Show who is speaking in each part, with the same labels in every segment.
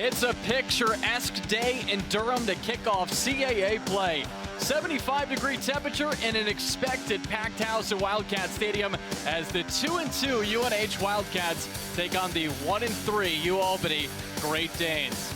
Speaker 1: It's a picturesque day in Durham to kick off CAA play. 75-degree temperature and an expected packed house at Wildcat Stadium as the 2-2 UNH Wildcats take on the 1-3 UAlbany Great Danes.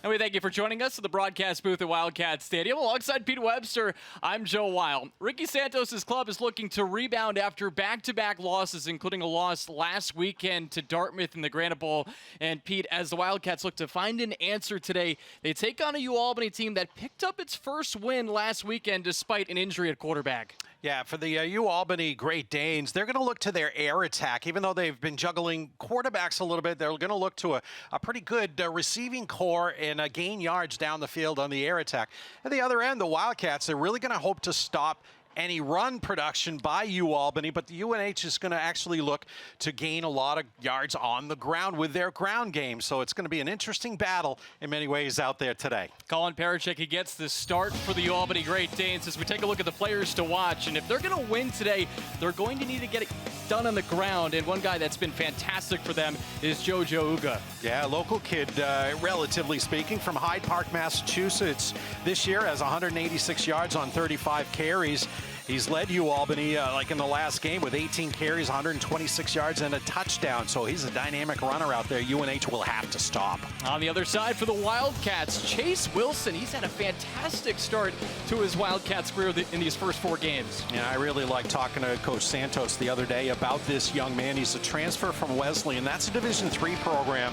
Speaker 1: And we thank you for joining us at the broadcast booth at Wildcat Stadium. Alongside Pete Webster, I'm Joe Weil. Ricky Santos' club is looking to rebound after back-to-back losses, including a loss last weekend to Dartmouth in the Granite Bowl. And Pete, as the Wildcats look to find an answer today, they take on a UAlbany team that picked up its first win last weekend despite an injury at quarterback.
Speaker 2: Yeah, for the UAlbany Great Danes, they're going to look to their air attack. Even though they've been juggling quarterbacks a little bit, they're going to look to a pretty good receiving core and gain yards down the field on the air attack. At the other end, the Wildcats, they're really going to hope to stop any run production by UAlbany, but the UNH is going to actually look to gain a lot of yards on the ground with their ground game. So it's going to be an interesting battle in many ways out there today.
Speaker 1: Colin Parachek, he gets the start for the UAlbany Great Danes as we take a look at the players to watch. And if they're going to win today, they're going to need to get it done on the ground. And one guy that's been fantastic for them is Jojo Uga.
Speaker 2: Yeah, a local kid, relatively speaking, from Hyde Park, Massachusetts. This year has 186 yards on 35 carries. He's led UAlbany like in the last game with 18 carries, 126 yards, and a touchdown. So he's a dynamic runner out there. UNH will have to stop.
Speaker 1: On the other side for the Wildcats, Chase Wilson. He's had a fantastic start to his Wildcats career in these first 4 games.
Speaker 2: Yeah, I really liked talking to Coach Santos the other day about this young man. He's a transfer from Wesley, and that's a Division III program.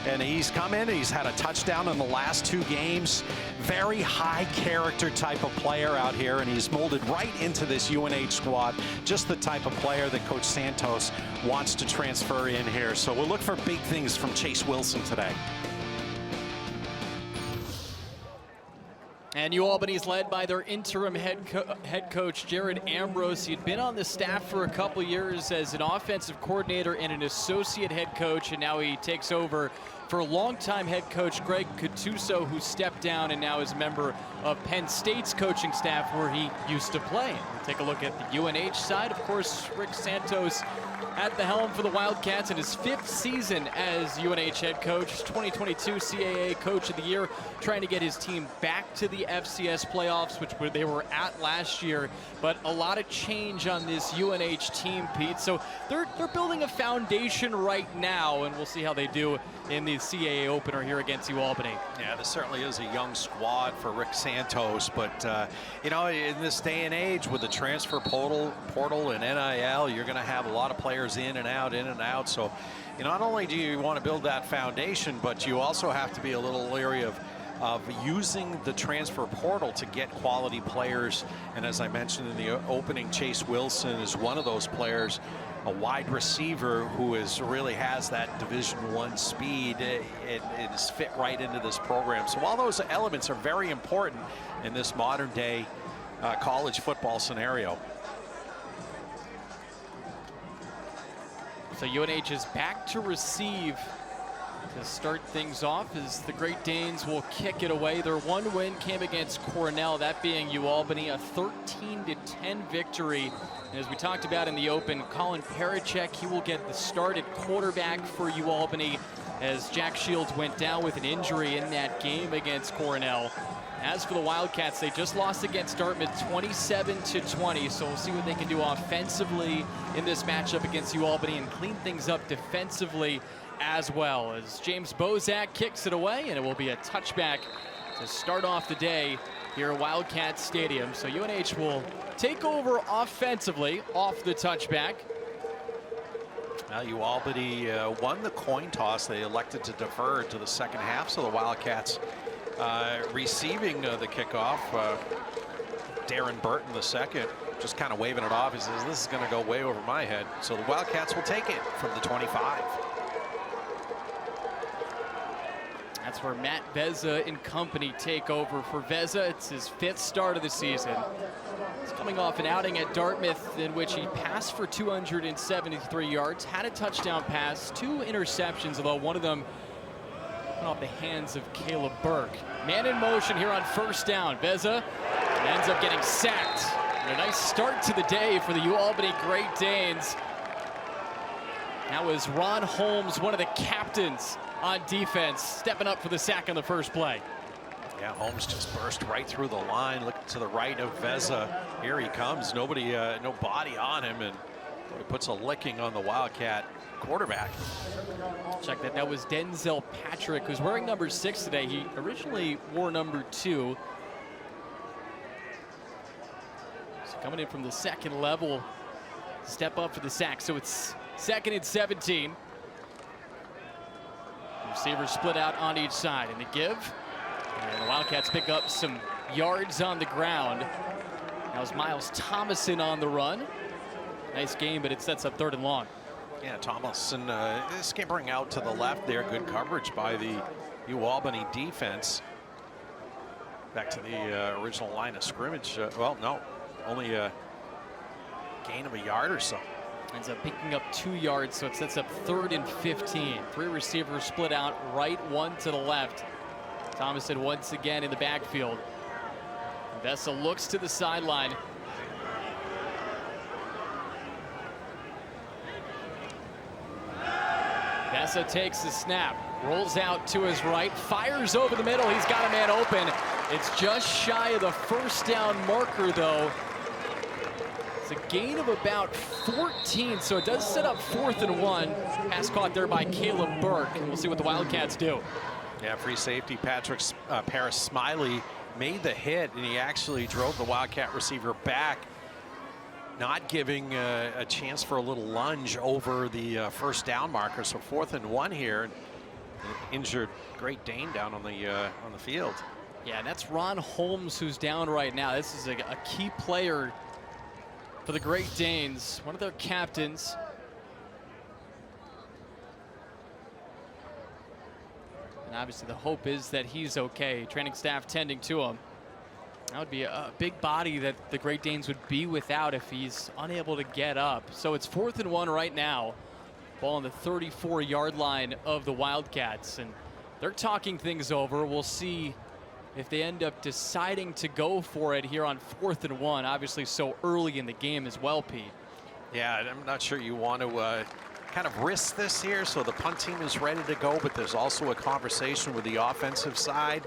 Speaker 2: And he's come in, he's had a touchdown in the last 2 games. Very high character type of player out here, and he's molded right into this UNH squad. Just the type of player that Coach Santos wants to transfer in here. So we'll look for big things from Chase Wilson today.
Speaker 1: And UAlbany's led by their interim head coach, Jared Ambrose. He'd been on the staff for a couple years as an offensive coordinator and an associate head coach, and now he takes over for longtime head coach Greg Cattuso, who stepped down and now is a member of Penn State's coaching staff where he used to play. We'll take a look at the UNH side. Of course, Rick Santos at the helm for the Wildcats in his 5th season as UNH head coach, 2022 CAA Coach of the Year, trying to get his team back to the FCS playoffs, which they were at last year. But a lot of change on this UNH team, Pete. So they're building a foundation right now, and we'll see how they do in the CAA opener here against UAlbany.
Speaker 2: Yeah, this certainly is a young squad for Rick Santos, but you know, in this day and age with the transfer portal and NIL, you're going to have a lot of players in and out. So, you know, not only do you want to build that foundation, but you also have to be a little leery of using the transfer portal to get quality players. And as I mentioned in the opening, Chase Wilson is one of those players, a wide receiver who really has that Division I speed. It is fit right into this program. So all those elements are very important in this modern day college football scenario.
Speaker 1: So UNH is back to receive to start things off as the Great Danes will kick it away. Their one win came against Cornell, that being UAlbany, a 13-10 victory. And as we talked about in the open, Colin Parachek, he will get the start at quarterback for UAlbany as Jack Shields went down with an injury in that game against Cornell. As for the Wildcats, they just lost against Dartmouth 27-20, so we'll see what they can do offensively in this matchup against UAlbany and clean things up defensively as well, as James Bozak kicks it away, and it will be a touchback to start off the day here at Wildcat Stadium. So UNH will take over offensively off the touchback.
Speaker 2: Well, UAlbany won the coin toss. They elected to defer to the second half, so the Wildcats receiving the kickoff. Darren Burton II just kind of waving it off. He says, this is going to go way over my head. So the Wildcats will take it from the 25.
Speaker 1: That's where Matt Veza and company take over for Veza. It's his 5th start of the season. He's coming off an outing at Dartmouth in which he passed for 273 yards, had a touchdown pass, 2 interceptions, although one of them went off the hands of Caleb Burke. Man in motion here on first down. Veza ends up getting sacked. And a nice start to the day for the UAlbany Great Danes. That was Ron Holmes, one of the captains on defense, stepping up for the sack on the first play.
Speaker 2: Yeah, Holmes just burst right through the line. Look to the right of Vezza. Here he comes. Nobody, no body on him, and he puts a licking on the Wildcat quarterback.
Speaker 1: Check that. That was Denzel Patrick, who's wearing number 6 today. He originally wore number 2. So coming in from the second level, step up for the sack. So it's 2nd and 17. Receivers split out on each side, and the give. And the Wildcats pick up some yards on the ground. Now it's Miles Thomason on the run. Nice game, but it sets up 3rd and long.
Speaker 2: Yeah, Thomason skippering out to the left there. Good coverage by the UAlbany defense. Back to the original line of scrimmage. Well, no, only a gain of a yard or so.
Speaker 1: Ends up picking up 2 yards, so it sets up 3rd and 15. 3 receivers split out, right, 1 to the left. Thomason once again in the backfield. Vessa looks to the sideline. Vessa takes the snap, rolls out to his right, fires over the middle. He's got a man open. It's just shy of the 1st down marker, though. It's a gain of about 14, so it does set up 4th and 1. Pass caught there by Caleb Burke, and we'll see what the Wildcats do.
Speaker 2: Yeah, free safety Paris Smiley made the hit, and he actually drove the Wildcat receiver back, not giving a chance for a little lunge over the 1st down marker. So 4th and 1 here. An injured Great Dane down on the field.
Speaker 1: Yeah, and that's Ron Holmes who's down right now. This is a key player for the Great Danes, one of their captains. And obviously the hope is that he's okay. Training staff tending to him. That would be a big body that the Great Danes would be without if he's unable to get up. So it's 4th and 1 right now. Ball on the 34-yard line of the Wildcats. And they're talking things over. We'll see if they end up deciding to go for it here on 4th and 1. Obviously so early in the game as well, Pete.
Speaker 2: Yeah, I'm not sure you want to kind of risk this here. So the punt team is ready to go, but there's also a conversation with the offensive side.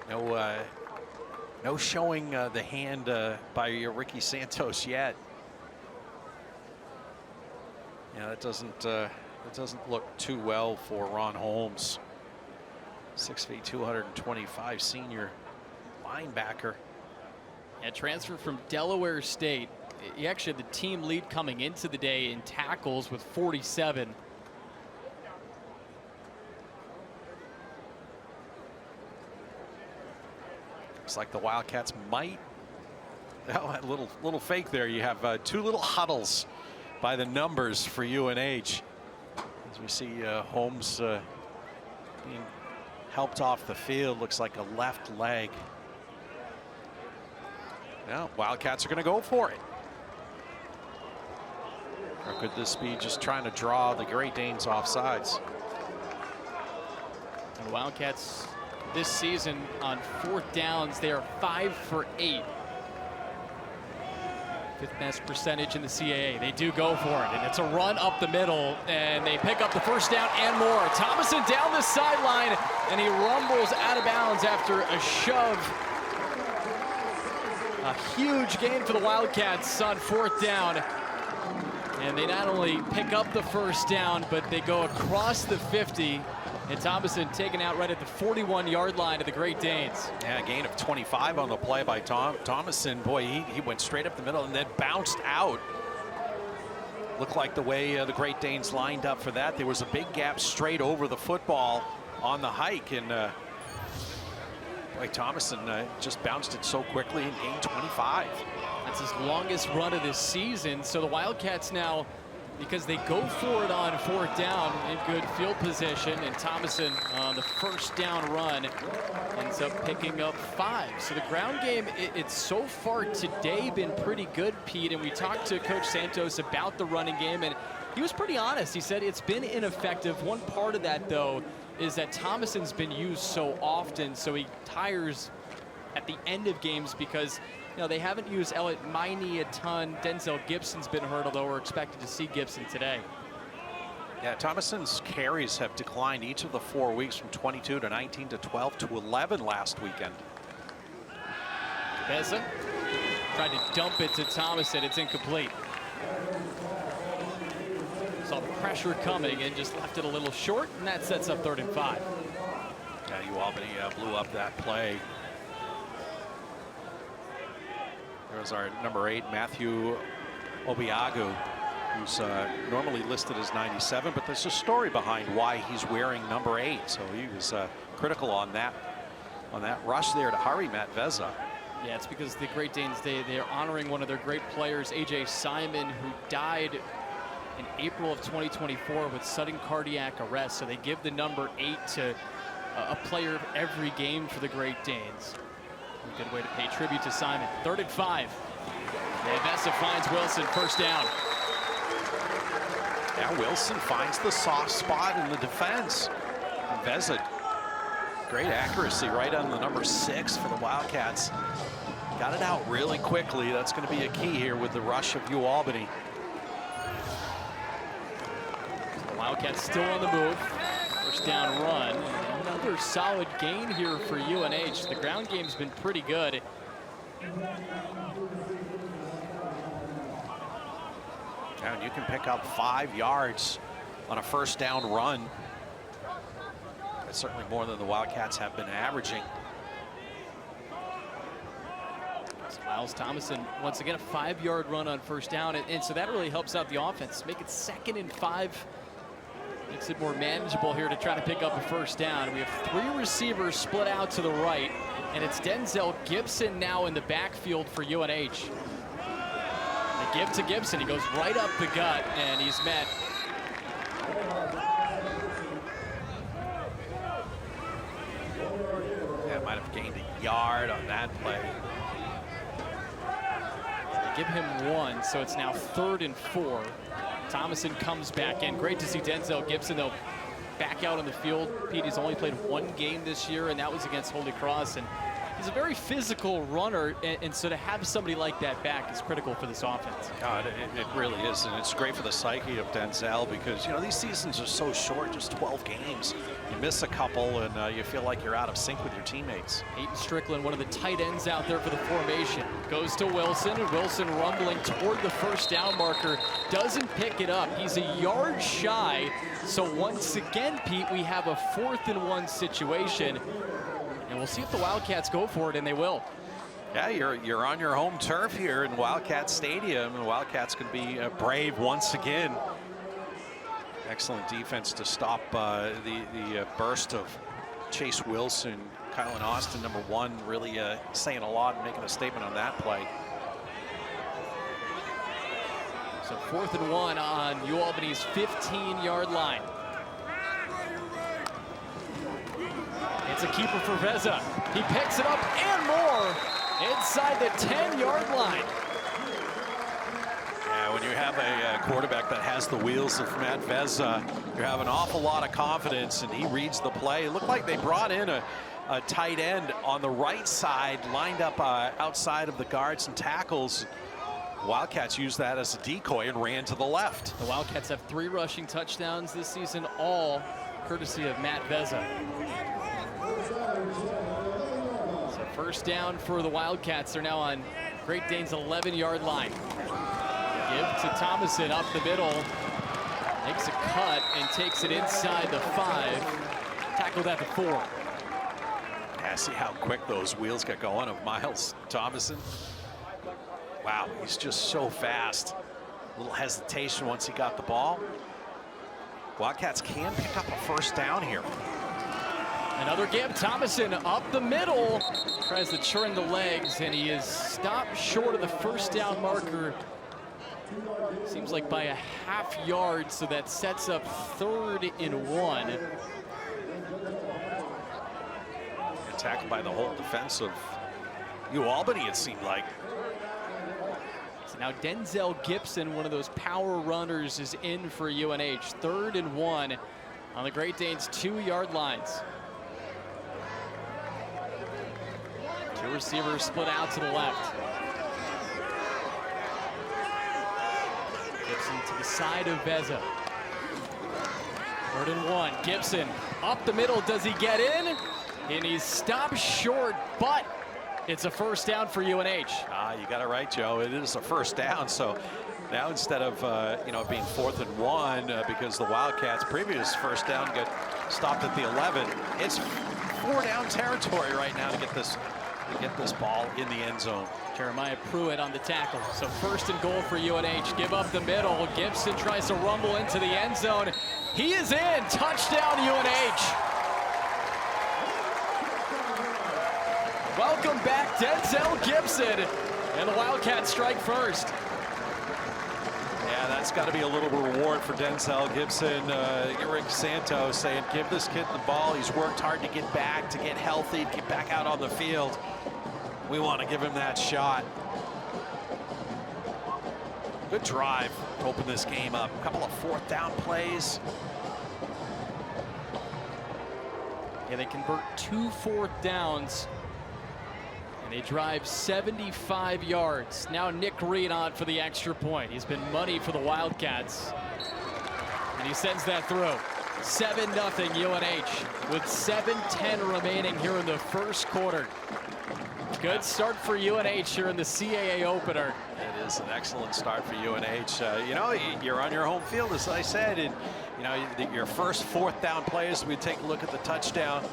Speaker 2: No showing the hand by Ricky Santos yet. Yeah, it doesn't look too well for Ron Holmes. 6 feet, 225 senior linebacker.
Speaker 1: Yeah, transfer from Delaware State. He actually had the team lead coming into the day in tackles with 47.
Speaker 2: Looks like the Wildcats might. Oh, a little fake there. You have 2 little huddles by the numbers for UNH. As we see Holmes being helped off the field. Looks like a left leg. Now, Wildcats are going to go for it. Or could this be just trying to draw the Great Danes off sides?
Speaker 1: And the Wildcats this season on 4th downs, they are 5 for 8. 5th best percentage in the CAA. They do go for it, and it's a run up the middle, and they pick up the 1st down and more. Thomason down the sideline, and he rumbles out of bounds after a shove. A huge gain for the Wildcats on 4th down. And they not only pick up the 1st down, but they go across the 50. And Thomason taken out right at the 41-yard line of the Great Danes.
Speaker 2: Yeah, a gain of 25 on the play by Thomason. Boy, he went straight up the middle and then bounced out. Looked like the way the Great Danes lined up for that. There was a big gap straight over the football on the hike. And boy, Thomason just bounced it so quickly and gained 25.
Speaker 1: That's his longest run of this season. So the Wildcats now, because they go for it on 4th down in good field position, and Thomason on the 1st down run ends up picking up 5. So the ground game, it's so far today been pretty good, Pete, and we talked to Coach Santos about the running game, and he was pretty honest. He said it's been ineffective. One part of that, though, is that Thomason's been used so often, so he tires at the end of games because you know, they haven't used Elliot Miney a ton. Denzel Gibson's been hurt, although we're expected to see Gibson today.
Speaker 2: Yeah, Thomason's carries have declined each of the 4 weeks from 22 to 19 to 12 to 11 last weekend.
Speaker 1: Beza tried to dump it to Thomason. It's incomplete. Saw the pressure coming and just left it a little short, and that sets up 3rd and 5.
Speaker 2: Yeah, UAlbany blew up that play. There's our number 8, Matthew Obiagu, who's normally listed as 97, but there's a story behind why he's wearing number 8. So he was critical on that rush there to hurry Matt Veza.
Speaker 1: Yeah, it's because the Great Danes, they're honoring one of their great players, A.J. Simon, who died in April of 2024 with sudden cardiac arrest. So they give the number 8 to a player every game for the Great Danes. A good way to pay tribute to Simon. 3rd and 5. And Veza finds Wilson, 1st down.
Speaker 2: Now Wilson finds the soft spot in the defense. And Veza, great accuracy right on the number 6 for the Wildcats. Got it out really quickly. That's going to be a key here with the rush of UAlbany.
Speaker 1: The Wildcats still on the move. 1st down run. Another solid gain here for UNH. The ground game's been pretty good.
Speaker 2: And you can pick up 5 yards on a 1st down run. That's certainly more than the Wildcats have been averaging.
Speaker 1: So Miles Thomason, once again, a 5-yard run on 1st down. And so that really helps out the offense. Make it 2nd and 5. Makes it more manageable here to try to pick up a 1st down. We have 3 receivers split out to the right, and it's Denzel Gibson now in the backfield for UNH. The give to Gibson, he goes right up the gut, and he's met.
Speaker 2: Yeah, might have gained a yard on that play.
Speaker 1: They give him 1, so it's now 3rd and 4. Thomason comes back in. Great to see Denzel Gibson, though, back out on the field. Pete, he's only played 1 game this year, and that was against Holy Cross. And he's a very physical runner, and so to have somebody like that back is critical for this offense.
Speaker 2: God, it really is, and it's great for the psyche of Denzel because, you know, these seasons are so short, just 12 games. You miss a couple, and you feel like you're out of sync with your teammates.
Speaker 1: Peyton Strickland, one of the tight ends out there for the formation, goes to Wilson, and Wilson rumbling toward the 1st down marker, doesn't pick it up. He's a yard shy, so once again, Pete, we have a 4th and 1 situation. And we'll see if the Wildcats go for it, and they will.
Speaker 2: Yeah, you're on your home turf here in Wildcat Stadium, and the Wildcats can be brave once again. Excellent defense to stop the burst of Chase Wilson. Kylan Austin, number 1, really saying a lot and making a statement on that play.
Speaker 1: So 4th and 1 on UAlbany's 15-yard line. It's a keeper for Veza. He picks it up and more inside the 10-yard line.
Speaker 2: Yeah, when you have a quarterback that has the wheels of Matt Veza, you have an awful lot of confidence, and he reads the play. It looked like they brought in a tight end on the right side, lined up outside of the guards and tackles. Wildcats used that as a decoy and ran to the left.
Speaker 1: The Wildcats have 3 rushing touchdowns this season, all courtesy of Matt Veza. So 1st down for the Wildcats. They're now on Great Dane's 11-yard line. Give to Thomason up the middle. Makes a cut and takes it inside the 5. Tackled at the 4.
Speaker 2: Yeah, see how quick those wheels get going of Miles Thomason. Wow, he's just so fast. A little hesitation once he got the ball. Wildcats can pick up a 1st down here.
Speaker 1: Another give, Thomason up the middle. Tries to churn the legs, and he is stopped short of the 1st down marker. Seems like by a half yard, so that sets up 3rd and 1.
Speaker 2: And tackled by the whole defense of UAlbany, it seemed like.
Speaker 1: So now Denzel Gibson, one of those power runners, is in for UNH. 3rd and 1 on the Great Danes' 2-yard lines. 2 receivers split out to the left. Gibson to the side of Veza. 3rd and 1. Gibson up the middle. Does he get in? And he's stopped short, but it's a first down for UNH.
Speaker 2: You got it right, Joe. It is a first down. So now instead of being 4th and 1 because the Wildcats' previous first down got stopped at the 11, it's 4-down territory right now to get this ball in the end zone.
Speaker 1: Jeremiah Pruitt on the tackle. So 1st and goal for UNH. Give up the middle. Gibson tries to rumble into the end zone. He is in. Touchdown UNH. Welcome back, Denzel Gibson. And the Wildcats strike first.
Speaker 2: Yeah, that's got to be a little reward for Denzel Gibson. Rick Santos saying, give this kid the ball. He's worked hard to get back, to get healthy, to get back out on the field. We want to give him that shot. Good drive to open this game up. A couple of 4th down plays.
Speaker 1: Yeah, they convert 2 4th downs. And they drive 75 yards. Now Nick Reed on for the extra point. He's been money for the Wildcats. And he sends that through. 7-0 UNH with 7:10 remaining here in the first quarter. Good start for UNH here in the CAA opener.
Speaker 2: It is an excellent start for UNH. You're on your home field, as I said, and your first 4th down plays. We take a look at the touchdown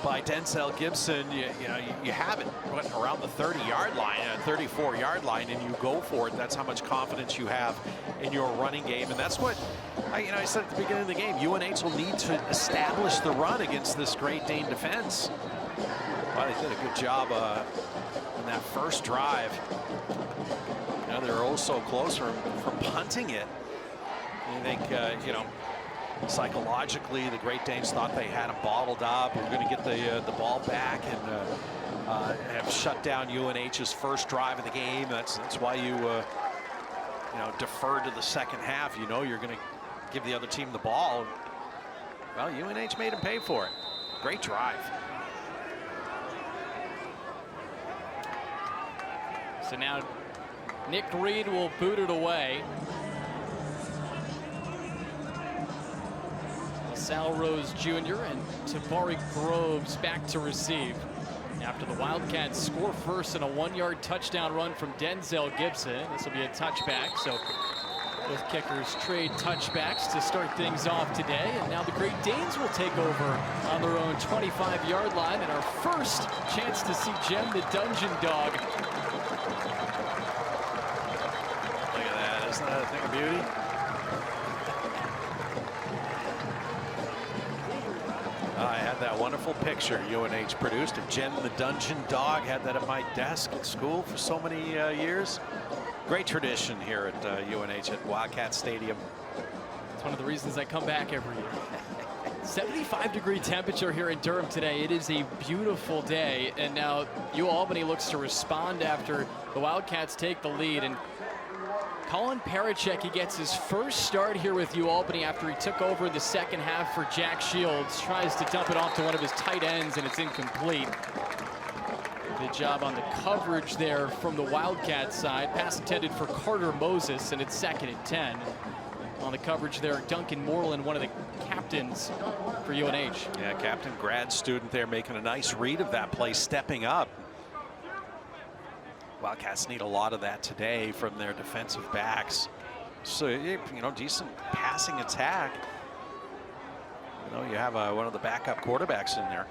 Speaker 2: by Denzel Gibson. You have it around the 30-yard line, 34-yard line, and you go for it. That's how much confidence you have in your running game, and that's what I said at the beginning of the game. UNH will need to establish the run against this Great Dane defense. Well, they did a good job in that first drive. They were oh so close from punting it. I think, psychologically, the Great Danes thought they had him bottled up. We're going to get the ball back and have shut down UNH's first drive of the game. That's why you defer to the second half. You're going to give the other team the ball. Well, UNH made him pay for it. Great drive.
Speaker 1: So now Nick Reed will boot it away. Sal Rose Jr. and Tabari Groves back to receive. After the Wildcats score first in a 1-yard touchdown run from Denzel Gibson. This will be a touchback, so both kickers trade touchbacks to start things off today. And now the Great Danes will take over on their own 25-yard line, and our first chance to see Jem the Dungeon Dog.
Speaker 2: Look at that, isn't that a thing of beauty? I had that wonderful picture UNH produced of Jen the Dungeon Dog. Had that at my desk at school for so many years. Great tradition here at UNH at Wildcat Stadium.
Speaker 1: It's one of the reasons I come back every year. 75-degree temperature here in Durham today. It is a beautiful day, and now UAlbany looks to respond after the Wildcats take the lead. And Colin Parachek, he gets his first start here with UAlbany after he took over the second half for Jack Shields. Tries to dump it off to one of his tight ends, and it's incomplete. Good job on the coverage there from the Wildcat side. Pass intended for Carter Moses, and it's 2nd and 10. On the coverage there, Duncan Moreland, one of the captains for UNH.
Speaker 2: Yeah, captain grad student there making a nice read of that play, stepping up. Wildcats need a lot of that today from their defensive backs. So, decent passing attack. You have one of the backup quarterbacks in there.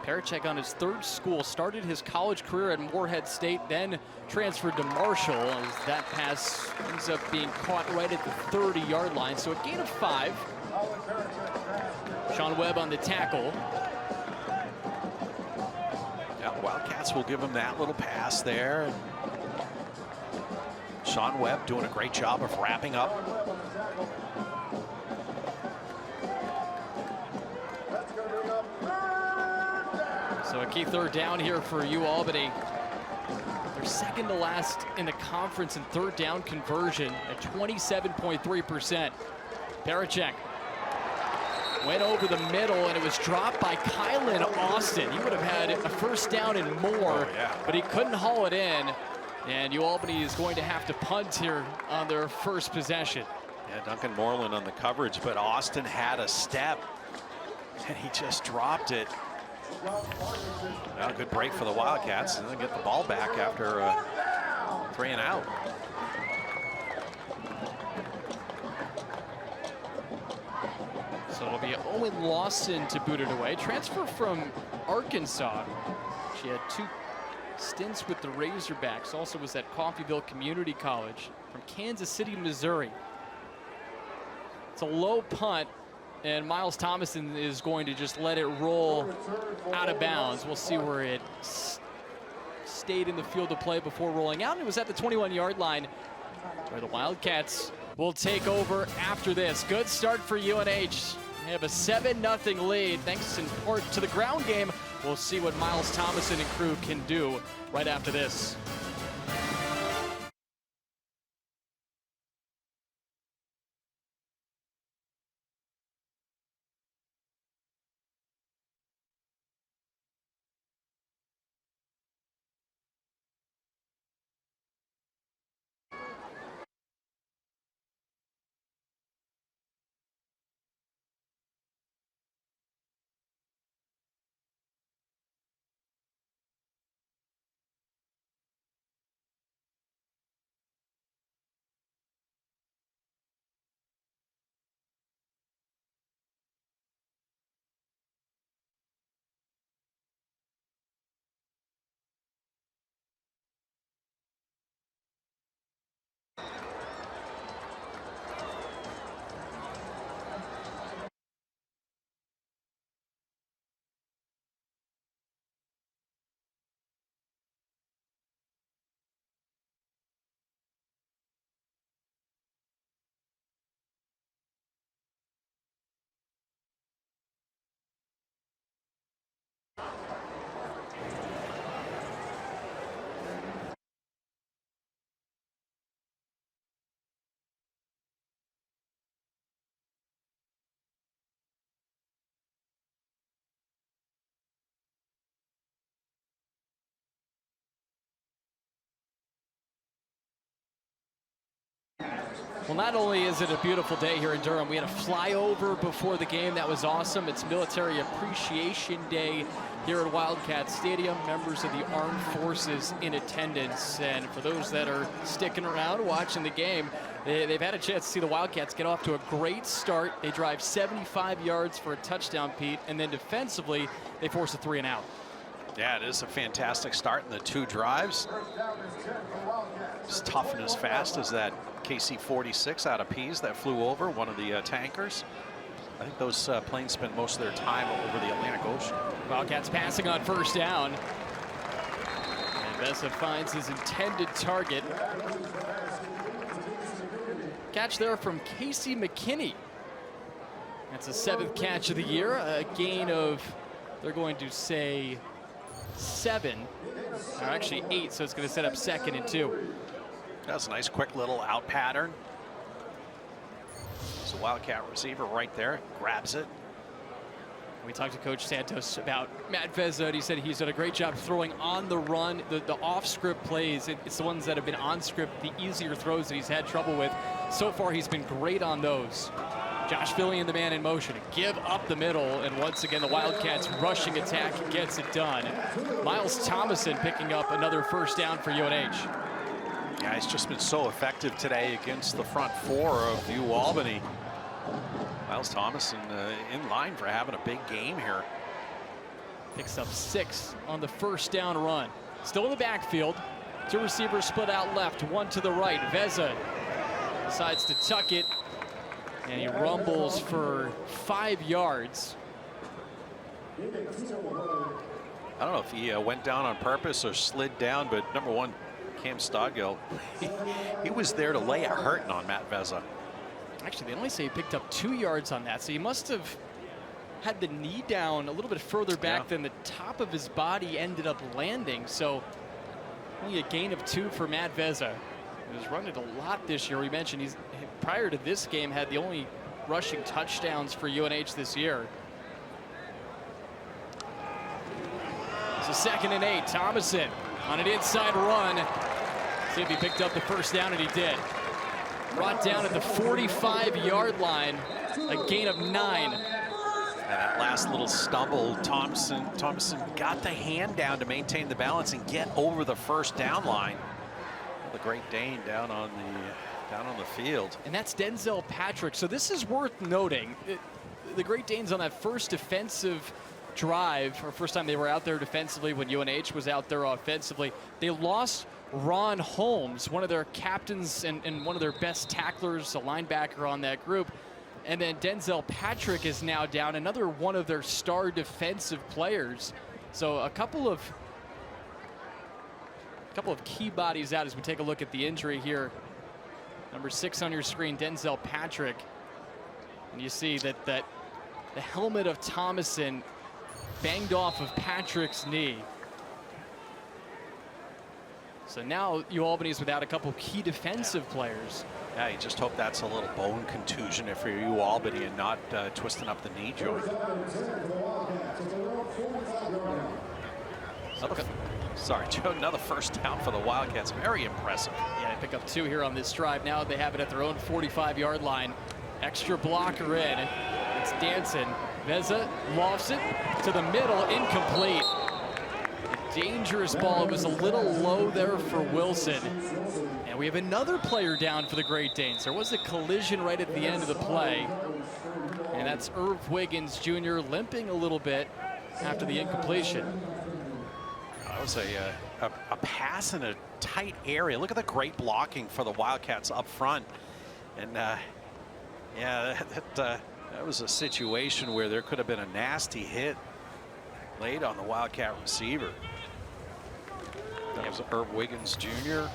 Speaker 1: Parachek on his 3rd school, started his college career at Morehead State, then transferred to Marshall as that pass ends up being caught right at the 30-yard line. So a gain of 5. Sean Webb on the tackle.
Speaker 2: Wildcats will give him that little pass there. Sean Webb doing a great job of wrapping up.
Speaker 1: So a key 3rd down here for UAlbany. They're 2nd to last in the conference in 3rd down conversion at 27.3%. Parachek went over the middle, and it was dropped by Kylan Austin. He would have had a first down and more, but he couldn't haul it in. And UAlbany is going to have to punt here on their first possession.
Speaker 2: Yeah, Duncan Moreland on the coverage, but Austin had a step and he just dropped it. Well, good break for the Wildcats, and then get the ball back after 3 and out.
Speaker 1: So it'll be Owen Lawson to boot it away. Transfer from Arkansas. She had 2 stints with the Razorbacks. Also was at Coffeyville Community College. From Kansas City, Missouri. It's a low punt, and Miles Thomason is going to just let it roll out of bounds. We'll see where it stayed in the field of play before rolling out. It was at the 21-yard line, where the Wildcats will take over after this. Good start for UNH. They have a 7-0 lead, thanks in part to the ground game. We'll see what Miles Thomason and crew can do right after this. Well, not only is it a beautiful day here in Durham, we had a flyover before the game. That was awesome. It's Military Appreciation Day here at Wildcat Stadium. Members of the Armed Forces in attendance. And for those that are sticking around watching the game, they've had a chance to see the Wildcats get off to a great start. They drive 75 yards for a touchdown, Pete, and then defensively, they force a 3 and out.
Speaker 2: Yeah, it is a fantastic start in the 2 drives. As tough and as fast as that KC-46 out of Pease that flew over one of the tankers. I think those planes spent most of their time over the Atlantic Ocean.
Speaker 1: Wildcats passing on first down. And Vesa finds his intended target. Catch there from Casey McKinney. That's a 7th catch of the year. A gain of, they're going to say, 7. Or actually 8, so it's going to set up 2nd and 2.
Speaker 2: That's a nice quick little out pattern. There's a Wildcat receiver right there, grabs it.
Speaker 1: We talked to Coach Santos about Matt Vesa, and he said he's done a great job throwing on the run, the off-script plays. It's the ones that have been on-script, the easier throws that he's had trouble with. So far, he's been great on those. Josh Fillion, the man in motion, give up the middle, and once again, the Wildcats rushing attack gets it done. Miles Thomason picking up another first down for UNH.
Speaker 2: Yeah, he's just been so effective today against the front 4 of UAlbany. Miles Thomason in line for having a big game here.
Speaker 1: Picks up 6 on the first down run. Still in the backfield. 2 receivers split out left, 1 to the right. Vesa decides to tuck it, and he rumbles for 5 yards.
Speaker 2: I don't know if he went down on purpose or slid down, but number 1, Cam Stodgill, he was there to lay a hurting on Matt Vesa.
Speaker 1: Actually, they only say he picked up 2 yards on that, so he must have had the knee down a little bit further back than the top of his body ended up landing. So only a gain of 2 for Matt Vesa. He was running a lot this year. We mentioned he's prior to this game had the only rushing touchdowns for UNH this year. It's a 2nd and 8. Thomason on an inside run. See if he picked up the first down, and he did. Brought down at the 45-yard line, a gain of 9.
Speaker 2: And that last little stumble, Thompson got the hand down to maintain the balance and get over the first down line. The Great Dane down on the field.
Speaker 1: And that's Denzel Patrick. So this is worth noting. The Great Danes on that first defensive drive, or first time they were out there defensively when UNH was out there offensively, they lost Ron Holmes, one of their captains and one of their best tacklers, a linebacker on that group. And then Denzel Patrick is now down, another one of their star defensive players. So a couple of key bodies out as we take a look at the injury here. Number 6 on your screen, Denzel Patrick. And you see that the helmet of Thomason banged off of Patrick's knee. So now UAlbany's without a couple key defensive players.
Speaker 2: Yeah, you just hope that's a little bone contusion if you're UAlbany and not twisting up the knee joint. Sorry, Joe, another first down for the Wildcats. Very impressive.
Speaker 1: Yeah, they pick up 2 here on this drive. Now they have it at their own 45-yard line. Extra blocker in. It's Danson. Veza lofts it to the middle, incomplete. Dangerous ball. It was a little low there for Wilson. And we have another player down for the Great Danes. There was a collision right at the end of the play. And that's Irv Wiggins Jr. limping a little bit after the incompletion.
Speaker 2: That was a pass in a tight area. Look at the great blocking for the Wildcats up front. And yeah, that was a situation where there could have been a nasty hit laid on the Wildcat receiver. That was Irv Wiggins Jr.,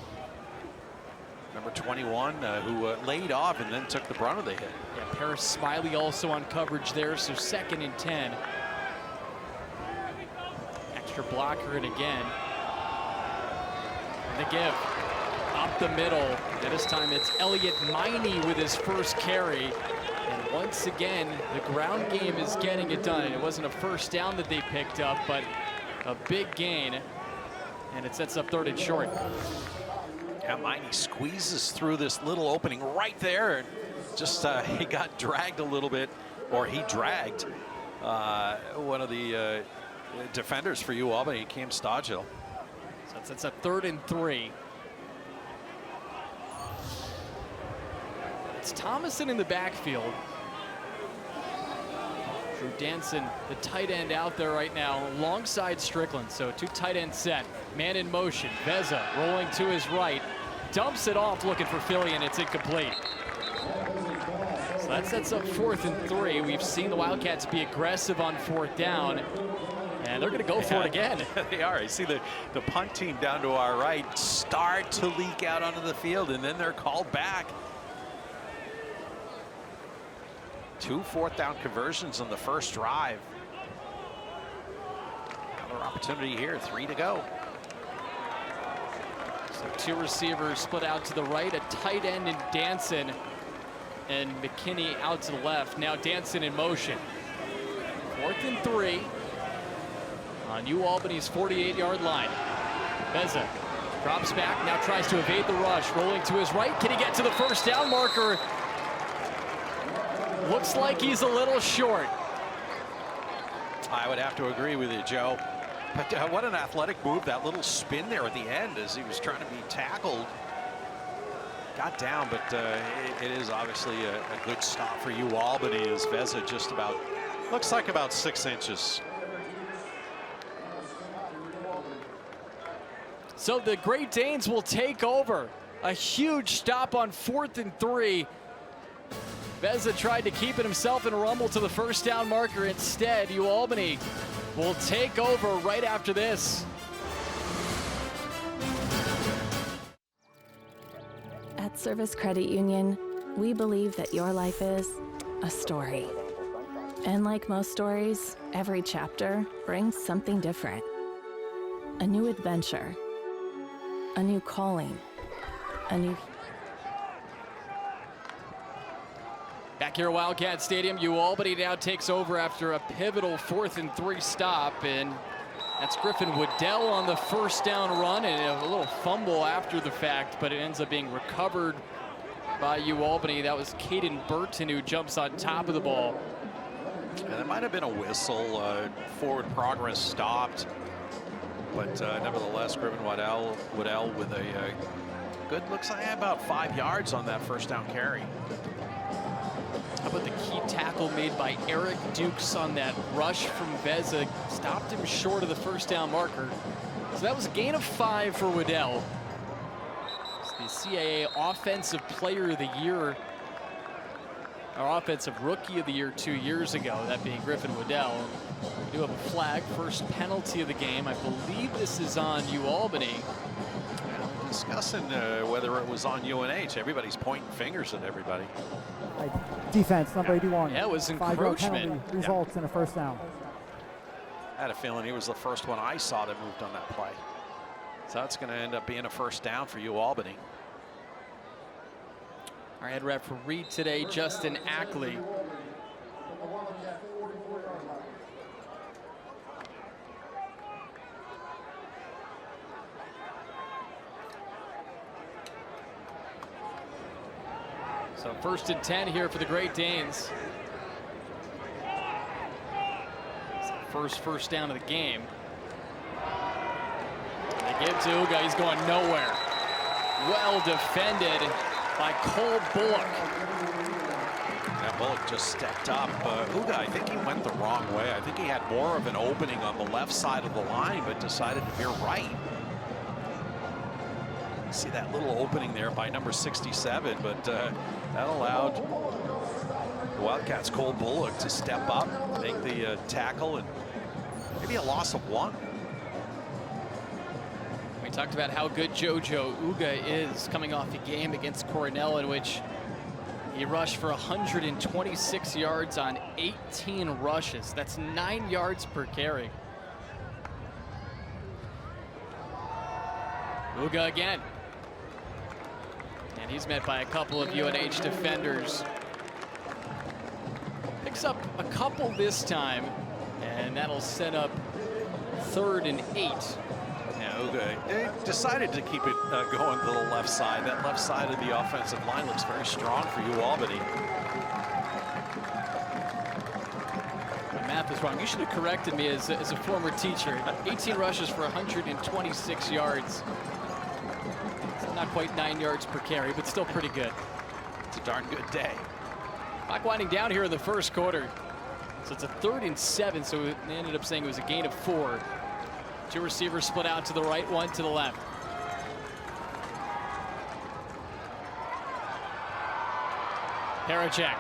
Speaker 2: number 21, who laid off and then took the brunt of the hit.
Speaker 1: Yeah, Paris Smiley also on coverage there, so 2nd and 10. Extra blocker in again. The give up the middle. And this time it's Elliott Miney with his first carry. And once again, the ground game is getting it done. And it wasn't a first down that they picked up, but a big gain. And it sets up 3rd and short.
Speaker 2: Yeah, Miney squeezes through this little opening right there. And just he got dragged a little bit, or he dragged one of the defenders for UAlbany, Cam Stodgill.
Speaker 1: So it sets up 3rd and 3. It's Thomason in the backfield. Drew Danson, the tight end out there right now, alongside Strickland. So 2 tight end set, man in motion. Veza rolling to his right, dumps it off looking for Philly, and it's incomplete. So that sets up 4th and 3. We've seen the Wildcats be aggressive on 4th down, and they're going to go for it again.
Speaker 2: They are. You see the punt team down to our right start to leak out onto the field, and then they're called back. 2 4th down conversions on the first drive. Another opportunity here, 3 to go.
Speaker 1: So 2 receivers split out to the right, a tight end in Danson, and McKinney out to the left. Now Danson in motion. 4th and 3 on UAlbany's 48-yard line. Veza drops back, now tries to evade the rush, rolling to his right. Can he get to the first down marker? Looks like he's a little short.
Speaker 2: I would have to agree with you, Joe. But what an athletic move, that little spin there at the end as he was trying to be tackled. Got down, but it is obviously a good stop for UAlbany as Veza just about, looks like about 6 inches.
Speaker 1: So the Great Danes will take over. A huge stop on 4th and 3. Veza tried to keep it himself and rumble to the first down marker. Instead, UAlbany will take over right after this.
Speaker 3: At Service Credit Union, we believe that your life is a story. And like most stories, every chapter brings something different. A new adventure, a new calling, a new...
Speaker 1: Back here at Wildcat Stadium, UAlbany now takes over after a pivotal 4th and 3 stop, and That's Griffin Waddell on the first down run, and a little fumble after the fact, but it ends up being recovered by UAlbany. That was Caden Burton who jumps on top of the ball.
Speaker 2: And there might have been a whistle. Forward progress stopped, but nevertheless, Griffin Waddell with a good, looks like about 5 yards on that first down carry.
Speaker 1: How about the key tackle made by Eric Dukes on that rush from Veza? Stopped him short of the first down marker. So that was a gain of 5 for Waddell. It's the CAA Offensive Player of the Year, or Offensive Rookie of the Year 2 years ago, that being Griffin Waddell. We do have a flag, first penalty of the game. I believe this is on UAlbany.
Speaker 2: Discussing whether it was on UNH. Everybody's pointing fingers at everybody.
Speaker 4: Defense, number 81.
Speaker 1: Yeah, it was
Speaker 4: 5-yard
Speaker 1: encroachment.
Speaker 4: penalty results in a first down.
Speaker 2: I had a feeling he was the first one I saw that moved on that play. So that's going to end up being a first down for UAlbany.
Speaker 1: Our head referee today, Justin Ackley. So 1st and 10 here for the Great Danes. It's the first down of the game. They give to Uga. He's going nowhere. Well defended by Cole Bullock.
Speaker 2: Yeah, Bullock just stepped up. Uga, I think he went the wrong way. I think he had more of an opening on the left side of the line, but decided to veer right. See that little opening there by number 67, but that allowed the Wildcats' Cole Bullock to step up, make the tackle, and maybe a loss of 1.
Speaker 1: We talked about how good JoJo Uga is coming off a game against Cornell in which he rushed for 126 yards on 18 rushes. That's 9 yards per carry. Uga again. And he's met by a couple of UNH defenders. Picks up a couple this time, and that'll set up 3rd and 8.
Speaker 2: Yeah, Uga, they decided to keep it going to the left side. That left side of the offensive line looks very strong for UAlbany.
Speaker 1: My math is wrong. You should have corrected me as a former teacher. 18 rushes for 126 yards. Not quite 9 yards per carry, but still pretty good.
Speaker 2: It's a darn good day.
Speaker 1: Clock winding down here in the first quarter. So it's a 3rd and 7, so they ended up saying it was a gain of 4. 2 receivers split out to the right, 1 to the left. Parachek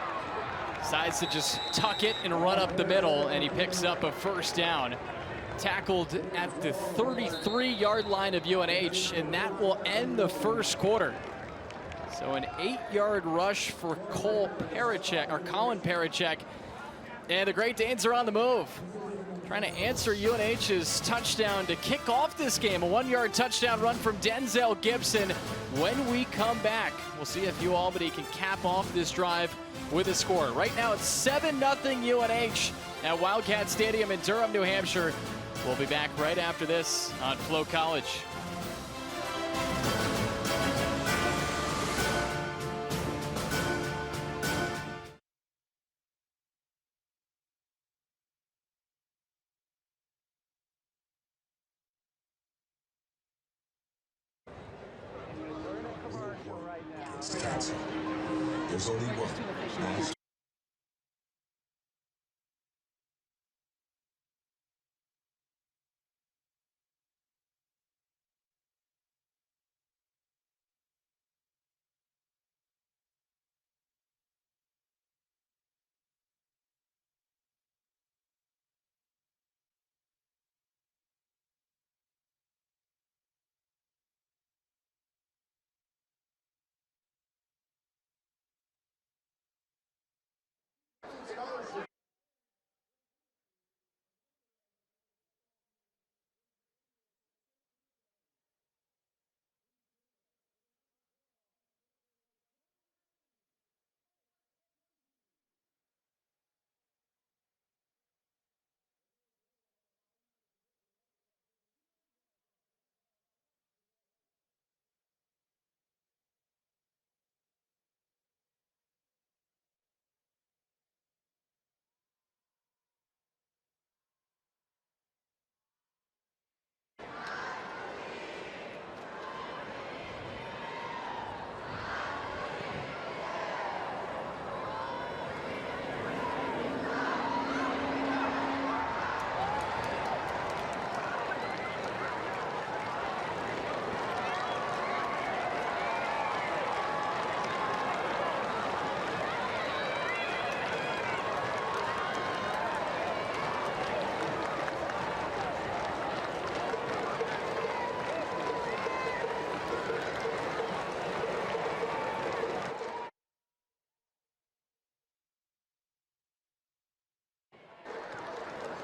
Speaker 1: decides to just tuck it and run up the middle, and he picks up a first down. Tackled at the 33-yard line of UNH, and that will end the first quarter. So an 8-yard rush for Colin Parachek, and the Great Danes are on the move, trying to answer UNH's touchdown to kick off this game. A 1-yard touchdown run from Denzel Gibson. When we come back, we'll see if UAlbany can cap off this drive with a score. Right now it's 7-0 UNH at Wildcat Stadium in Durham, New Hampshire. We'll be back right after this on FloCollege.
Speaker 5: There's only one.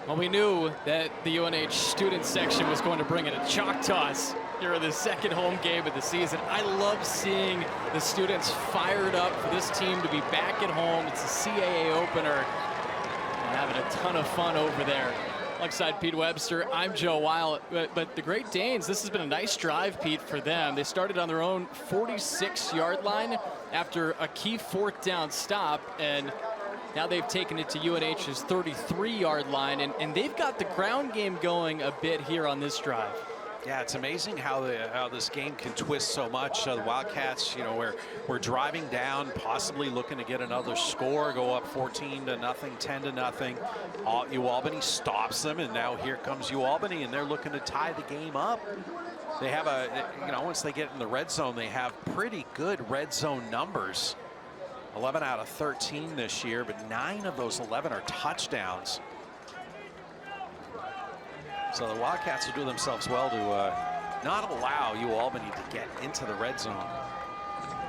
Speaker 1: Well, we knew that the UNH student section was going to bring in a chalk toss here in the second home game of the season. I love seeing the students fired up for this team to be back at home. It's a CAA opener. And having a ton of fun over there. Alongside Pete Webster, I'm Joe Weil. But the Great Danes, this has been a nice drive, Pete, for them. They started on their own 46-yard line after a key fourth down stop, and now they've taken it to UNH's 33-yard line, and they've got the ground game going a bit here on this drive.
Speaker 2: Yeah, it's amazing how this game can twist so much. The Wildcats, you know, we're driving down, possibly looking to get another score, go up 14-0, 10-0. UAlbany stops them, and now here comes UAlbany, and they're looking to tie the game up. They have once they get in the red zone, they have pretty good red zone numbers. 11 out of 13 this year, but 9 of those 11 are touchdowns. So the Wildcats will do themselves well to not allow UAlbany to get into the red zone.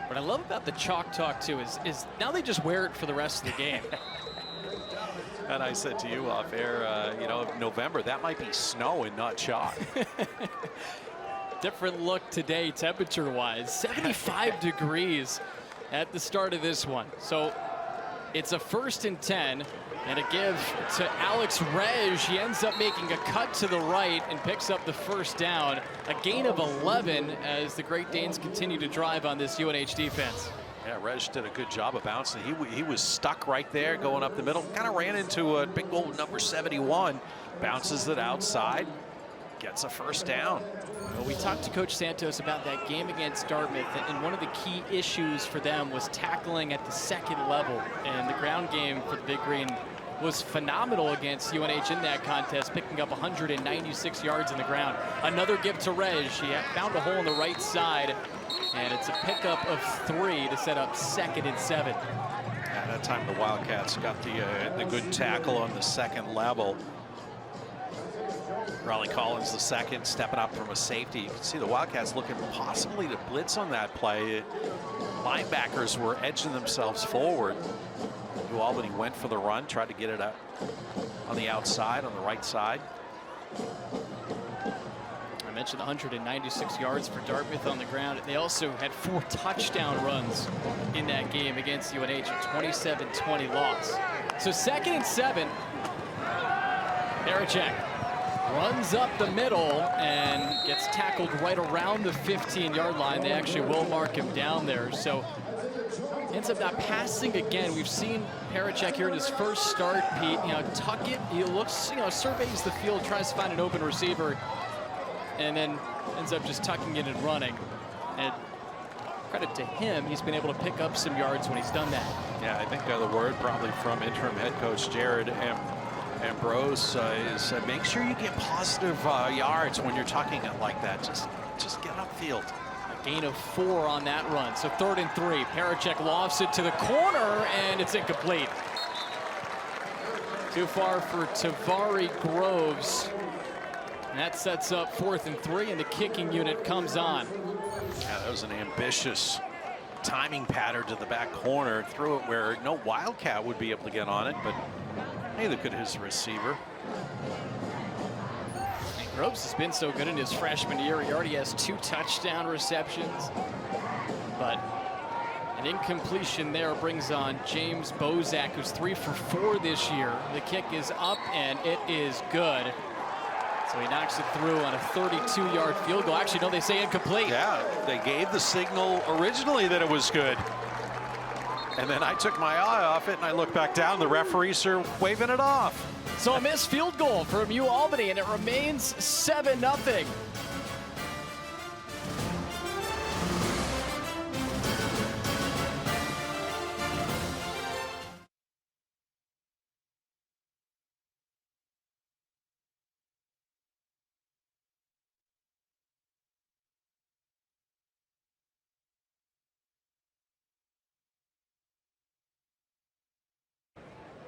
Speaker 1: What I love about the chalk talk, too, is now they just wear it for the rest of the game.
Speaker 2: And I said to you off air, November, that might be snow and not chalk.
Speaker 1: Different look today, temperature-wise. 75 degrees at the start of this one. So it's a 1st and 10. And a give to Alex Reg. He ends up making a cut to the right and picks up the first down. A gain of 11 as the Great Danes continue to drive on this UNH defense.
Speaker 2: Yeah, Reg did a good job of bouncing. He was stuck right there going up the middle. Kind of ran into a big old number 71. Bounces it outside. Gets a first down.
Speaker 1: Well, we talked to Coach Santos about that game against Dartmouth, and one of the key issues for them was tackling at the second level. And the ground game for the Big Green was phenomenal against UNH in that contest, picking up 196 yards in the ground. Another give to Reg. He found a hole on the right side, and it's a pickup of 3 to set up 2nd and 7.
Speaker 2: At that time, the Wildcats got the good tackle on the second level. Raleigh Collins, the second, stepping up from a safety. You can see the Wildcats looking possibly to blitz on that play. Linebackers were edging themselves forward. UAlbany went for the run, tried to get it up on the outside, on the right side.
Speaker 1: I mentioned 196 yards for Dartmouth on the ground. They also had 4 touchdown runs in that game against UNH, a 27-20 loss. So 2nd and 7. Parachek runs up the middle and gets tackled right around the 15-yard line. They actually will mark him down there. So ends up not passing again. We've seen Parachek here in his first start, Pete. Tuck it. He looks, surveys the field, tries to find an open receiver, and then ends up just tucking it and running. And credit to him, he's been able to pick up some yards when he's done that.
Speaker 2: Yeah, I think the word probably from interim head coach Jared Ambrose is make sure you get positive yards when you're tucking it like that. Just get upfield.
Speaker 1: Gain of 4 on that run. So 3rd and 3. Parachek lofts it to the corner, and it's incomplete. Too far for Tavari Groves. And that sets up 4th and 3, and the kicking unit comes on.
Speaker 2: Yeah, that was an ambitious timing pattern to the back corner. Threw it where no Wildcat would be able to get on it, but neither could his receiver.
Speaker 1: Groves has been so good in his freshman year. He already has 2 touchdown receptions. But an incompletion there brings on James Bozak, who's 3 for 4 this year. The kick is up, and it is good. So he knocks it through on a 32-yard field goal. Actually, no, they say incomplete.
Speaker 2: Yeah, they gave the signal originally that it was good. And then I took my eye off it, and I looked back down. The referees are waving it off.
Speaker 1: So a missed field goal from UAlbany, and it remains 7-0.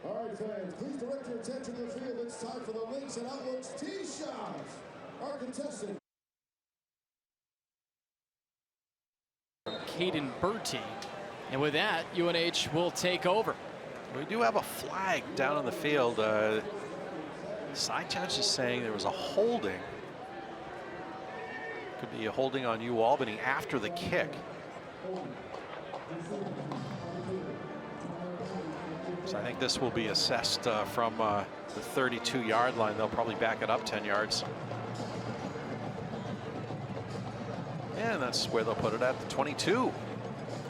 Speaker 5: All right, fans, please direct your attention to the field. It's time for the Links and Outlooks tee shots. Our contestant.
Speaker 1: Caden Bertie. And with that, UNH will take over.
Speaker 2: We do have a flag down on the field. Side judge is saying there was a holding. Could be a holding on UAlbany after the kick. So I think this will be assessed from the 32-yard line. They'll probably back it up 10 yards. And that's where they'll put it at the 22. All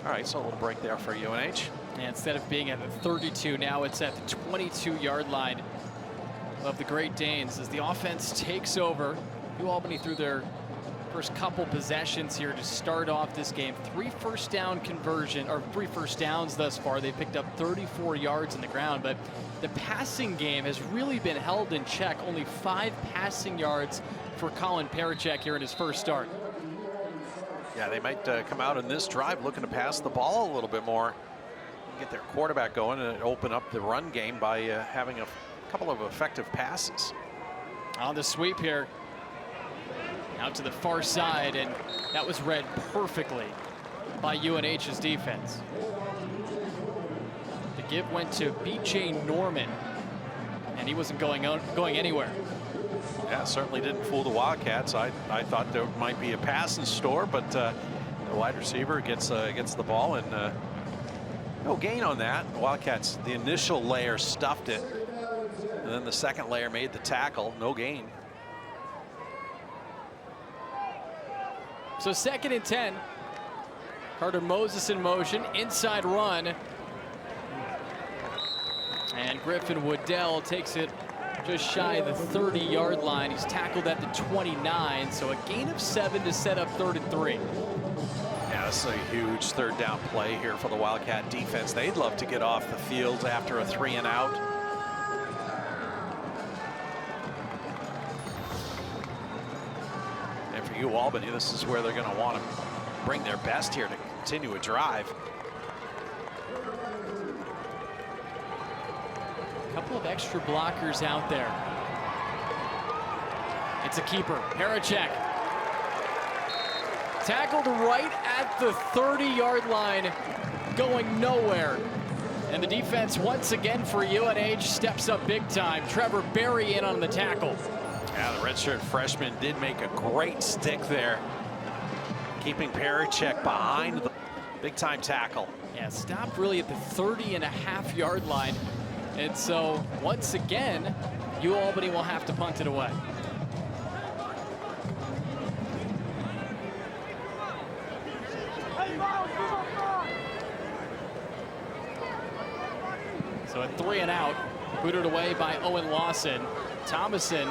Speaker 2: right, so a little break there for UNH.
Speaker 1: And instead of being at the 32, now it's at the 22-yard line of the Great Danes as the offense takes over. UAlbany through their first couple possessions here to start off this game. 3 first downs thus far. They picked up 34 yards in the ground, but the passing game has really been held in check. Only 5 passing yards for Colin Parachek here in his first start.
Speaker 2: Yeah, they might come out in this drive looking to pass the ball a little bit more, get their quarterback going, and open up the run game by having a couple of effective passes.
Speaker 1: On the sweep here, out to the far side, and that was read perfectly by UNH's defense. The give went to B.J. Norman, and he wasn't going anywhere.
Speaker 2: Yeah, certainly didn't fool the Wildcats. I thought there might be a pass in store, but the wide receiver gets the ball, and no gain on that. The Wildcats, the initial layer stuffed it, and then the second layer made the tackle. No gain.
Speaker 1: So 2nd and 10. Carter Moses in motion, inside run. And Griffin Woodell takes it just shy of the 30-yard line. He's tackled at the 29, so a gain of 7 to set up 3rd and 3.
Speaker 2: Yeah, this is a huge 3rd down play here for the Wildcat defense. They'd love to get off the field after a 3 and out. And for UAlbany, this is where they're going to want to bring their best here to continue a drive.
Speaker 1: Couple of extra blockers out there. It's a keeper. Parachek tackled right at the 30-yard line, going nowhere. And the defense once again for UNH steps up big time. Trevor Berry in on the tackle.
Speaker 2: Yeah, the redshirt freshman did make a great stick there, keeping Parachek behind the big-time tackle.
Speaker 1: Yeah, stopped really at the 30.5-yard line. And so, once again, UAlbany will have to punt it away. So a 3 and out, booted away by Owen Lawson. Thomason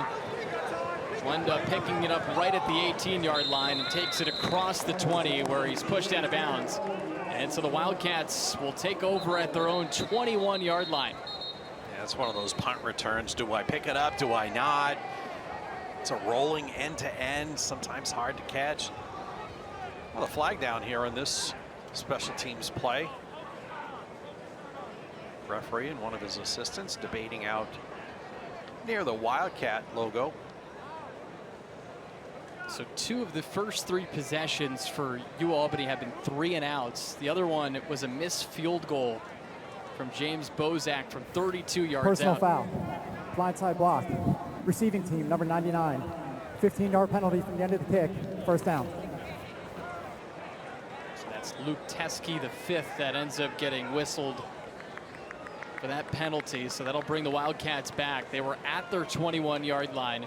Speaker 1: will end up picking it up right at the 18-yard line and takes it across the 20 where he's pushed out of bounds. And so the Wildcats will take over at their own 21-yard line.
Speaker 2: It's one of those punt returns. Do I pick it up? Do I not? It's a rolling end-to-end, sometimes hard to catch. Well, the flag down here on this special teams play. Referee and one of his assistants debating out near the Wildcat logo.
Speaker 1: So 2 of the first 3 possessions for UAlbany have been 3 and outs. The other one was a missed field goal from James Bozak from 32 yards
Speaker 4: Personal
Speaker 1: out.
Speaker 4: foul. Blindside block. Receiving team, number 99. 15-yard penalty from the end of the kick. 1st down.
Speaker 1: So that's Luke Teskey, the 5th, that ends up getting whistled for that penalty. So that'll bring the Wildcats back. They were at their 21-yard line.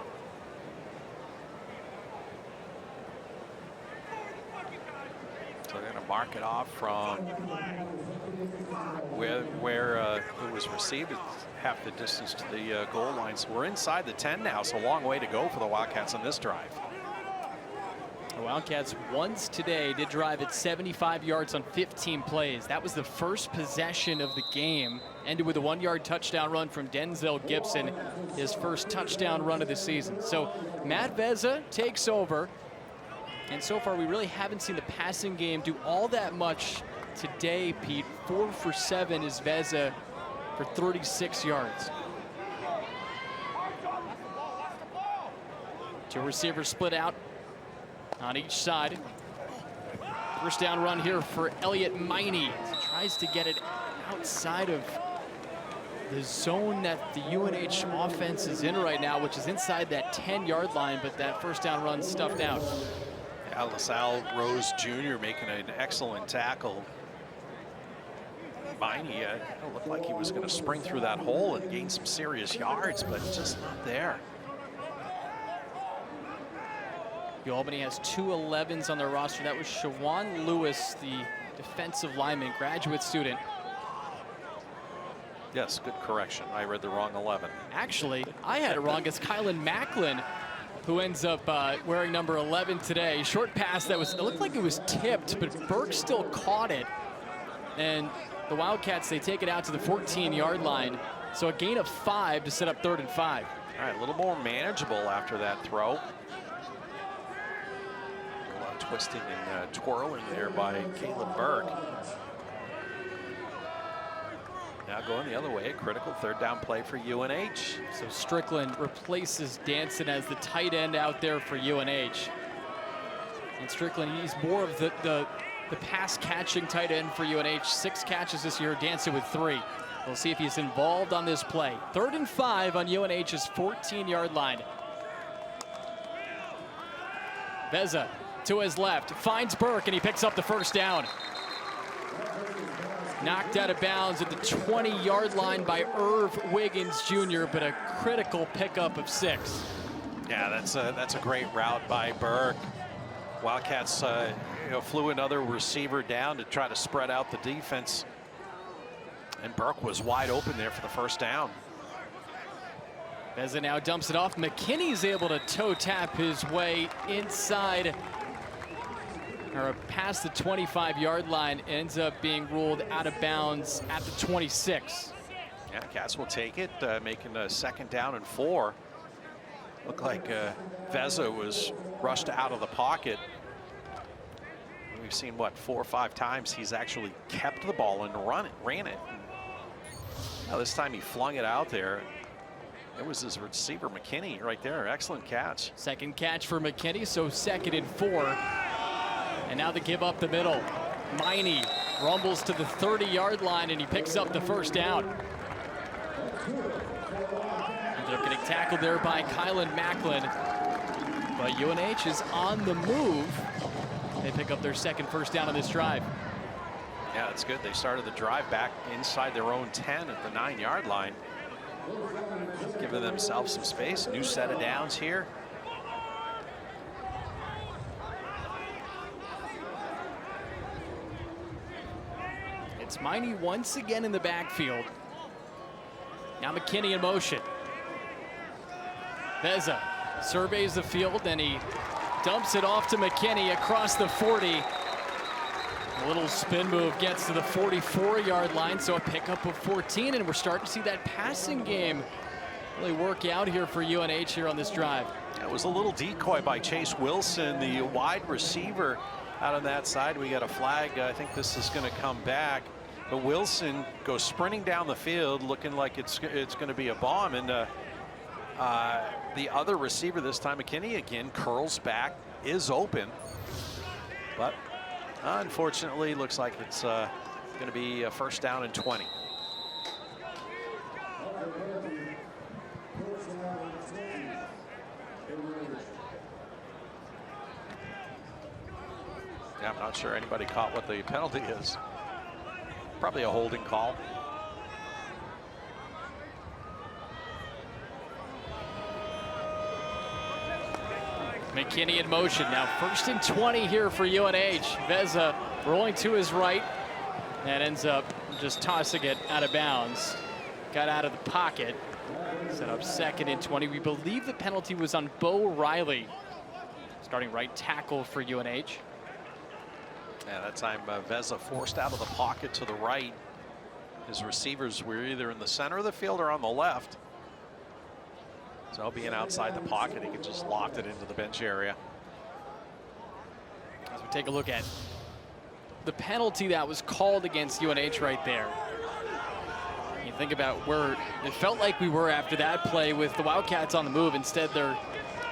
Speaker 2: So they're going to mark it off from where it was received. It's half the distance to the goal line. So we're inside the 10 now. So a long way to go for the Wildcats on this drive.
Speaker 1: The Wildcats once today did drive at 75 yards on 15 plays. That was the first possession of the game. Ended with a 1-yard touchdown run from Denzel Gibson, his first touchdown run of the season. So Matt Vezza takes over. And so far, we really haven't seen the passing game do all that much today, Pete. 4 for 7 is Vezza for 36 yards. 2 receivers split out on each side. First down run here for Elliot Miney. Tries to get it outside of the zone that the UNH offense is in right now, which is inside that 10-yard line, but that first down run stuffed out.
Speaker 2: Yeah, LaSalle Rose Jr. making an excellent tackle. Miney looked like he was going to spring through that hole and gain some serious yards, but just not there.
Speaker 1: UAlbany has 2 11s on their roster. That was Shawan Lewis, the defensive lineman, graduate student.
Speaker 2: Yes, good correction. I read the wrong 11.
Speaker 1: Actually, I had it wrong. It's Kylan Macklin who ends up wearing number 11 today. Short pass that it looked like it was tipped, but Burke still caught it. And the Wildcats, they take it out to the 14-yard line. So a gain of 5 to set up 3rd and 5.
Speaker 2: All right, a little more manageable after that throw. A lot of twisting and twirling there by Caleb Burke. Now going the other way, a critical 3rd down play for UNH.
Speaker 1: So Strickland replaces Danson as the tight end out there for UNH. And Strickland, he's more of the pass catching tight end for UNH. 6 catches this year, Danson with 3. We'll see if he's involved on this play. 3rd and 5 on UNH's 14-yard line. Veza to his left, finds Burke, and he picks up the first down. Knocked out of bounds at the 20-yard line by Irv Wiggins Jr., but a critical pickup of 6.
Speaker 2: Yeah, that's a great route by Burke. Wildcats flew another receiver down to try to spread out the defense. And Burke was wide open there for the first down.
Speaker 1: Veza now dumps it off. McKinney's able to toe tap his way inside, or past the 25-yard line, ends up being ruled out of bounds at the 26.
Speaker 2: Yeah, Cats will take it, making a 2nd down and 4. Looked like Veza was rushed out of the pocket. We've seen, what, 4 or 5 times he's actually kept the ball and ran it. Now this time he flung it out there. It was his receiver, McKinney, right there. Excellent catch.
Speaker 1: 2nd catch for McKinney, so 2nd and 4. And now they give up the middle. Miney rumbles to the 30-yard line, and he picks up the first down. Ended up getting tackled there by Kylan Macklin. But UNH is on the move. They pick up their 2nd first down on this drive.
Speaker 2: Yeah, that's good. They started the drive back inside their own 10 at the 9-yard line. Giving themselves some space. New set of downs here.
Speaker 1: It's Miney once again in the backfield. Now McKinney in motion. Veza surveys the field, and he dumps it off to McKinney across the 40. A little spin move gets to the 44-yard line, so a pickup of 14, and we're starting to see that passing game really work out here for UNH here on this drive.
Speaker 2: It was a little decoy by Chase Wilson, the wide receiver out on that side. We got a flag. I think this is going to come back. But Wilson goes sprinting down the field looking like it's going to be a bomb. And the other receiver this time, McKinney, again, curls back, is open. But unfortunately, looks like it's going to be a 1st down and 20. Yeah, I'm not sure anybody caught what the penalty is. Probably a holding call.
Speaker 1: McKinney in motion now. 1st and 20 here for UNH. Veza rolling to his right and ends up just tossing it out of bounds. Got out of the pocket. Set up 2nd and 20. We believe the penalty was on Bo Riley, starting right tackle for UNH.
Speaker 2: Yeah, that time Veza forced out of the pocket to the right. His receivers were either in the center of the field or on the left. So being outside the pocket, he could just loft it into the bench area.
Speaker 1: As we take a look at the penalty that was called against UNH right there. You think about where it felt like we were after that play with the Wildcats on the move. Instead, they're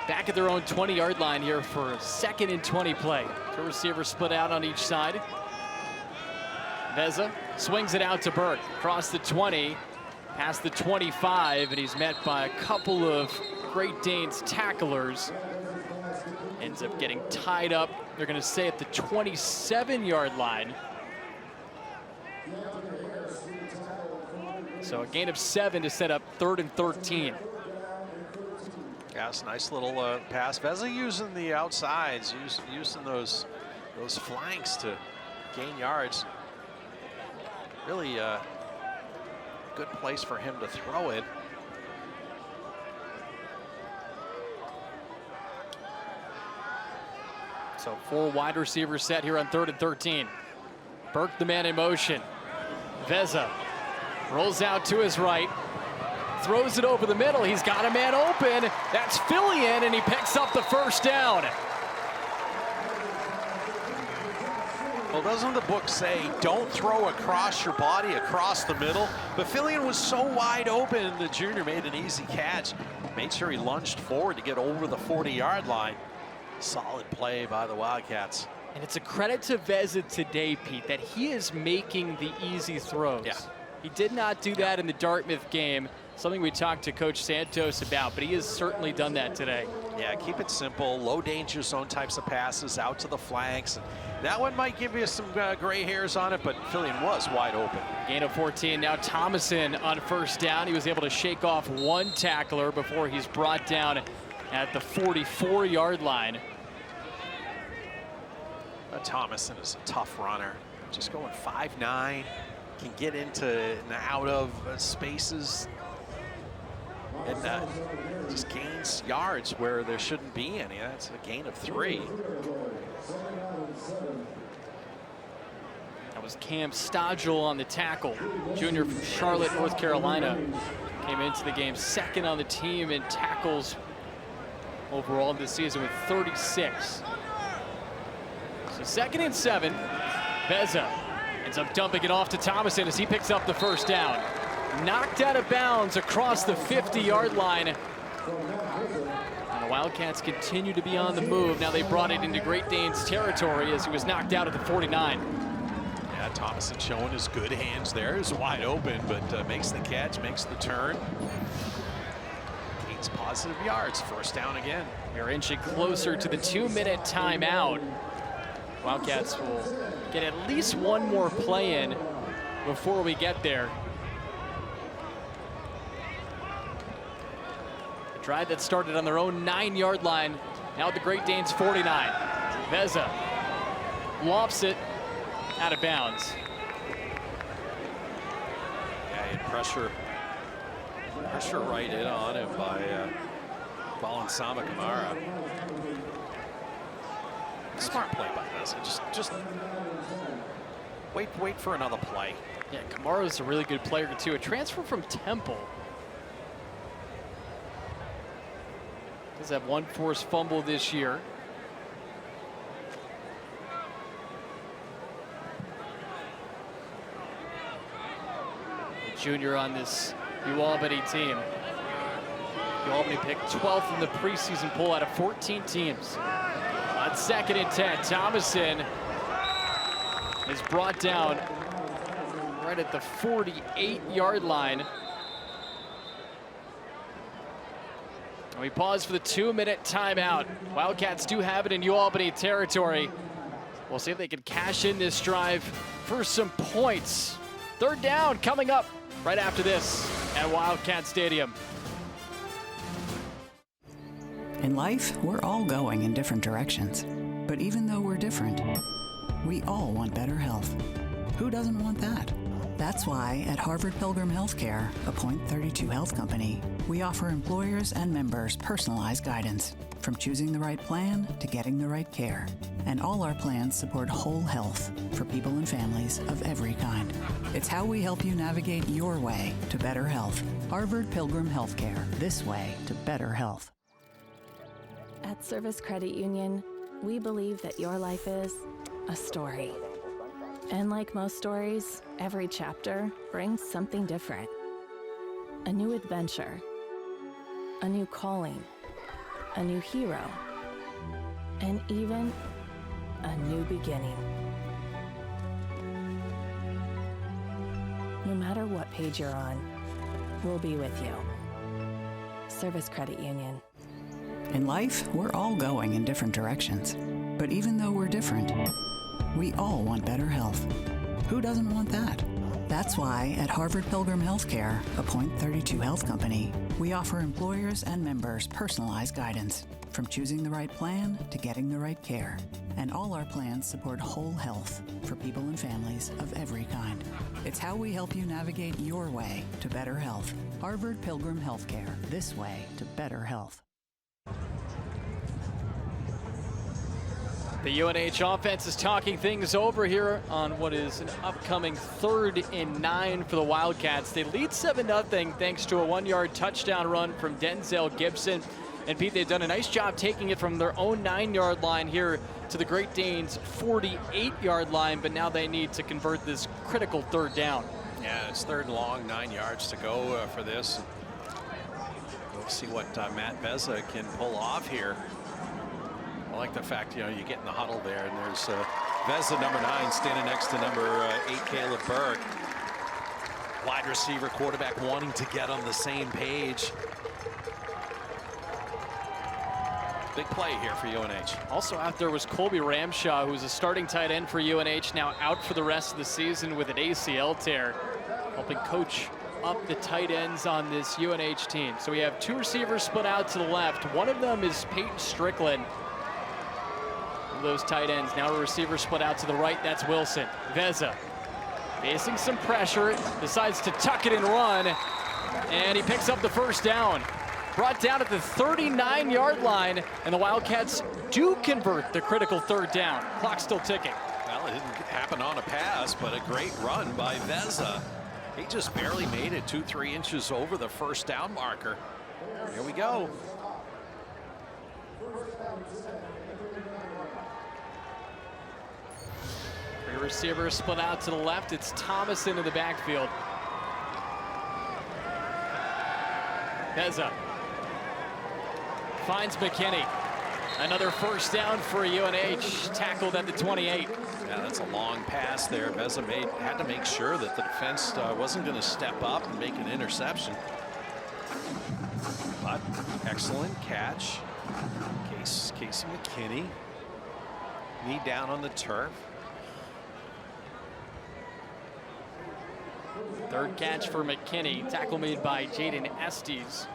Speaker 1: back at their own 20-yard line here for a 2nd and 20 play. 2 receivers split out on each side. Veza swings it out to Burke across the 20. past the 25, and he's met by a couple of Great Danes tacklers. Ends up getting tied up, they're going to say, at the 27-yard line. So a gain of 7 to set up 3rd and 13.
Speaker 2: Yeah, it's a nice little pass. Veza using the outsides, using those flanks to gain yards. Really good place for him to throw it.
Speaker 1: So 4 wide receivers set here on 3rd and 13. Burke, the man in motion. Veza rolls out to his right, throws it over the middle. He's got a man open. That's Fillion, and he picks up the 1st down.
Speaker 2: Well, doesn't the book say don't throw across your body, across the middle? But Fillion was so wide open, the junior made an easy catch. Made sure he lunged forward to get over the 40-yard line. Solid play by the Wildcats.
Speaker 1: And it's a credit to Veza today, Pete, that he is making the easy throws.
Speaker 2: Yeah.
Speaker 1: He did not do that in the Dartmouth game, something we talked to Coach Santos about, but he has certainly done that today.
Speaker 2: Yeah, keep it simple, low danger zone types of passes out to the flanks. And that one might give you some gray hairs on it, but Fillion was wide open.
Speaker 1: Gain of 14, now Thomason on 1st down. He was able to shake off 1 tackler before he's brought down at the 44-yard line.
Speaker 2: Thomason is a tough runner, just going 5'9", can get into and out of spaces, and just gains yards where there shouldn't be any. That's a gain of 3.
Speaker 1: That was Cam Stodgel on the tackle, junior from Charlotte, North Carolina. Came into the game 2nd on the team in tackles overall this season with 36. So 2nd and 7. Veza ends up dumping it off to Thomason as he picks up the 1st down. Knocked out of bounds across the 50-yard line. And the Wildcats continue to be on the move. Now they brought it into Great Danes territory as he was knocked out at the 49.
Speaker 2: Yeah, Thomason showing his good hands there. He's wide open, but makes the catch, makes the turn. Gains positive yards. 1st down again.
Speaker 1: We're inching closer to the 2-minute timeout. Wildcats will get at least 1 more play in before we get there. A drive that started on their own 9-yard line, now at the Great Danes 49. Veza lofts it out of bounds.
Speaker 2: Yeah, he had pressure right in on him by Balansama Kamara. Smart play by this. Just wait for another play.
Speaker 1: Yeah, Kamara's a really good player too. A transfer from Temple. Does have 1 forced fumble this year. The junior on this UAlbany team. UAlbany picked 12th in the preseason poll out of 14 teams. On 2nd and 10, Thomason is brought down right at the 48-yard line. And we pause for the 2-minute timeout. Wildcats do have it in UAlbany territory. We'll see if they can cash in this drive for some points. 3rd down coming up right after this at Wildcat Stadium.
Speaker 6: In life, we're all going in different directions. But even though we're different, we all want better health. Who doesn't want that? That's why at Harvard Pilgrim Healthcare, a Point 32 health company, we offer employers and members personalized guidance, from choosing the right plan to getting the right care. And all our plans support whole health for people and families of every kind. It's how we help you navigate your way to better health. Harvard Pilgrim Healthcare, this way to better health.
Speaker 3: At Service Credit Union, we believe that your life is a story. And like most stories, every chapter brings something different. A new adventure, a new calling, a new hero, and even a new beginning. No matter what page you're on, we'll be with you. Service Credit Union.
Speaker 6: In life, we're all going in different directions. But even though we're different, we all want better health. Who doesn't want that? That's why at Harvard Pilgrim Healthcare, a Point32 health company, we offer employers and members personalized guidance, from choosing the right plan to getting the right care. And all our plans support whole health for people and families of every kind. It's how we help you navigate your way to better health. Harvard Pilgrim Healthcare, this way to better health.
Speaker 1: The UNH offense is talking things over here on what is an upcoming 3rd and 9 for the Wildcats. They lead 7-0 thanks to a 1-yard touchdown run from Denzel Gibson. And Pete, they've done a nice job taking it from their own 9-yard line here to the Great Danes' 48-yard line, but now they need to convert this critical 3rd down.
Speaker 2: Yeah, it's 3rd and long, 9 yards to go for this. We'll see what Matt Beza can pull off here. I like the fact, you get in the huddle there, and there's Beza, number 9, standing next to number 8, Caleb Burke. Wide receiver, quarterback wanting to get on the same page. Big play here for UNH.
Speaker 1: Also out there was Colby Ramshaw, who's a starting tight end for UNH, now out for the rest of the season with an ACL tear, helping coach up the tight ends on this UNH team. So we have 2 receivers split out to the left. One of them is Peyton Strickland. Those tight ends. Now a receiver split out to the right. That's Wilson. Veza facing some pressure, decides to tuck it and run, and he picks up the 1st down. Brought down at the 39-yard line, and the Wildcats do convert the critical 3rd down. Clock still ticking.
Speaker 2: Well, it didn't happen on a pass, but a great run by Veza. He just barely made it 2-3 inches over the 1st down marker. Here we go.
Speaker 1: Receiver split out to the left. It's Thomas into the backfield. Beza finds McKinney. Another 1st down for UNH, tackled at the 28.
Speaker 2: Yeah, that's a long pass there. Beza had to make sure that the defense wasn't going to step up and make an interception. But excellent catch. Casey McKinney. Knee down on the turf.
Speaker 1: 3rd catch for McKinney. Tackle made by Jaden Estes.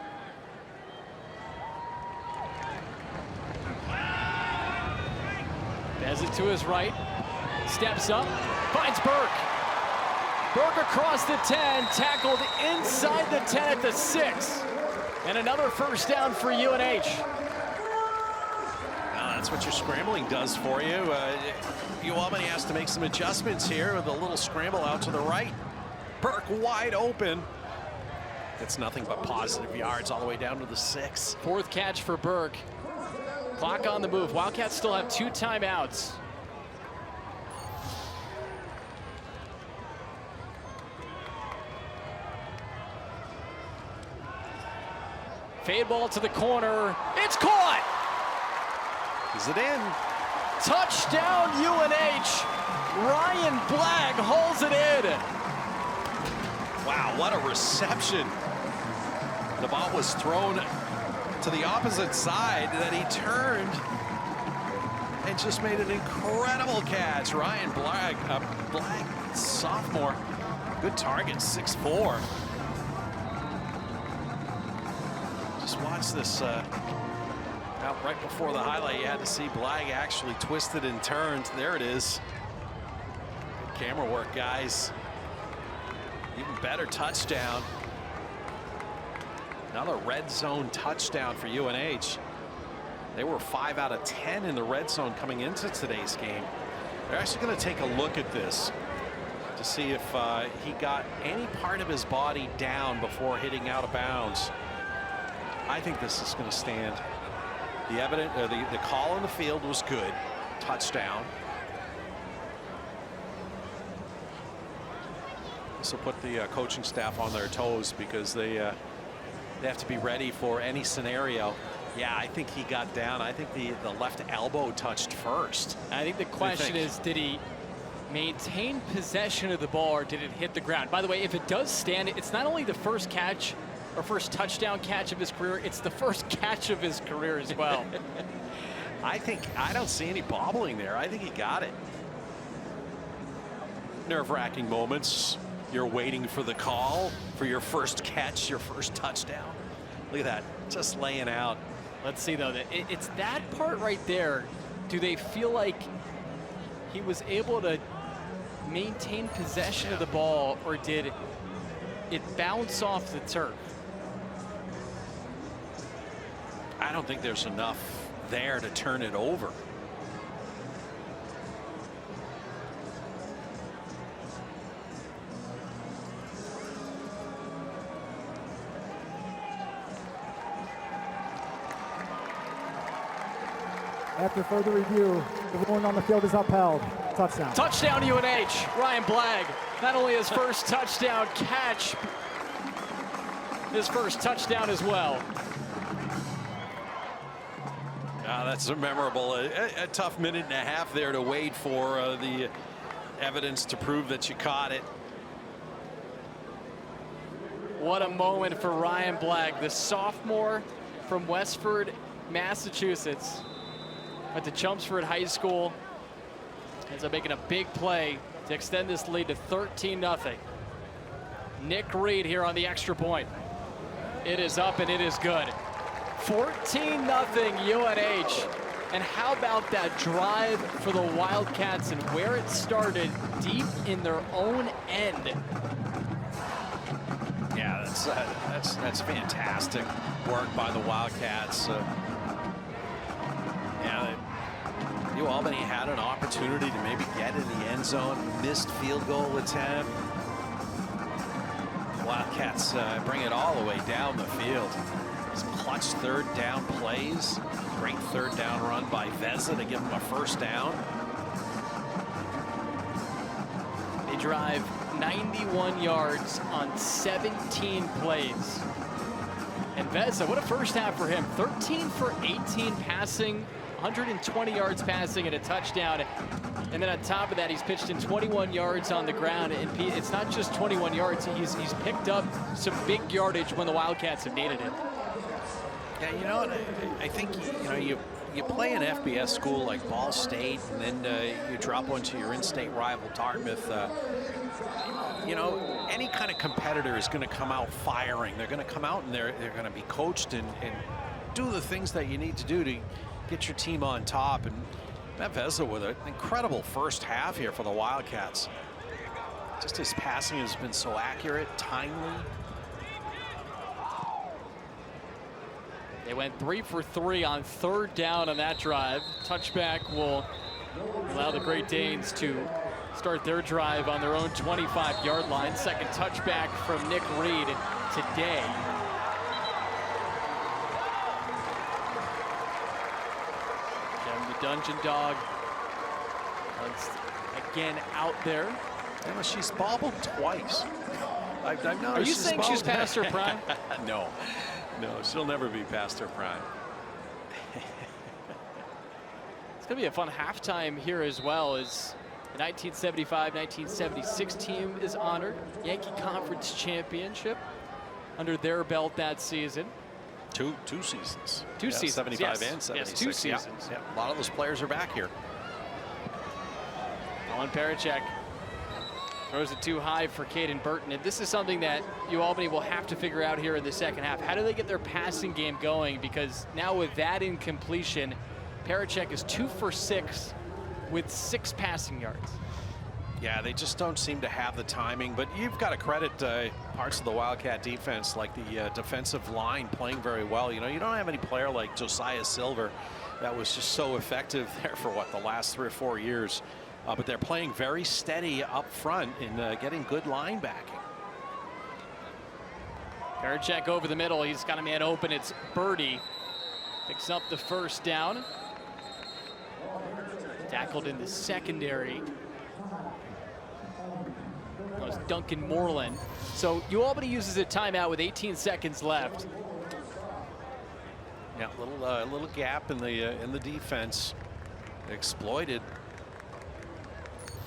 Speaker 1: Beza to his right. Steps up. Finds Burke. Burke across the 10. Tackled inside the 10 at the 6. And another 1st down for UNH.
Speaker 2: That's what your scrambling does for you. UAlbany has to make some adjustments here with a little scramble out to the right. Burke wide open. It's nothing but positive yards all the way down to the 6.
Speaker 1: 4th catch for Burke. Clock on the move. Wildcats still have 2 timeouts. Fade ball to the corner. It's caught!
Speaker 2: Is it in?
Speaker 1: Touchdown UNH! Ryan Blagg hauls it in.
Speaker 2: Wow, what a reception. The ball was thrown to the opposite side, and then he turned and just made an incredible catch. Ryan Blagg, sophomore, good target, 6'4". Just watch this out right before the highlight. You had to see Blagg actually twisted and turned. There it is. Good camera work, guys. Even better touchdown. Another red zone touchdown for UNH. They were 5 out of 10 in the red zone coming into today's game. They're actually going to take a look at this to see if he got any part of his body down before hitting out of bounds. I think this is going to stand. The call on the field was good. Touchdown. This will put the coaching staff on their toes because they have to be ready for any scenario. Yeah, I think he got down. I think the left elbow touched first.
Speaker 1: I think the question is, did he maintain possession of the ball, or did it hit the ground? By the way, if it does stand, it's not only the first catch or first touchdown catch of his career, it's the first catch of his career as well.
Speaker 2: I don't see any bobbling there. I think he got it. Nerve-wracking moments. You're waiting for the call for your first catch, your first touchdown. Look at that, just laying out.
Speaker 1: Let's see though, that it's that part right there. Do they feel like he was able to maintain possession of the ball, or did it bounce off the turf?
Speaker 2: I don't think there's enough there to turn it over.
Speaker 4: After further review, the ruling on the field is upheld. Touchdown.
Speaker 1: Touchdown UNH. Ryan Blagg, not only his first touchdown catch, his first touchdown as well.
Speaker 2: That's memorable. A tough minute and a half there to wait for the evidence to prove that you caught it.
Speaker 1: What a moment for Ryan Blagg, the sophomore from Westford, Massachusetts. Went to Chelmsford High School. Ends up making a big play to extend this lead to 13-0. Nick Reed here on the extra point. It is up and it is good. 14-0 UNH. And how about that drive for the Wildcats and where it started deep in their own end.
Speaker 2: Yeah, that's fantastic work by the Wildcats. UAlbany had an opportunity to maybe get in the end zone, missed field goal attempt. Wildcats bring it all the way down the field. Some clutch third down plays. Great third down run by Veza to give him a first down.
Speaker 1: They drive 91 yards on 17 plays. And Veza, what a first half for him. 13 for 18 passing, 120 yards passing and a touchdown. And then on top of that, he's pitched in 21 yards on the ground. And it's not just 21 yards. He's picked up some big yardage when the Wildcats have needed it.
Speaker 2: Yeah, you know, I think, you play an FBS school like Ball State, and then you drop one to your in-state rival Dartmouth. Any kind of competitor is going to come out firing. They're going to come out and they're going to be coached and do the things that you need to do to get your team on top. And Matt Veza with an incredible first half here for the Wildcats. Just his passing has been so accurate, timely.
Speaker 1: They went 3 for 3 on third down on that drive. Touchback will allow the Great Danes to start their drive on their own 25-yard line. Second touchback from Nick Reed today. Again, the Dungeon Dog once again out there.
Speaker 2: Yeah, she's bobbled twice. I've noticed.
Speaker 1: Are you saying she's past her prime?
Speaker 2: No, she'll never be past her prime.
Speaker 1: It's going to be a fun halftime here as well, as the 1975-1976 team is honored. Yankee Conference Championship under their belt that season.
Speaker 2: Two seasons.
Speaker 1: Two seasons.
Speaker 2: 75 and 76.
Speaker 1: Yes, 2 seasons.
Speaker 2: Yeah. A lot of those players are back here.
Speaker 1: Alan Parachek throws it too high for Caden Burton. And this is something that UAlbany will have to figure out here in the second half. How do they get their passing game going? Because now with that incompletion, Parachek is 2 for 6 with 6 passing yards.
Speaker 2: Yeah, they just don't seem to have the timing, but you've got to credit parts of the Wildcat defense, like the defensive line playing very well. You don't have any player like Josiah Silver that was just so effective there for the last 3 or 4 years. But they're playing very steady up front in getting good line backing.
Speaker 1: Parachek over the middle. He's got a man open. It's Birdie. Picks up the first down. Tackled in the secondary. That was Duncan Moreland. So UAlbany uses a timeout with 18 seconds left.
Speaker 2: Yeah, a little gap in the defense exploited.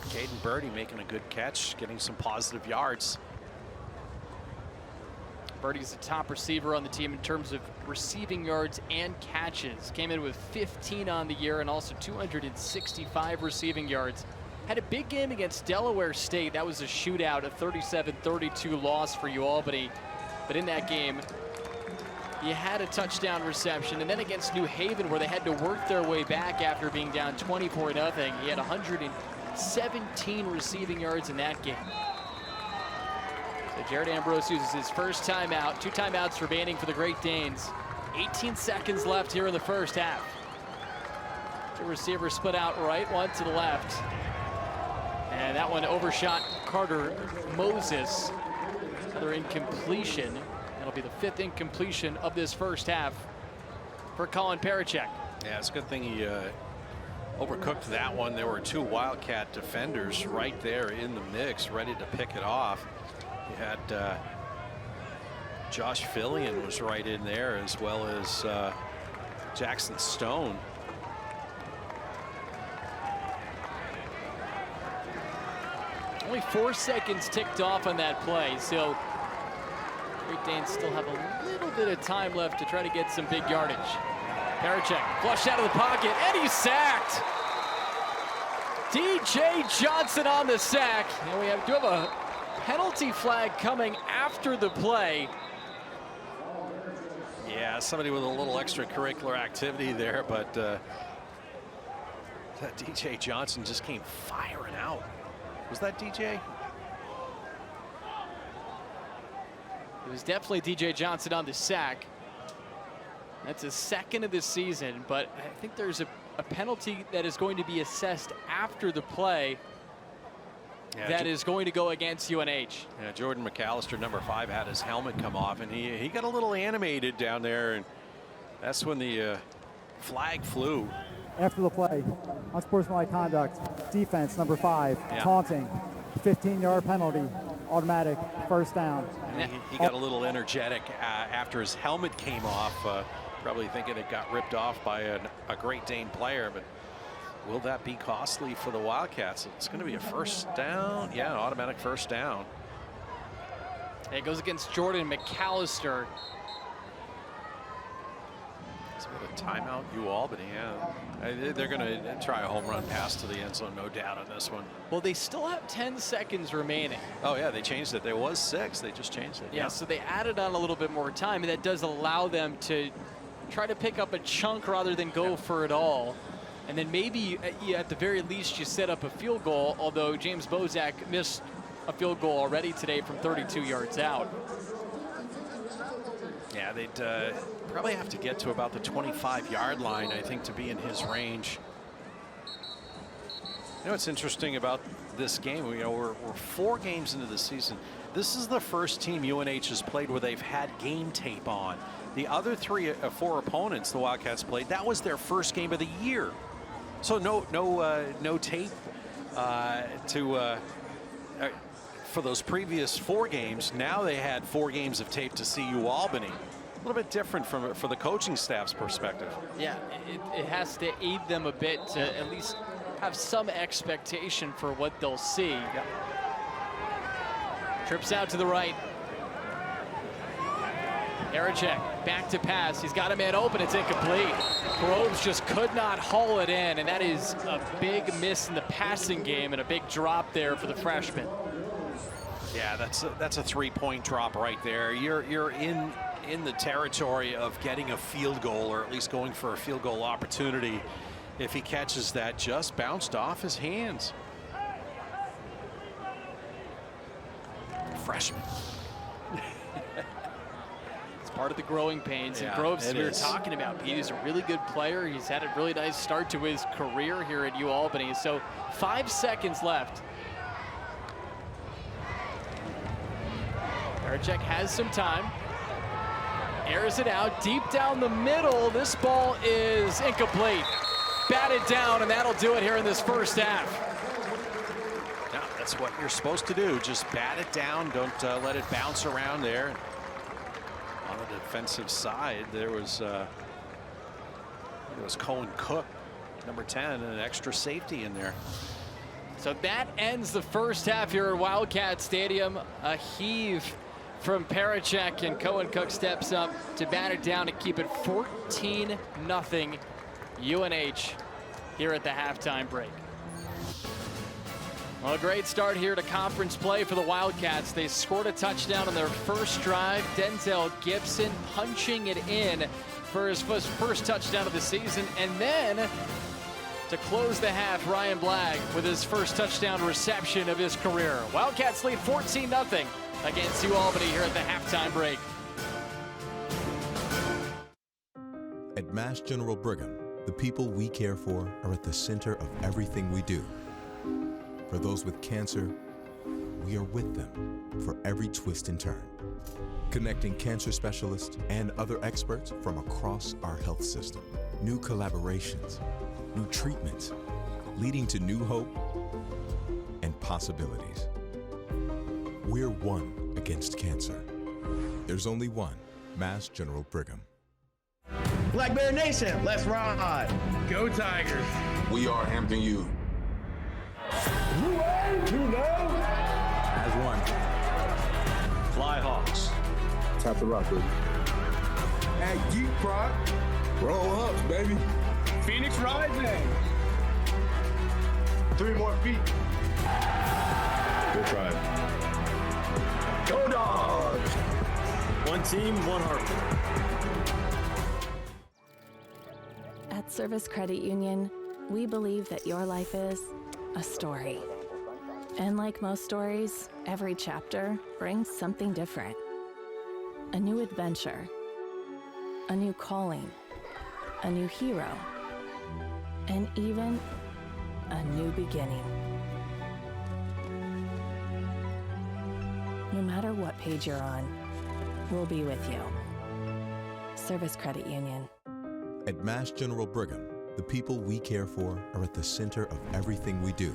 Speaker 2: Caden Birdie making a good catch, getting some positive yards.
Speaker 1: Birdie's the top receiver on the team in terms of receiving yards and catches. Came in with 15 on the year and also 265 receiving yards. Had a big game against Delaware State. That was a shootout, a 37-32 loss for UAlbany. But in that game, he had a touchdown reception. And then against New Haven, where they had to work their way back after being down 24-0, he had 117 receiving yards in that game. So Jared Ambrose uses his first timeout. 2 timeouts remaining for the Great Danes. 18 seconds left here in the first half. The receiver split out right, one to the left. And that one overshot Carter Moses. Another incompletion. That'll be the 5th incompletion of this first half for Colin Parachek.
Speaker 2: Yeah, it's a good thing he overcooked that one. There were 2 Wildcat defenders right there in the mix, ready to pick it off. You had Josh Fillion was right in there, as well as Jackson Stone.
Speaker 1: Only 4 seconds ticked off on that play, so Great Danes still have a little bit of time left to try to get some big yardage. Parachek flushed out of the pocket, and he's sacked. DJ Johnson on the sack, and we do have a penalty flag coming after the play.
Speaker 2: Yeah, somebody with a little extracurricular activity there, but that DJ Johnson just came firing out. Was that DJ?
Speaker 1: It was definitely DJ Johnson on the sack. That's his 2nd of the season, but I think there's a penalty that is going to be assessed after the play that is going to go against UNH.
Speaker 2: Yeah, Jordan McAllister, number 5, had his helmet come off, and he got a little animated down there, and that's when the flag flew.
Speaker 4: After the play, unsportsmanlike conduct, defense, number 5, taunting, 15-yard penalty, automatic, first down.
Speaker 2: He got a little energetic after his helmet came off, probably thinking it got ripped off by a Great Dane player, but will that be costly for the Wildcats? It's going to be a first down. Yeah, an automatic first down.
Speaker 1: It goes against Jordan McAllister.
Speaker 2: A timeout, UAlbany. Yeah, they're going to try a home run pass to the end zone, no doubt on this one.
Speaker 1: Well, they still have 10 seconds remaining.
Speaker 2: Oh yeah, they changed it. There was 6. They just changed it.
Speaker 1: Yeah, so they added on a little bit more time, and that does allow them to try to pick up a chunk rather than go for it all. And then maybe at the very least you set up a field goal, although James Bozak missed a field goal already today from 32 yards out.
Speaker 2: Yeah, they'd probably have to get to about the 25-yard line, I think, to be in his range. You know what's interesting about this game? You know, we're 4 games into the season. This is the first team UNH has played where they've had game tape on. The other 4 opponents the Wildcats played, that was their first game of the year. So no tape for those previous 4 games. Now they had 4 games of tape to see UAlbany. A little bit different for the coaching staff's perspective.
Speaker 1: Yeah, it has to aid them a bit to at least have some expectation for what they'll see.
Speaker 2: Yep.
Speaker 1: Trips out to the right. Parachek back to pass. He's got a man open. It's incomplete. Groves just could not haul it in, and that is a big miss in the passing game and a big drop there for the freshman.
Speaker 2: Yeah, that's a 3-point drop right there. You're in the territory of getting a field goal, or at least going for a field goal opportunity. If he catches that, just bounced off his hands. Freshman.
Speaker 1: It's part of the growing pains.
Speaker 2: Yeah,
Speaker 1: and Groves, we were
Speaker 2: is.
Speaker 1: talking about, Pete, he's a really good player. He's had a really nice start to his career here at UAlbany. So 5 seconds left. Parachek has some time. Airs it out deep down the middle. This ball is incomplete. Batted down, and that'll do it here in this first half.
Speaker 2: Yeah, that's what you're supposed to do. Just bat it down. Don't let it bounce around there. On the defensive side, there was Cohen Cook, number 10, and an extra safety in there.
Speaker 1: So that ends the first half here at Wildcat Stadium. A heave from Parachek, and Cohen Cook steps up to bat it down and keep it 14-0 UNH here at the halftime break. Well, a great start here to conference play for the Wildcats. They scored a touchdown on their first drive. Denzel Gibson punching it in for his first touchdown of the season. And then to close the half, Ryan Blagg with his first touchdown reception of his career. Wildcats lead 14-0 against UAlbany here at the halftime break.
Speaker 7: At Mass General Brigham, the people we care for are at the center of everything we do. For those with cancer, we are with them for every twist and turn, connecting cancer specialists and other experts from across our health system. New collaborations, new treatments, leading to new hope and possibilities. We're one against cancer. There's only one Mass General Brigham.
Speaker 8: Black Bear Nation, let's ride.
Speaker 9: Go Tigers.
Speaker 10: We are Hampton U.
Speaker 8: As one.
Speaker 2: Fly Hawks.
Speaker 10: Top the rock, baby.
Speaker 9: At Geek Prod.
Speaker 10: Roll Hawks, baby.
Speaker 9: Phoenix Rising.
Speaker 10: 3 more feet.
Speaker 9: Go Tribe.
Speaker 10: Go Dogs.
Speaker 9: One team, one heart.
Speaker 3: At Service Credit Union, we believe that your life is a story. And like most stories, every chapter brings something different. A new adventure, a new calling, a new hero, and even a new beginning. No matter what page you're on, we'll be with you. Service Credit Union.
Speaker 7: At Mass General Brigham, the people we care for are at the center of everything we do.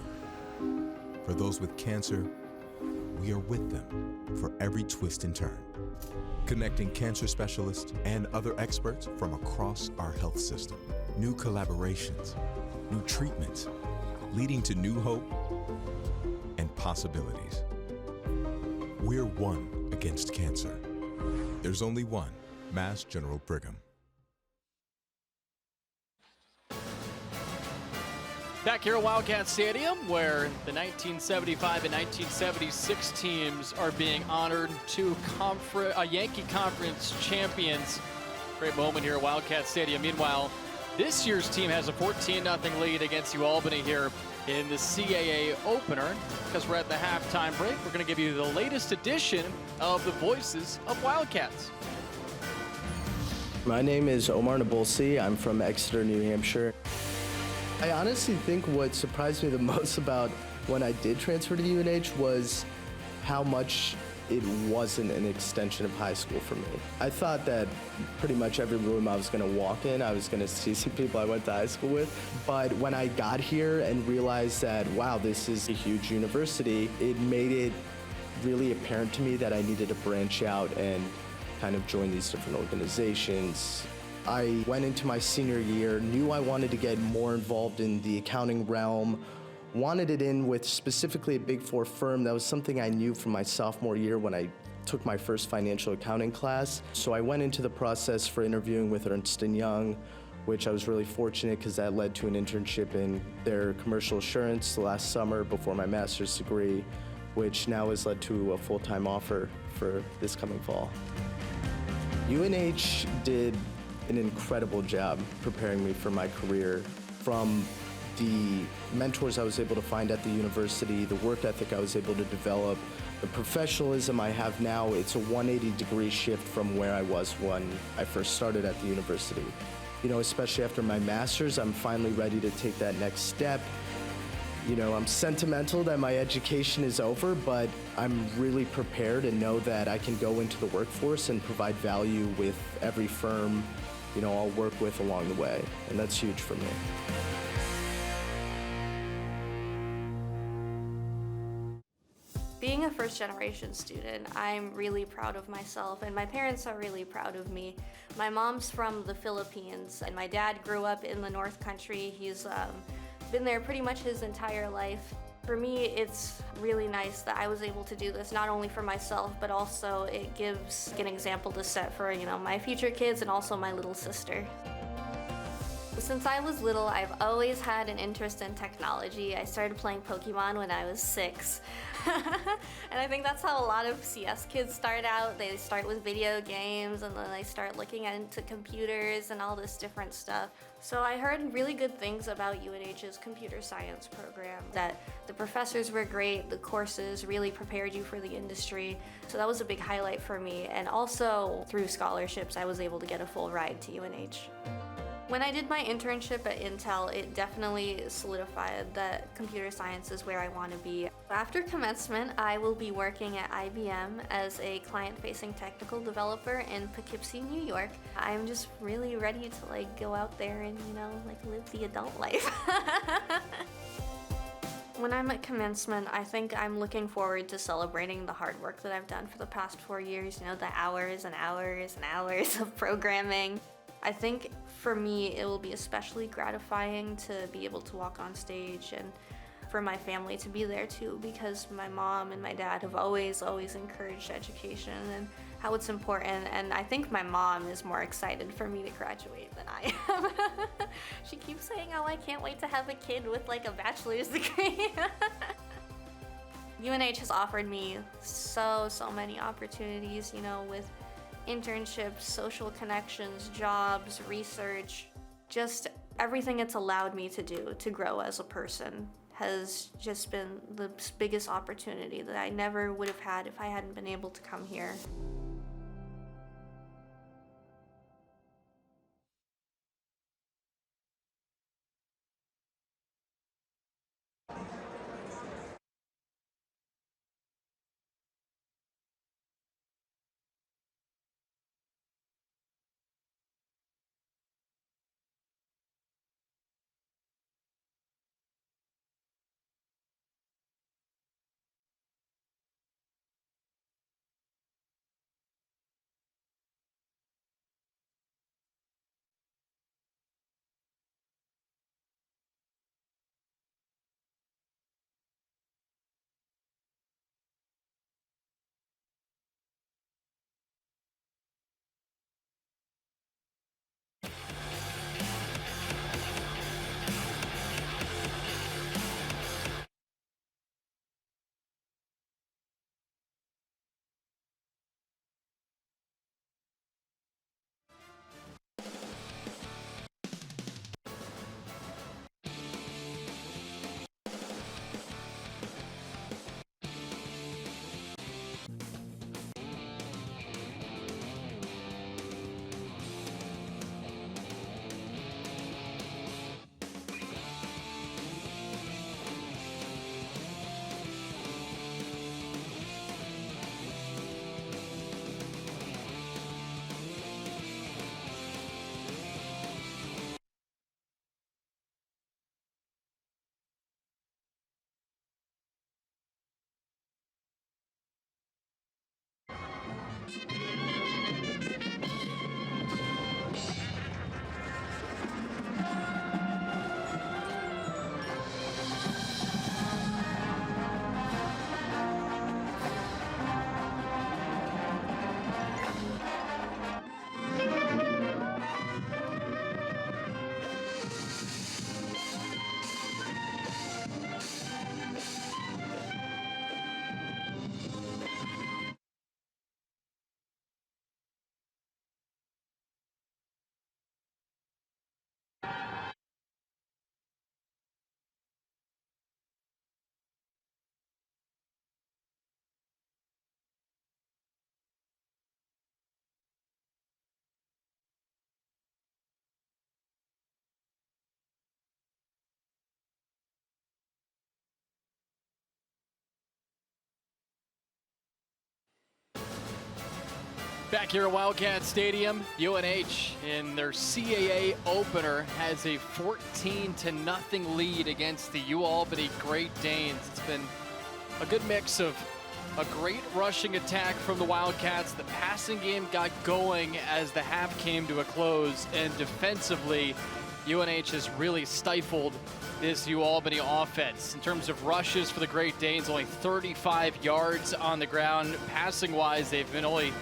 Speaker 7: For those with cancer, we are with them for every twist and turn, connecting cancer specialists and other experts from across our health system. New collaborations, new treatments, leading to new hope and possibilities. We're one against cancer. There's only one Mass General Brigham.
Speaker 1: Back here at Wildcat Stadium, where the 1975 and 1976 teams are being honored, two Yankee Conference champions. Great moment here at Wildcat Stadium. Meanwhile, this year's team has a 14-0 lead against UAlbany here in the CAA opener. Because we're at the halftime break, we're going to give you the latest edition of the Voices of Wildcats.
Speaker 11: My name is Omar Nabolsi. I'm from Exeter, New Hampshire. I honestly think what surprised me the most about when I did transfer to UNH was how much it wasn't an extension of high school for me. I thought that pretty much every room I was going to walk in, I was going to see some people I went to high school with. But when I got here and realized that, wow, this is a huge university, it made it really apparent to me that I needed to branch out and kind of join these different organizations. I went into my senior year, knew I wanted to get more involved in the accounting realm, wanted it in with specifically a Big Four firm. That was something I knew from my sophomore year when I took my first financial accounting class. So I went into the process for interviewing with Ernst & Young, which I was really fortunate because that led to an internship in their commercial assurance last summer before my master's degree, which now has led to a full-time offer for this coming fall. UNH did an incredible job preparing me for my career. From the mentors I was able to find at the university, the work ethic I was able to develop, the professionalism I have now, it's a 180-degree shift from where I was when I first started at the university. You know, especially after my master's, I'm finally ready to take that next step. You know, I'm sentimental that my education is over, but I'm really prepared and know that I can go into the workforce and provide value with every firm, you know, I'll work with along the way, and that's huge for me.
Speaker 12: Being a first-generation student, I'm really proud of myself, and my parents are really proud of me. My mom's from the Philippines, and my dad grew up in the North Country. He's been there pretty much his entire life. For me, it's really nice that I was able to do this, not only for myself, but also it gives an example to set for, my future kids and also my little sister. Since I was little, I've always had an interest in technology. I started playing Pokemon when I was 6. And I think that's how a lot of CS kids start out. They start with video games and then they start looking into computers and all this different stuff. So I heard really good things about UNH's computer science program, that the professors were great, the courses really prepared you for the industry. So that was a big highlight for me. And also through scholarships, I was able to get a full ride to UNH. When I did my internship at Intel, it definitely solidified that computer science is where I want to be. After commencement, I will be working at IBM as a client-facing technical developer in Poughkeepsie, New York. I'm just really ready to go out there and, live the adult life. When I'm at commencement, I think I'm looking forward to celebrating the hard work that I've done for the past 4 years, the hours and hours and hours of programming. I think for me, it will be especially gratifying to be able to walk on stage and for my family to be there too, because my mom and my dad have always encouraged education and how it's important. And I think my mom is more excited for me to graduate than I am. She keeps saying, oh, I can't wait to have a kid with a bachelor's degree. UNH has offered me so many opportunities, with internships, social connections, jobs, research, just everything it's allowed me to do to grow as a person has just been the biggest opportunity that I never would have had if I hadn't been able to come here.
Speaker 1: Back here at Wildcat Stadium, UNH in their CAA opener has a 14-0 lead against the UAlbany Great Danes. It's been a good mix of a great rushing attack from the Wildcats. The passing game got going as the half came to a close, and defensively, UNH has really stifled this UAlbany offense. In terms of rushes for the Great Danes, only 35 yards on the ground. Passing-wise, they've only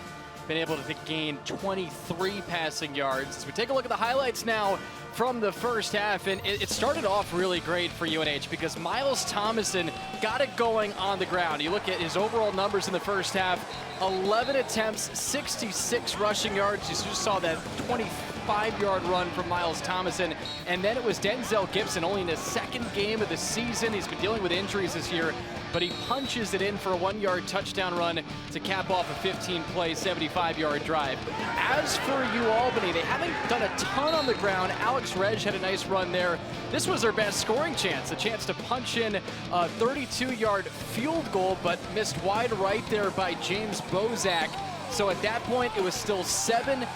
Speaker 1: been able to gain 23 passing yards. As we take a look at the highlights now from the first half, and it started off really great for UNH because Miles Thomason got it going on the ground. You look at his overall numbers in the first half, 11 attempts, 66 rushing yards. You just saw that 25-yard run from Miles Thomason. And then it was Denzel Gibson, only in his second game of the season. He's been dealing with injuries this year, but he punches it in for a 1-yard touchdown run to cap off a 15-play, 75-yard drive. As for UAlbany, they haven't done a ton on the ground. Alex Reg had a nice run there. This was their best scoring chance, a chance to punch in a 32-yard field goal, but missed wide right there by James Bozak. So at that point, it was still 7-0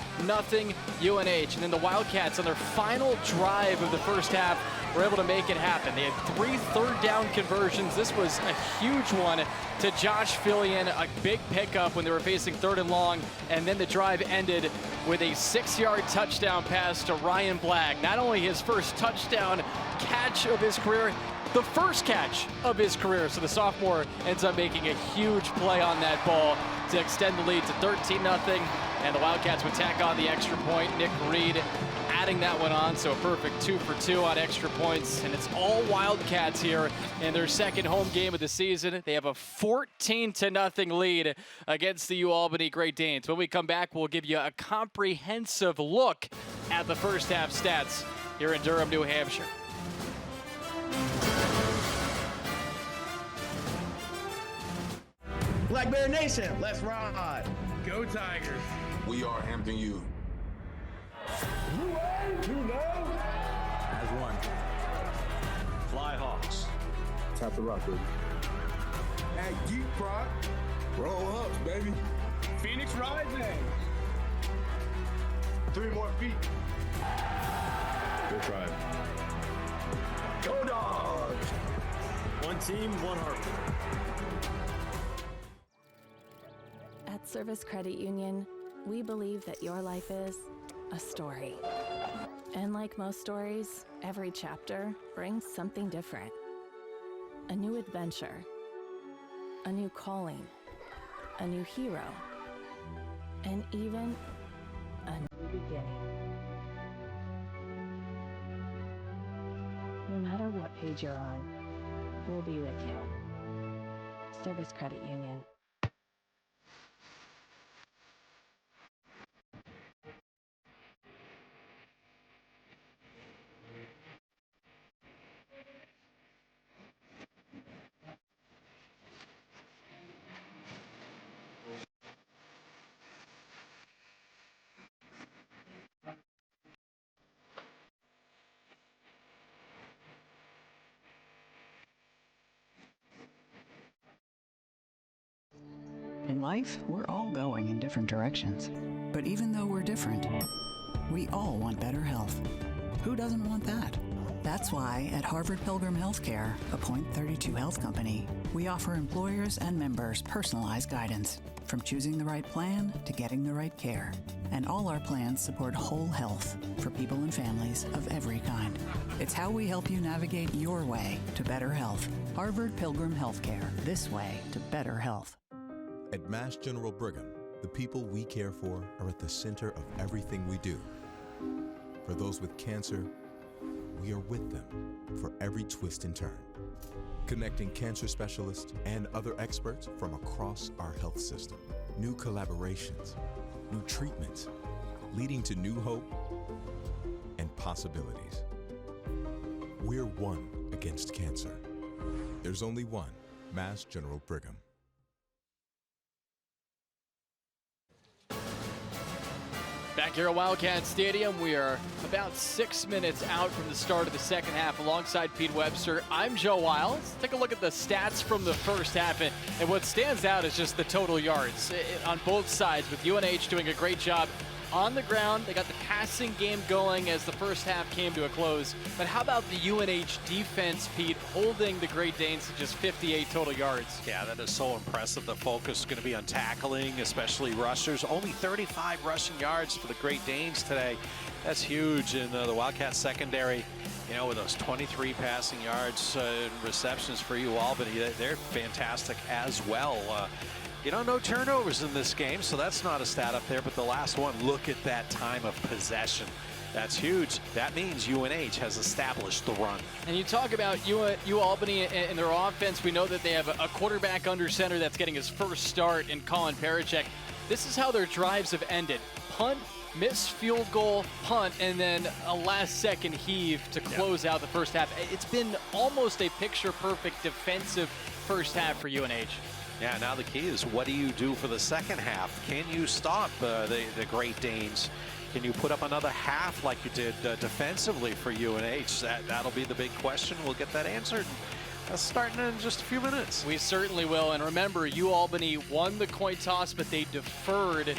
Speaker 1: UNH. And then the Wildcats, on their final drive of the first half, were able to make it happen. They had 3 third-down conversions. This was a huge one to Josh Fillion, a big pickup when they were facing 3rd and long. And then the drive ended with a 6-yard touchdown pass to Ryan Black. Not only his first touchdown catch of his career, the first catch of his career. So the sophomore ends up making a huge play on that ball to extend the lead to 13-0. And the Wildcats would tack on the extra point. Nick Reed adding that one on, so a perfect 2 for 2 on extra points. And it's all Wildcats here in their second home game of the season. They have a 14-0 lead against the UAlbany Great Danes. When we come back, we'll give you a comprehensive look at the first half stats here in Durham, New Hampshire.
Speaker 8: Black Bear Nation, let's ride.
Speaker 9: Go Tigers.
Speaker 10: We are Hampton U.
Speaker 9: As one. Fly Hawks.
Speaker 10: Tap the rock, baby. At Geek Pride. Roll ups, baby.
Speaker 9: Phoenix Rising.
Speaker 10: 3 more feet.
Speaker 9: Go Tribe.
Speaker 10: Go Dogs.
Speaker 9: One team, one heartbeat.
Speaker 3: At Service Credit Union, we believe that your life is a story. And like most stories, every chapter brings something different. A new adventure, a new calling, a new hero, and even a new beginning. No matter what page you're on, we'll be with you. Service Credit Union.
Speaker 6: In life, we're all going in different directions. But even though we're different, we all want better health. Who doesn't want that? That's why at Harvard Pilgrim Healthcare, a Point 32 health company, we offer employers and members personalized guidance, from choosing the right plan to getting the right care. And all our plans support whole health for people and families of every kind. It's how we help you navigate your way to better health. Harvard Pilgrim Healthcare, this way to better health.
Speaker 7: At Mass General Brigham, the people we care for are at the center of everything we do. For those with cancer, we are with them for every twist and turn, connecting cancer specialists and other experts from across our health system. New collaborations, new treatments, leading to new hope and possibilities. We're one against cancer. There's only one Mass General Brigham.
Speaker 1: Back here at Wildcat Stadium, we are about 6 minutes out from the start of the second half. Alongside Pete Webster, I'm Joe Wiles. Let's take a look at the stats from the first half. And what stands out is just the total yards on both sides, with UNH doing a great job on the ground. They got the passing game going as the first half came to a close. But how about the UNH defense, Pete, holding the Great Danes to just 58 total yards?
Speaker 2: Yeah, that is so impressive. The focus is going to be on tackling, especially rushers. Only 35 rushing yards for the Great Danes today. That's huge. And the Wildcats secondary, you know, with those 23 passing yards and receptions for UAlbany, they're fantastic as well. You know, no turnovers in this game, so that's not a stat up there. But the last one, look at that time of possession. That's huge. That means UNH has established the run.
Speaker 1: And you talk about UAlbany and their offense. We know that they have a quarterback under center that's getting his first start in Colin Parachek. This is how their drives have ended. Punt, missed field goal, punt, and then a last-second heave to close out the first half. It's been almost a picture-perfect defensive first half for UNH.
Speaker 2: Yeah, now the key is what do you do for the second half? Can you stop the Great Danes? Can you put up another half like you did defensively for UNH? That'll be the big question. We'll get that answered starting in just a few minutes.
Speaker 1: We certainly will. And remember, UAlbany won the coin toss, but they deferred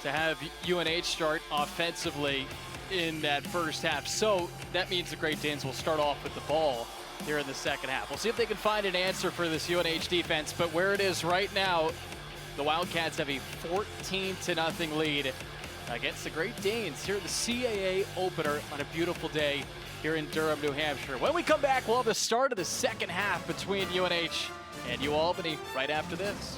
Speaker 1: to have UNH start offensively in that first half. So that means the Great Danes will start off with the ball here in the second half. We'll see if they can find an answer for this UNH defense, but where it is right now, the Wildcats have a 14-0 lead against the Great Danes here at the CAA opener on a beautiful day here in Durham, New Hampshire. When we come back, we'll have the start of the second half between UNH and UAlbany right after this.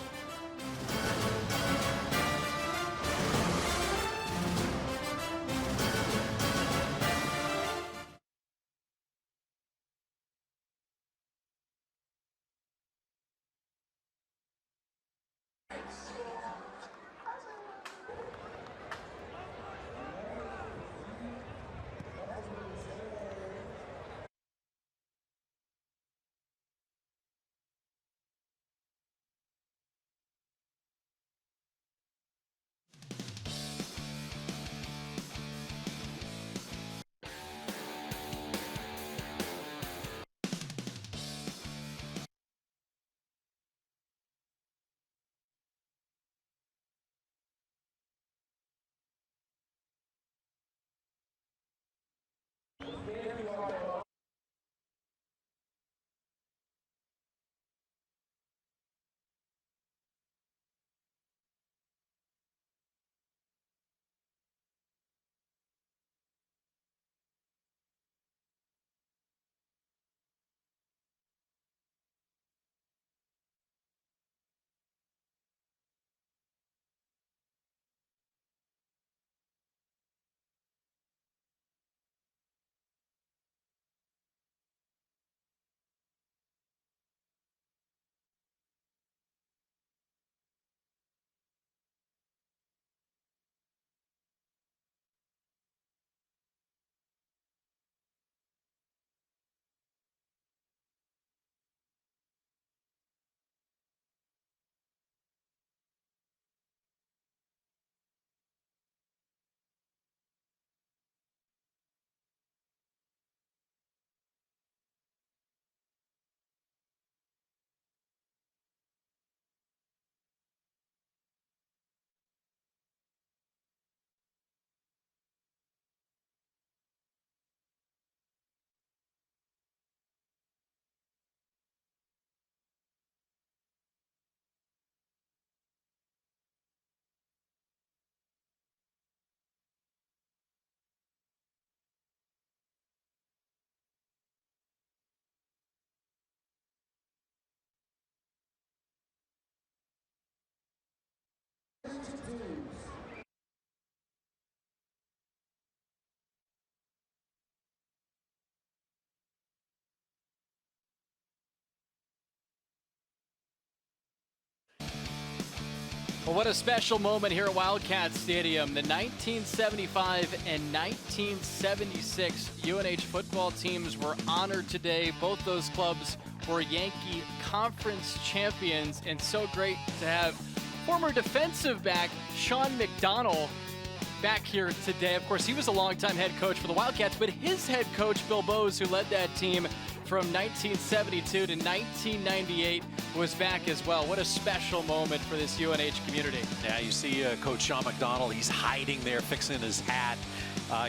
Speaker 1: Well, what a special moment here at Wildcat Stadium. The 1975 and 1976 UNH football teams were honored today. Both those clubs were Yankee Conference champions, and so great to have former defensive back Sean McDonald back here today. Of course, he was a longtime head coach for the Wildcats, but his head coach, Bill Bowes, who led that team from 1972 to 1998 was back as well. What a special moment for this UNH community.
Speaker 2: Yeah, you see Coach Sean McDonald, he's hiding there, fixing his hat.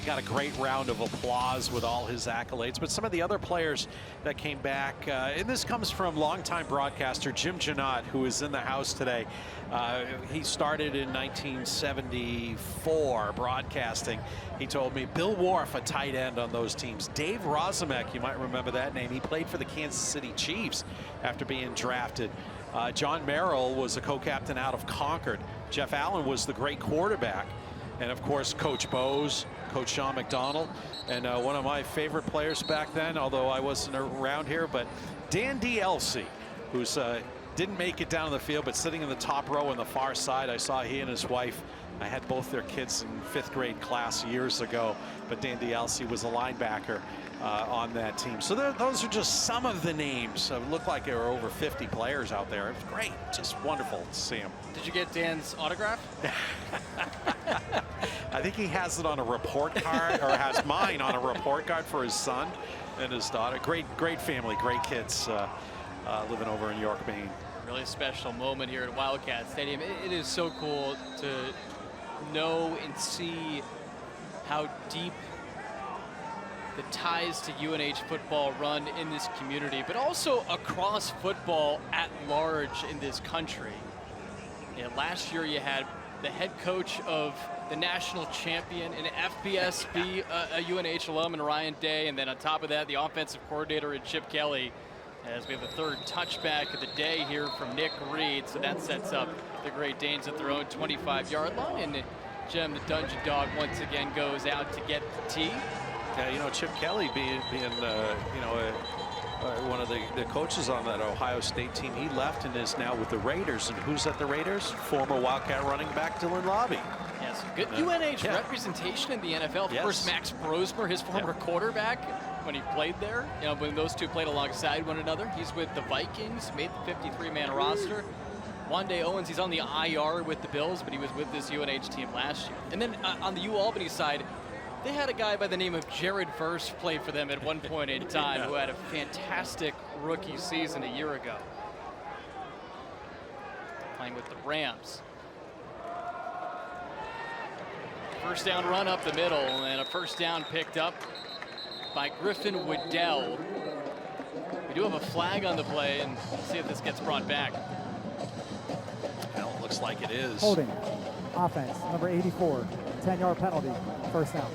Speaker 2: Got a great round of applause with all his accolades. But some of the other players that came back, and this comes from longtime broadcaster Jim Janot, who is in the house today. He started in 1974 broadcasting. He told me Bill Wharf, a tight end on those teams. Dave Rozamek, you might remember that name. He played for the Kansas City Chiefs after being drafted. John Merrill was a co-captain out of Concord. Jeff Allen was the great quarterback. And of course, Coach Bose, Coach Sean McDonald, and one of my favorite players back then, although I wasn't around here, but Dan DLC, who's didn't make it down to the field, but sitting in the top row on the far side. I saw he and his wife. I had both their kids in 5th grade class years ago, but Dan DLC was a linebacker on that team. So those are just some of the names. It looked like there were over 50 players out there. It was great, just wonderful to see them.
Speaker 1: Did you get Dan's autograph?
Speaker 2: I think he has it on a report card, or has mine on a report card for his son and his daughter. Great family, great kids living over in York, Maine.
Speaker 1: Really special moment here at Wildcat Stadium. It is so cool to know and see how deep the ties to UNH football run in this community, but also across football at large in this country. Last year you had the head coach of the national champion and FBSB, a UNH alum, and Ryan Day, and then on top of that, the offensive coordinator and Chip Kelly, as we have a third touchback of the day here from Nick Reed. So that sets up the Great Danes at their own 25-yard line, and Jim, the Dungeon Dog, once again goes out to get the tee.
Speaker 2: Yeah, you know, Chip Kelly being one of the coaches on that Ohio State team, he left and is now with the Raiders. And who's at the Raiders? Former Wildcat running back Dylan Lobby.
Speaker 1: Yes, good UNH representation in the NFL. Of course, Max Brosmer, his former quarterback, when he played there, when those two played alongside one another. He's with the Vikings, made the 53-man roster. Wande Owens, he's on the IR with the Bills, but he was with this UNH team last year. And then on the UAlbany side, they had a guy by the name of Jared Verse play for them at one point in time who had a fantastic rookie season a year ago, playing with the Rams. First down run up the middle, and a first down picked up by Griffin Waddell. We do have a flag on the play, and we'll see if this gets brought back.
Speaker 2: Well, it looks like it is.
Speaker 4: Holding. Offense, number 84. 10-yard penalty. First down.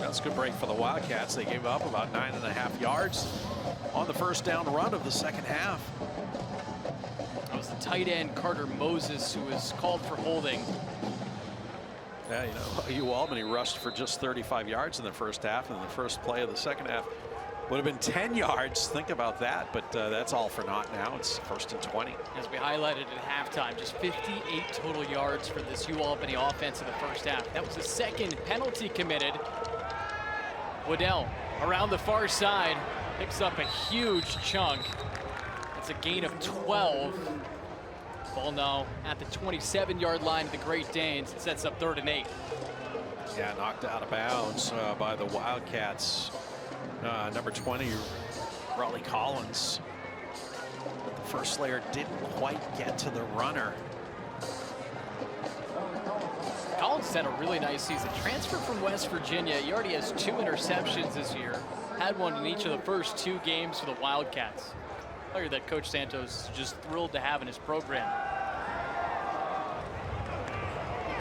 Speaker 2: That's a good break for the Wildcats. They gave up about 9.5 yards on the first down run of the second half.
Speaker 1: That was the tight end Carter Moses who was called for holding.
Speaker 2: Yeah, UAlbany rushed for just 35 yards in the first half, and the first play of the second half would have been 10 yards. Think about that, but that's all for naught now. It's 1st and 20.
Speaker 1: As we highlighted at halftime, just 58 total yards for this UAlbany offense in the first half. That was the second penalty committed. Waddell around the far side picks up a huge chunk. That's a gain of 12. Ball now at the 27-yard line of the Great Danes. It sets up 3rd and 8.
Speaker 2: Yeah, knocked out of bounds by the Wildcats. Number 20, Raleigh Collins. But the first slayer didn't quite get to the runner.
Speaker 1: Collins had a really nice season. Transfer from West Virginia. He already has 2 interceptions this year. Had one in each of the first 2 games for the Wildcats. Player that Coach Santos is just thrilled to have in his program.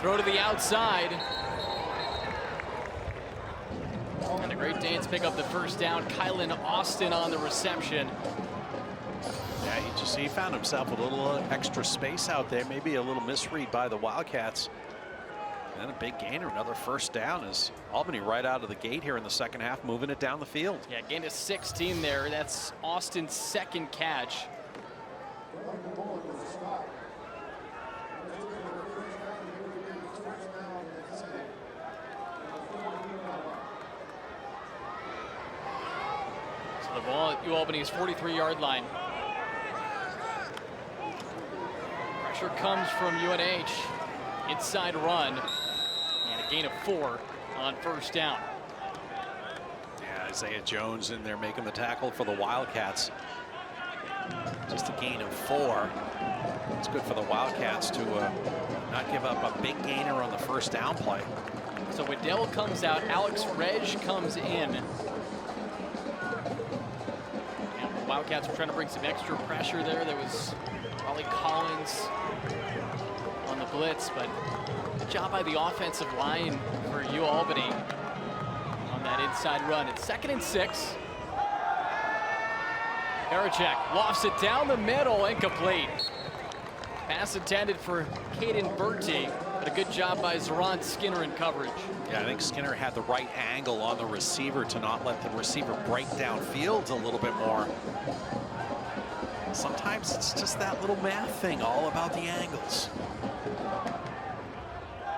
Speaker 1: Throw to the outside. And the Great Danes pick up the first down. Kylan Austin on the reception.
Speaker 2: Yeah, he found himself a little extra space out there. Maybe a little misread by the Wildcats. And a big gainer, another first down, as Albany right out of the gate here in the second half, moving it down the field.
Speaker 1: Yeah, gain of 16 there. That's Austin's second catch. So the ball at UAlbany's 43-yard line. Pressure comes from UNH. Inside run. And a gain of 4 on first down.
Speaker 2: Yeah, Isaiah Jones in there making the tackle for the Wildcats. Just a gain of 4. It's good for the Wildcats to not give up a big gainer on the first down play.
Speaker 1: So Waddell comes out, Alex Reg comes in. And the Wildcats were trying to bring some extra pressure there. There was Raleigh Collins on the blitz, but good job by the offensive line for UAlbany on that inside run. It's 2nd and 6. Pericek lofts it down the middle, incomplete. Pass intended for Caden Bertie, but a good job by Zeron Skinner in coverage.
Speaker 2: Yeah, I think Skinner had the right angle on the receiver to not let the receiver break downfield a little bit more. Sometimes it's just that little math thing, all about the angles.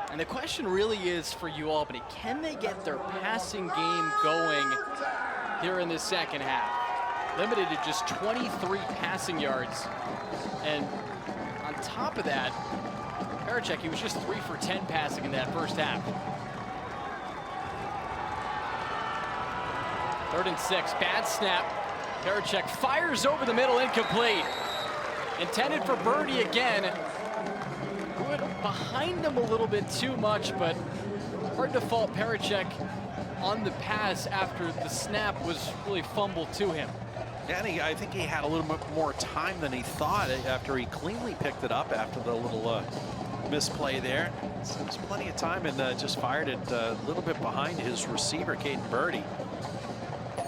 Speaker 1: And the question really is for UAlbany, can they get their passing game going here in the second half? Limited to just 23 passing yards. And on top of that, Pericek, he was just 3 for 10 passing in that first half. 3rd and 6, bad snap. Pericek fires over the middle, incomplete. Intended for Birdie again. Went behind him a little bit too much, but hard to fault Pericek on the pass after the snap was really fumbled to him.
Speaker 2: Yeah, and I think he had a little bit more time than he thought after he cleanly picked it up after the little misplay there. So there's plenty of time, and just fired it a little bit behind his receiver, Caden Birdie. I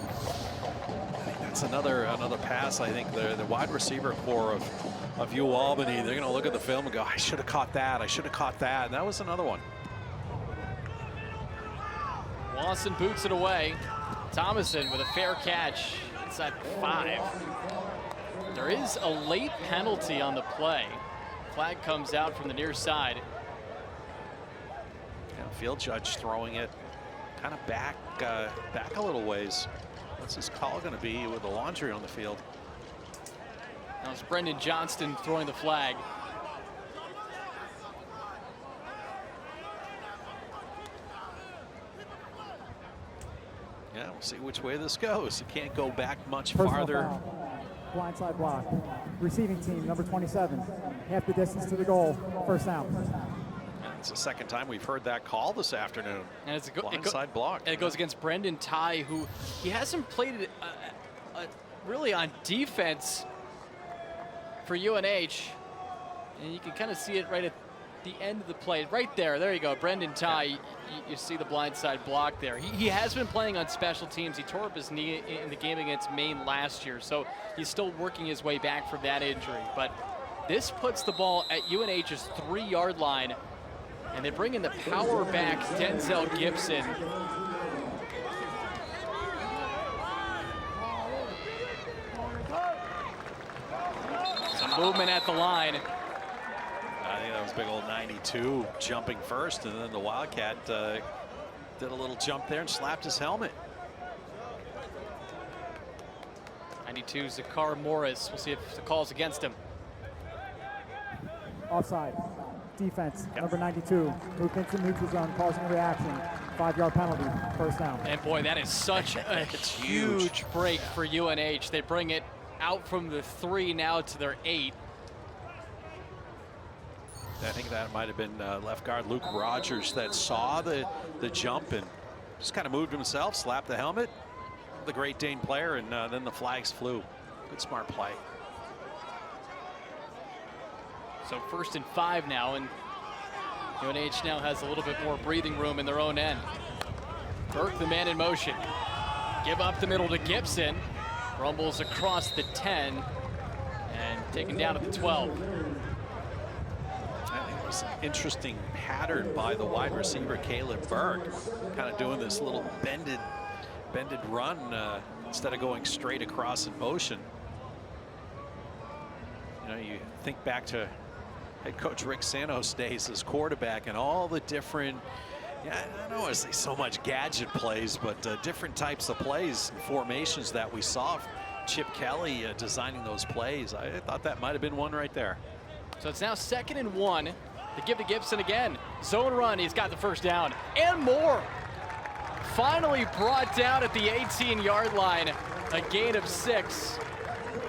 Speaker 2: think that's another pass. I think the wide receiver core of UAlbany, they're going to look at the film and go, I should have caught that. I should have caught that. And that was another one.
Speaker 1: Lawson boots it away. Thomason with a fair catch inside 5. There is a late penalty on the play. Flag comes out from the near side.
Speaker 2: Yeah, field judge throwing it kind of back a little ways. What's his call going to be with the laundry on the field?
Speaker 1: Now it's Brendan Johnston throwing the flag.
Speaker 2: Yeah, we'll see which way this goes. You can't go back much
Speaker 4: Personal
Speaker 2: farther.
Speaker 4: Foul. Blindside block. Receiving team, number 27. Half the distance to the goal. First down.
Speaker 2: It's the second time we've heard that call this afternoon.
Speaker 1: And it's a
Speaker 2: blindside block.
Speaker 1: And it goes against Brendan Ty, who he hasn't played really on defense for UNH. And you can kind of see it right at the end of the play. Right there. There you go. Brendan Ty. Yeah. You see the blindside block there. He has been playing on special teams. He tore up his knee in the game against Maine last year, so he's still working his way back from that injury. But this puts the ball at UNH's 3-yard line, and they bring in the power back, Denzel Gibson. Some movement at the line.
Speaker 2: I think that was big old 92 jumping first, and then the Wildcat did a little jump there and slapped his helmet.
Speaker 1: 92 Zakar Morris. We'll see if the call's against him.
Speaker 4: Offside. Defense, number 92. Moved into neutral zone, causing a reaction. 5-yard penalty. First down.
Speaker 1: And boy, that is such a huge break for UNH. They bring it out from the 3 now to their 8.
Speaker 2: I think that might have been left guard Luke Rogers that saw the jump and just kind of moved himself, slapped the helmet. The Great Dane player, and then the flags flew. Good smart play.
Speaker 1: So 1st and 5 now, and UNH now has a little bit more breathing room in their own end. Burke, the man in motion. Give up the middle to Gibson. Rumbles across the 10 and taken down at the 12.
Speaker 2: An interesting pattern by the wide receiver Caleb Burke, kind of doing this little bended run instead of going straight across in motion. You know, you think back to head coach Rick Santos' days as quarterback and all the different, I don't want to say so much gadget plays, but different types of plays and formations that we saw. Chip Kelly designing those plays. I thought that might have been one right there.
Speaker 1: So it's now 2nd and 1. They give to Gibson again. Zone run. He's got the first down and more. finally brought down at the 18-yard line, a gain of 6,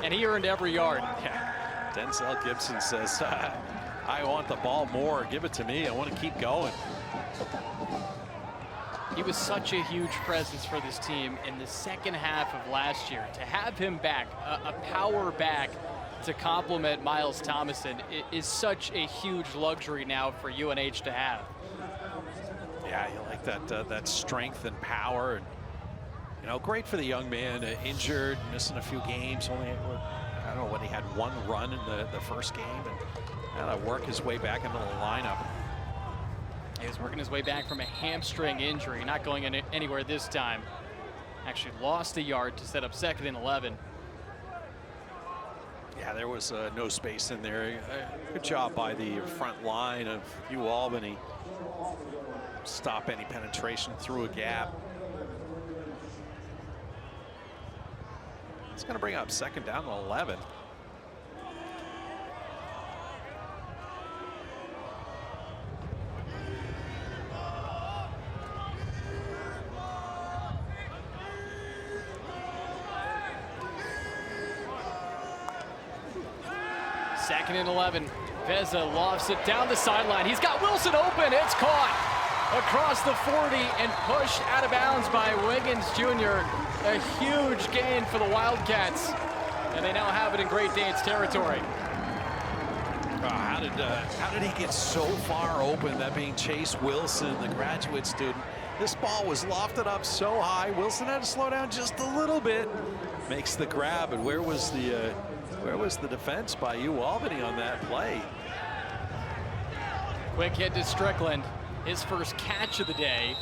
Speaker 1: and he earned every yard.
Speaker 2: Yeah. Denzel Gibson says, I want the ball more. Give it to me. I want to keep going.
Speaker 1: He was such a huge presence for this team in the second half of last year. To have him back, a power back to complement Miles Thomason, is such a huge luxury now for UNH to have.
Speaker 2: Yeah, you like that strength and power. And, you know, great for the young man, injured, missing a few games. Only, I don't know, when he had 1 run in the first game, and had to work his way back into the lineup.
Speaker 1: He was working his way back from a hamstring injury, not going anywhere this time. Actually lost a yard to set up 2nd and 11.
Speaker 2: Yeah, there was no space in there. Good job by the front line of UAlbany. Stop any penetration through a gap. It's going to bring up 2nd down and 11.
Speaker 1: Second and 11. Veza lofts it down the sideline. He's got Wilson open. It's caught across the 40 and pushed out of bounds by Wiggins Jr. A huge gain for the Wildcats, and they now have it in Great Danes territory.
Speaker 2: How did he get so far open, that being Chase Wilson, the graduate student? This ball was lofted up so high. Wilson had to slow down just a little bit. Makes the grab, and where was the defense by UAlbany on that play?
Speaker 1: Quick hit to Strickland, his first catch of the day.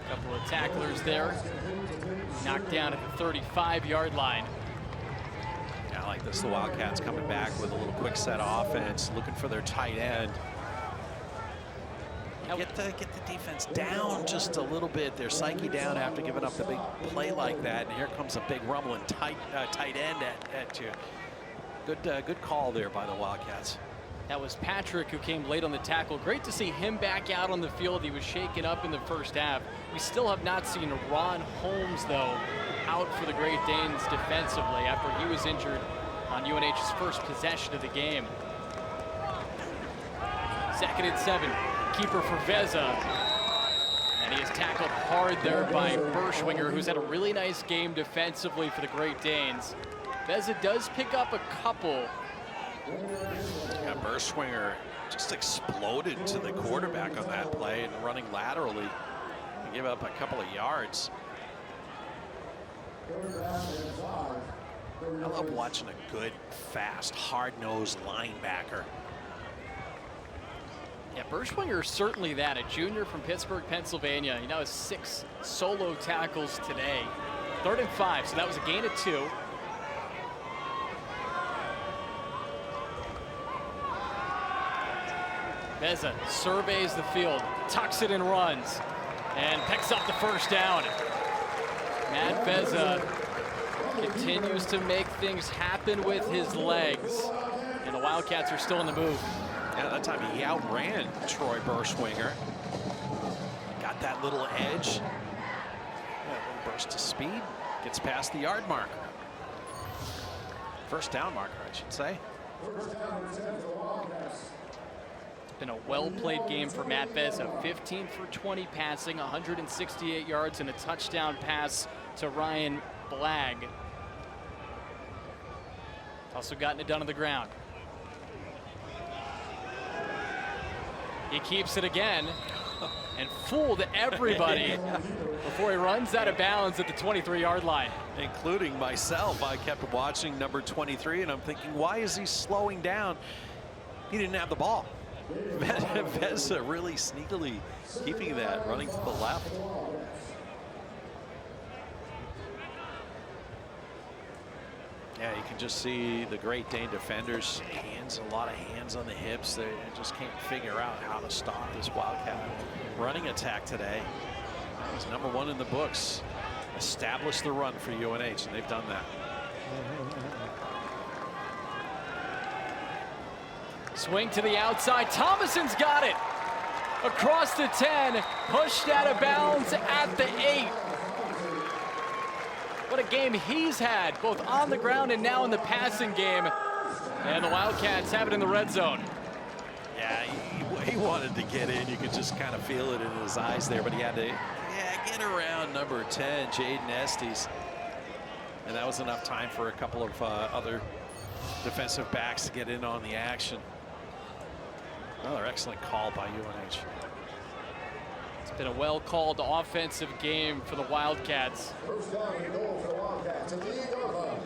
Speaker 1: A couple of tacklers there. Knocked down at the 35-yard line.
Speaker 2: Yeah, I like this. The Wildcats coming back with a little quick set offense, looking for their tight end. Get the defense down just a little bit. Their psyche down after giving up the big play like that. And here comes a big rumbling tight end at you. Good call there by the Wildcats.
Speaker 1: That was Patrick who came late on the tackle. Great to see him back out on the field. He was shaken up in the first half. We still have not seen Ron Holmes, though, out for the Great Danes defensively after he was injured on UNH's first possession of the game. 2nd and 7. Keeper for Veza. And he is tackled hard there by Berschwinger, who's had a really nice game defensively for the Great Danes. Veza does pick up a couple.
Speaker 2: Yeah, Berschwinger just exploded to the quarterback on that play and running laterally. He gave up a couple of yards. I love watching a good, fast, hard-nosed linebacker.
Speaker 1: Yeah, Berschwinger is certainly that. A junior from Pittsburgh, Pennsylvania. He now has 6 solo tackles today. 3rd and 5, so that was a gain of 2. Veza surveys the field, tucks it and runs, and picks up the first down. Matt Veza continues to make things happen with his legs, and the Wildcats are still in the move.
Speaker 2: Yeah, that time he outran Troy Berschwinger. Got that little edge. Yeah, a little burst of speed. Gets past the yard marker. First down marker, I should say.
Speaker 1: Been a well-played game for Matt Veza. 15 for 20 passing, 168 yards, and a touchdown pass to Ryan Blagg. Also gotten it done on the ground. He keeps it again and fooled everybody before he runs out of bounds at the 23-yard line.
Speaker 2: Including myself. I kept watching number 23, and I'm thinking, why is he slowing down? He didn't have the ball. Veza really sneakily keeping that, running to the left. Yeah, you can just see the Great Dane defenders, a lot of hands on the hips. They just can't figure out how to stop this Wildcat running attack today. It's number 1 in the books. Establish the run for UNH, and they've done that.
Speaker 1: Swing to the outside. Thomason's got it. across the 10, pushed out of bounds at the 8. What a game he's had, both on the ground and now in the passing game. And the Wildcats have it in the red zone.
Speaker 2: Yeah, he wanted to get in. You could just kind of feel it in his eyes there, but he had to get around number 10, Jaden Estes. And that was enough time for a couple of other defensive backs to get in on the action. Another excellent call by UNH.
Speaker 1: It's been a well-called offensive game for the Wildcats.
Speaker 5: First down and goal for the Wildcats at the UAlbany.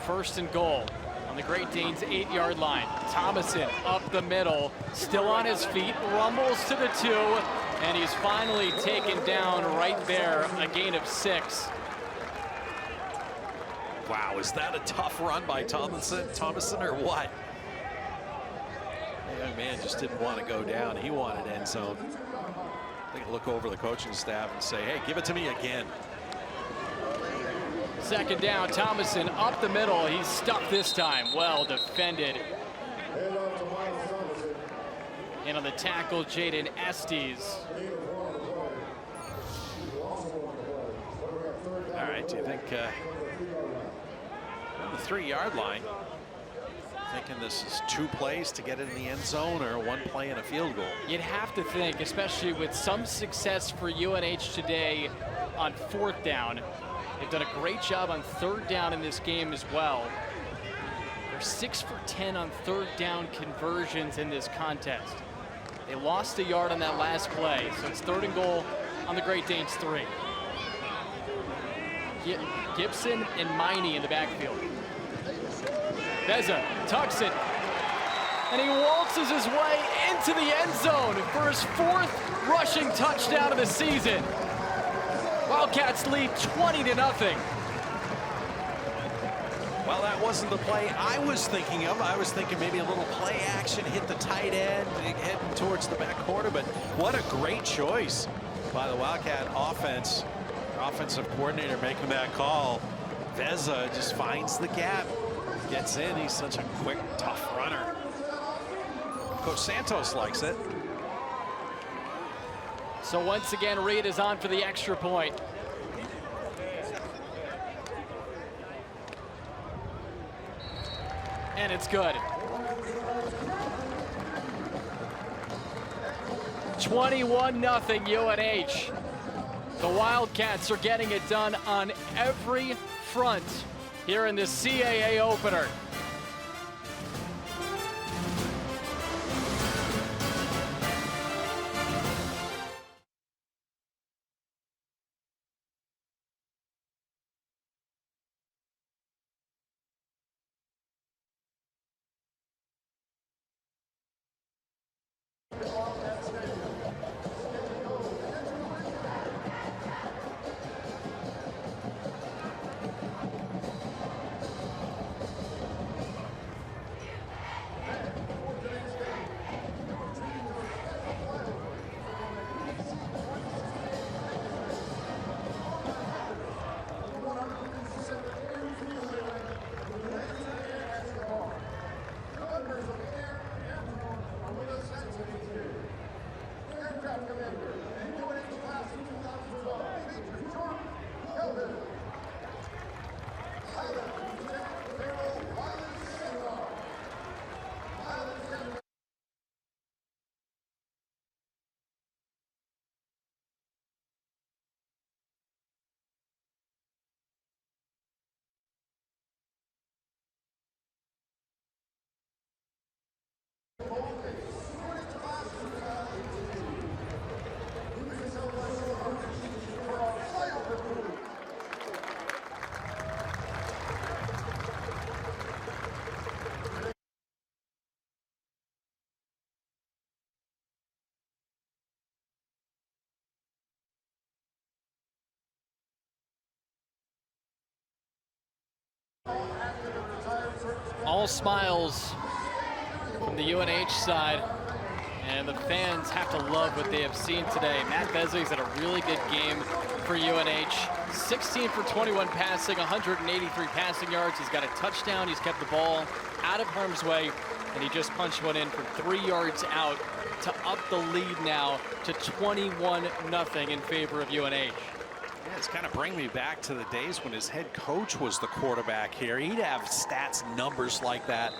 Speaker 1: First and goal on the Great Danes 8-yard line. Thomason up the middle, still on his feet, rumbles to the 2, and he's finally taken down right there, a gain of 6.
Speaker 2: Wow, is that a tough run by Thomason or what? The young man just didn't want to go down. He wanted end zone. They can look over the coaching staff and say, hey, give it to me again.
Speaker 1: Second down, Thomason up the middle. He's stuck this time. Well defended. And on the tackle, Jaden Estes.
Speaker 2: All right, do you think on the 3-yard line, thinking this is 2 plays to get it in the end zone or 1 play and a field goal?
Speaker 1: You'd have to think, especially with some success for UNH today on 4th down. They've done a great job on 3rd down in this game as well. They're 6 for 10 on 3rd down conversions in this contest. They lost a yard on that last play, so it's 3rd and goal on the Great Danes 3. Gibson and Miney in the backfield. Beza tucks it, and he waltzes his way into the end zone for his 4th rushing touchdown of the season. Wildcats lead 20-0.
Speaker 2: Well, that wasn't the play I was thinking of. I was thinking maybe a little play action, hit the tight end, heading towards the back corner, but what a great choice by the Wildcat offense. Offensive coordinator making that call. Beza just finds the gap, gets in. He's such a quick, tough runner. Coach Santos likes it.
Speaker 1: So once again, Reed is on for the extra point. And it's good. 21-0 UNH. The Wildcats are getting it done on every front here in the CAA opener. All smiles from the UNH side, and the fans have to love what they have seen today. Matt Besley's had a really good game for UNH. 16 for 21 passing, 183 passing yards. He's got a touchdown. He's kept the ball out of harm's way and he just punched one in from 3 yards out to up the lead now to 21-0 in favor of UNH.
Speaker 2: Yeah, it's kind of bringing me back to the days when his head coach was the quarterback here. He'd have stats, numbers like that.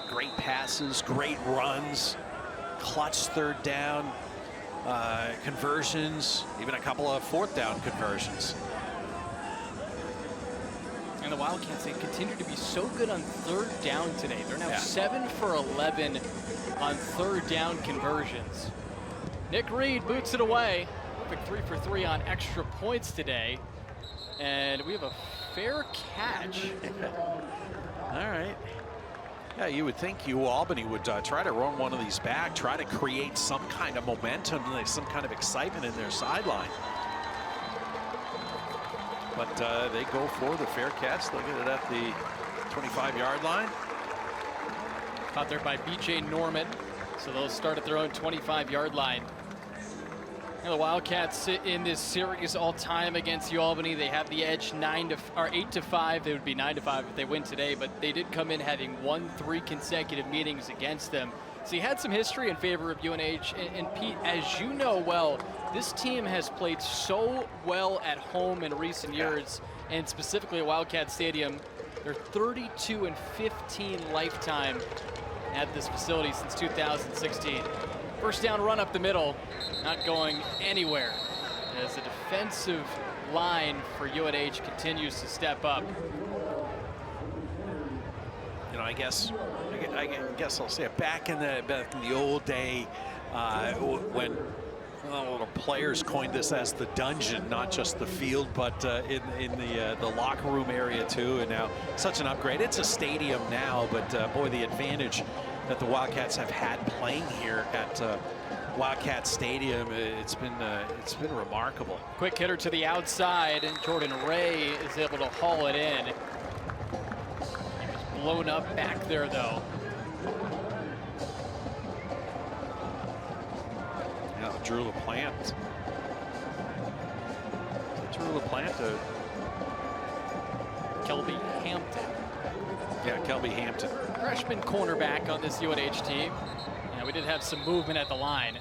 Speaker 2: Great passes, great runs, clutch third down conversions, even a couple of fourth down conversions.
Speaker 1: And the Wildcats, they continue to be so good on third down today. They're now 7 for 11 on third down conversions. Nick Reed boots it away. Perfect 3 for 3 on extra points today. And we have a fair catch.
Speaker 2: All right. Yeah, you would think UAlbany would try to run one of these back, try to create some kind of momentum, some kind of excitement in their sideline. But they go for the fair catch. They'll get it at the 25-yard line.
Speaker 1: Caught there by B.J. Norman. So they'll start at their own 25-yard line. And the Wildcats in this series all time against UAlbany. They have the edge 8-5. They would be 9-5 if they win today, but they did come in having won 3 consecutive meetings against them. So you had some history in favor of UNH. And Pete, as you know well, this team has played so well at home in recent years, and specifically at Wildcat Stadium. They're 32-15 lifetime at this facility since 2016. First down run up the middle, not going anywhere as the defensive line for UNH continues to step up.
Speaker 2: You know, I guess I'll say it. Back in the old day, when the players coined this as the dungeon, not just the field, but in the locker room area too. And now such an upgrade. It's a stadium now, but boy, the advantage that the Wildcats have had playing here at Wildcat Stadium, it's been remarkable.
Speaker 1: Quick hitter to the outside, and Jordan Ray is able to haul it in. He was blown up back there though.
Speaker 2: Yeah, Drew LaPlante. Drew LaPlante.
Speaker 1: Kelby Hampton.
Speaker 2: Yeah, Kelby Hampton.
Speaker 1: Freshman cornerback on this UNH team. Yeah, we did have some movement at the line.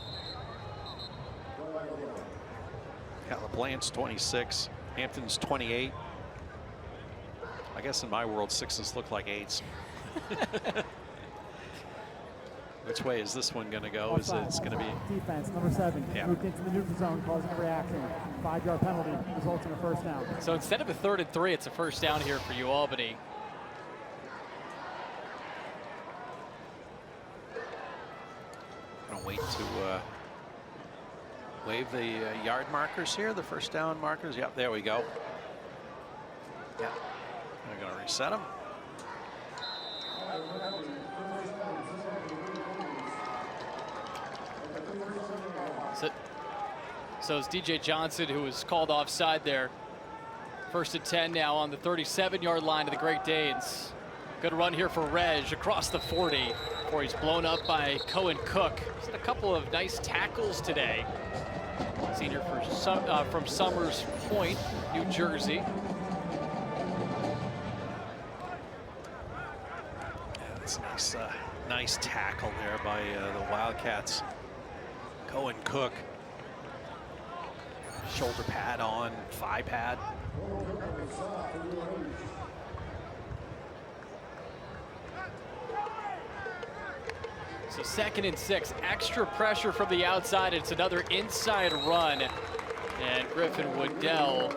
Speaker 2: Yeah, LaPlante's 26, Hampton's 28. I guess in my world, 6s look like 8s. Which way is this one going to go? Is it's going to be
Speaker 4: defense number 7 moved into the neutral zone, causing a reaction. 5-yard penalty results in a first down.
Speaker 1: So instead of a 3rd and 3, it's a first down here for UAlbany.
Speaker 2: Gonna wait to wave the yard markers here, the first down markers. Yep, there we go. Yeah, they're gonna reset them.
Speaker 1: So it's DJ Johnson who was called offside there. 1st and 10 now on the 37-yard line of the Great Danes. Good run here for Reg across the 40 before he's blown up by Cohen Cook. He's had a couple of nice tackles today. Senior from Summers Point, New Jersey.
Speaker 2: Yeah, that's a nice tackle there by the Wildcats. Cohen Cook. Shoulder pad on, thigh pad.
Speaker 1: So 2nd and 6, extra pressure from the outside. It's another inside run. And Griffin Woodell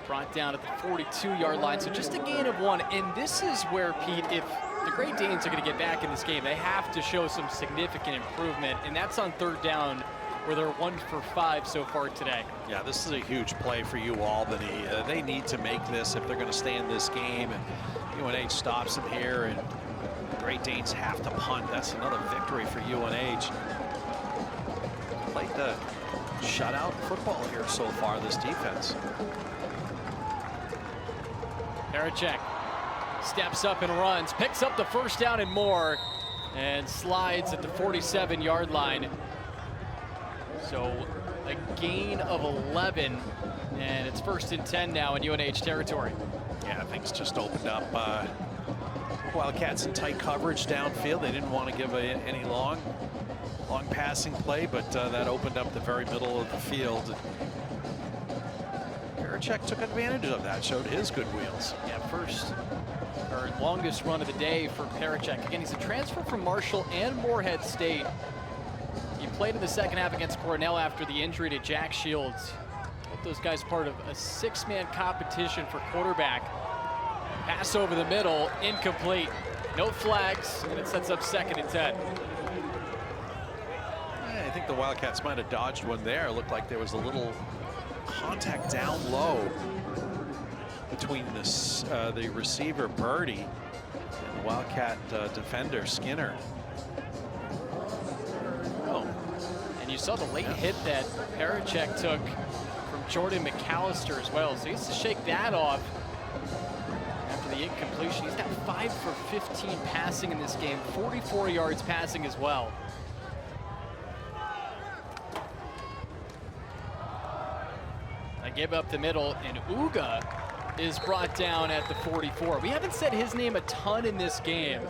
Speaker 1: brought down at the 42-yard line. So just a gain of 1. And this is where, Pete, if the Great Danes are going to get back in this game, they have to show some significant improvement. And that's on 3rd down, where they're 1 for 5 so far today.
Speaker 2: Yeah, this is a huge play for UAlbany. They need to make this if they're going to stay in this game. And UNH stops them here, and the Great Danes have to punt. That's another victory for UNH. Played the shutout football here so far, this defense.
Speaker 1: Haracek steps up and runs, picks up the first down and more, and slides at the 47-yard line. So a gain of 11, and it's 1st and 10 now in UNH territory.
Speaker 2: Yeah, things just opened up Wildcats in tight coverage downfield. They didn't want to give any long passing play, but that opened up the very middle of the field. Pericek took advantage of that, showed his good wheels.
Speaker 1: Yeah, first or longest run of the day for Pericek. Again, he's a transfer from Marshall and Morehead State. He played in the second half against Cornell after the injury to Jack Shields. Both those guys part of a 6-man competition for quarterback. Pass over the middle, incomplete. No flags, and it sets up 2nd and 10.
Speaker 2: Yeah, I think the Wildcats might have dodged one there. It looked like there was a little contact down low between the receiver, Birdie, and the Wildcat defender, Skinner.
Speaker 1: Oh, and you saw the late hit that Pericek took from Jordan McAllister as well. So he has to shake that off after the incompletion. He's now 5 for 15 passing in this game, 44 yards passing as well. I give up the middle, and Uga is brought down at the 44. We haven't said his name a ton in this game.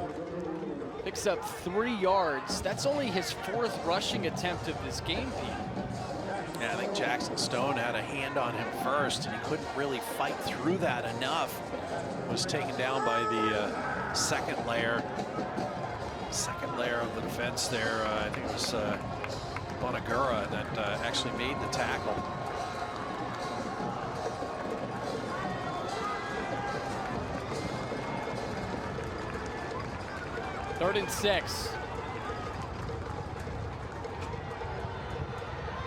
Speaker 1: Picks up 3 yards. That's only his 4th rushing attempt of this game, Pete.
Speaker 2: Yeah, I think Jackson Stone had a hand on him first, and he couldn't really fight through that enough. Was taken down by the second layer of the defense there. I think it was Bonagura that actually made the tackle.
Speaker 1: Third and 6.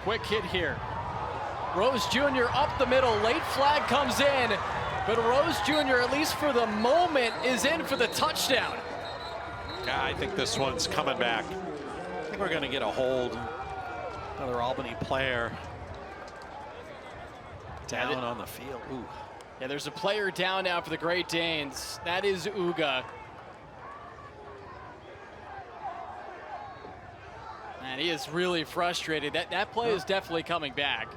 Speaker 1: Quick hit here. Rose Jr. up the middle. Late flag comes in, but Rose Jr., at least for the moment, is in for the touchdown.
Speaker 2: Yeah, I think this one's coming back. I think we're going to get a hold. Another Albany player down on the field. Ooh.
Speaker 1: Yeah, there's a player down now for the Great Danes. That is Uga. And he is really frustrated. That play is definitely coming back.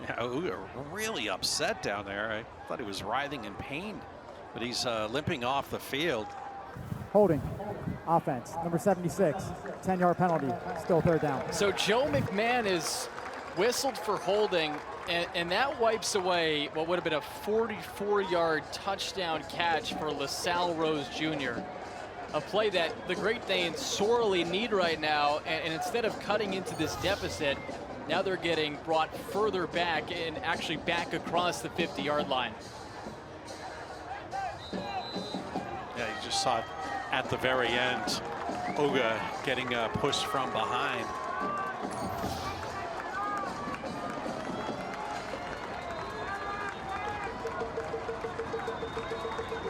Speaker 2: Yeah, Uga really upset down there. I thought he was writhing in pain, but he's limping off the field.
Speaker 4: Holding. Offense. Number 76. 10-yard penalty. Still 3rd down.
Speaker 1: So Joe McMahon is whistled for holding, and that wipes away what would have been a 44-yard touchdown catch for LaSalle Rose Jr. A play that the Great Danes sorely need right now, and instead of cutting into this deficit, now they're getting brought further back and actually back across the 50-yard line.
Speaker 2: Yeah, you just saw it at the very end. Uga getting pushed from behind.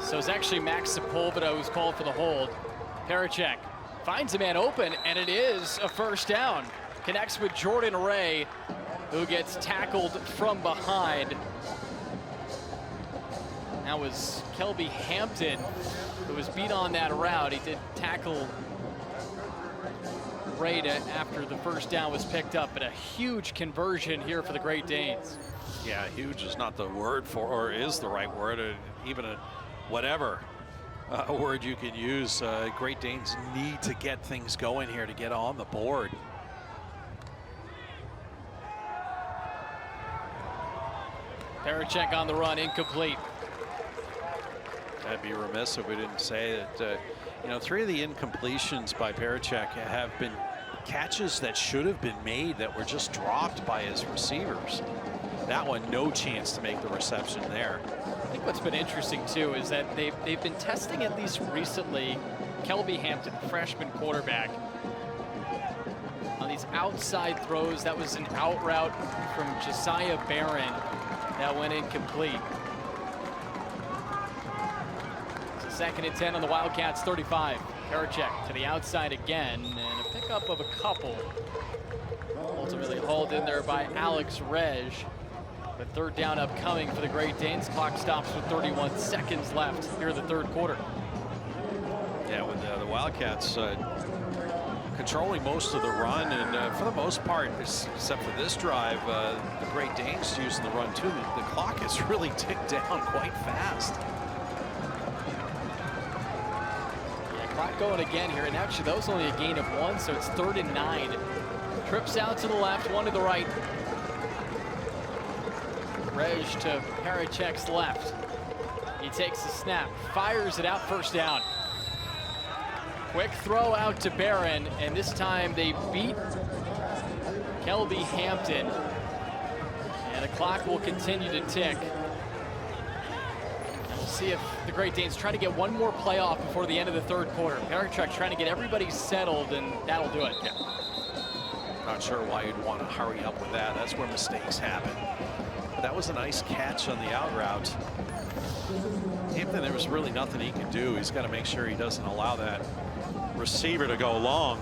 Speaker 1: So it's actually Max Sepulveda who's called for the hold. Pericek finds a man open, and it is a 1st down. Connects with Jordan Ray, who gets tackled from behind. That was Kelby Hampton, who was beat on that route. He did tackle Ray after the 1st down was picked up, but a huge conversion here for the Great Danes.
Speaker 2: Yeah, huge is not the word for, or is the right word, or even whatever word you can use. Great Danes need to get things going here to get on the board.
Speaker 1: Pericek on the run, incomplete.
Speaker 2: I'd be remiss if we didn't say that, you know, 3 of the incompletions by Pericek have been catches that should have been made that were just dropped by his receivers. That one, no chance to make the reception there.
Speaker 1: I think what's been interesting too is that they've been testing, at least recently, Kelby Hampton, freshman quarterback, on these outside throws. That was an out route from Josiah Barron that went incomplete. So 2nd and 10 on the Wildcats 35. Pericek to the outside again, and a pickup of a couple. Ultimately hauled in there by Alex Reg. But 3rd down upcoming for the Great Danes. Clock stops with 31 seconds left here in the 3rd quarter.
Speaker 2: Yeah, with the Wildcats controlling most of the run, and for the most part, except for this drive, the Great Danes using the run too. The clock has really ticked down quite fast.
Speaker 1: it going again here. And actually, that was only a gain of 1, so it's 3rd and 9. Trips out to the left, 1 to the right. Reg to Parachek's left. He takes the snap, fires it out, 1st down. Quick throw out to Barron, and this time they beat Kelby Hampton. And the clock will continue to tick. We'll see if the Great Danes try to get one more play off before the end of the 3rd quarter. Parachek trying to get everybody settled, and that'll do it.
Speaker 2: Yeah. Not sure why you'd want to hurry up with that. That's where mistakes happen. But that was a nice catch on the out route. Hampton, there was really nothing he can do. He's got to make sure he doesn't allow that receiver to go long.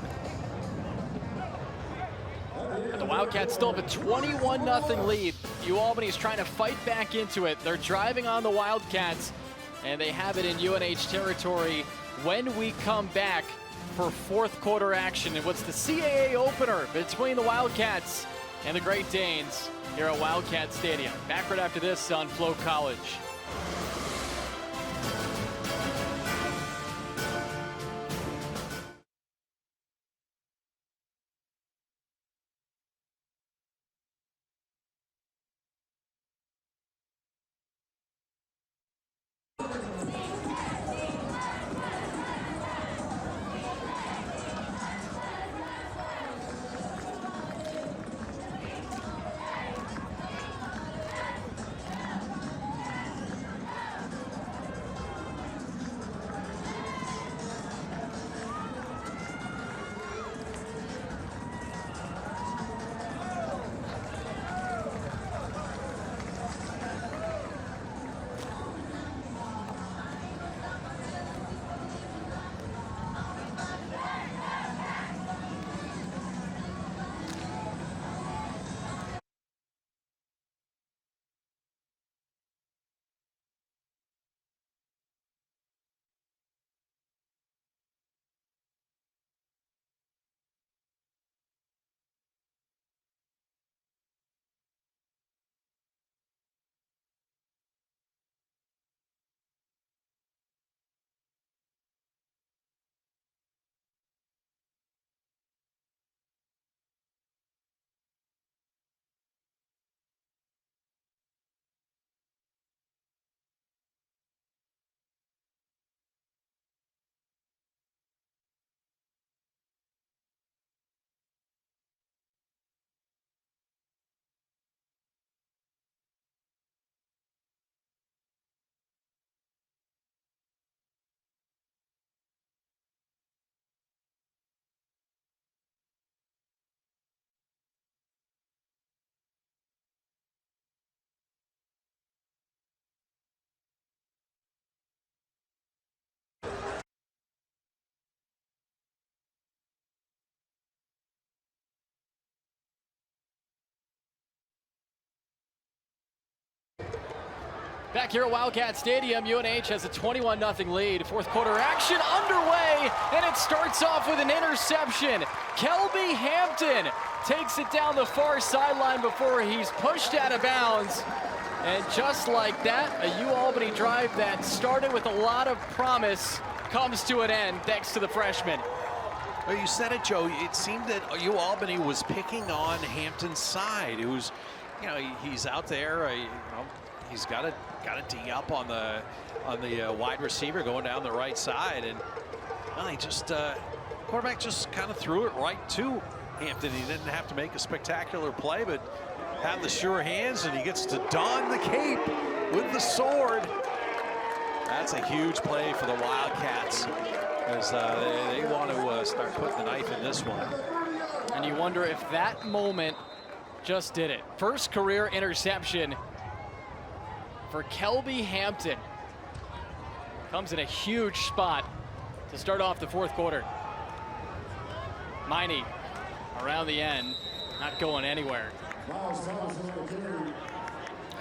Speaker 1: And the Wildcats still have a 21-0 lead. UAlbany's trying to fight back into it. They're driving on the Wildcats, and they have it in UNH territory when we come back for 4th quarter action. And what's the CAA opener between the Wildcats and the Great Danes here at Wildcat Stadium. Back right after this on FloCollege. Back here at Wildcat Stadium, UNH has a 21-0 lead. 4th quarter action underway, and it starts off with an interception. Kelby Hampton takes it down the far sideline before he's pushed out of bounds. And just like that, a UAlbany drive that started with a lot of promise comes to an end thanks to the freshman.
Speaker 2: Well, you said it, Joe. It seemed that UAlbany was picking on Hampton's side. It was, you know, he's out there. You know, he's got a D up on the wide receiver going down the right side, and well, he just quarterback just kind of threw it right to Hampton. He didn't have to make a spectacular play, but had the sure hands, and he gets to don the cape with the sword. That's a huge play for the Wildcats, as they want to start putting the knife in this one.
Speaker 1: And you wonder if that moment just did it. First career interception for Kelby Hampton. Comes in a huge spot to start off the 4th quarter. Miney around the end, not going anywhere.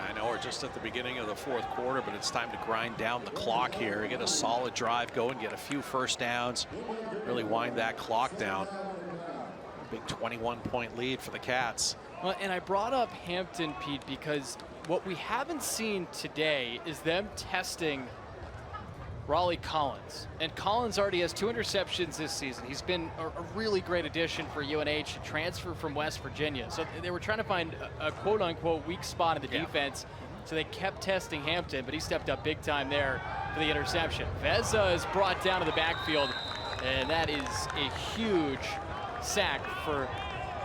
Speaker 2: I know we're just at the beginning of the 4th quarter, but it's time to grind down the clock here, get a solid drive going, get a few first downs, really wind that clock down. Big 21-point lead for the Cats.
Speaker 1: Well, and I brought up Hampton, Pete, because what we haven't seen today is them testing Raleigh Collins. And Collins already has 2 interceptions this season. He's been a really great addition for UNH, a transfer from West Virginia. So they were trying to find a quote-unquote weak spot in the defense. So they kept testing Hampton, but he stepped up big time there for the interception. Veza is brought down to the backfield, and that is a huge sack for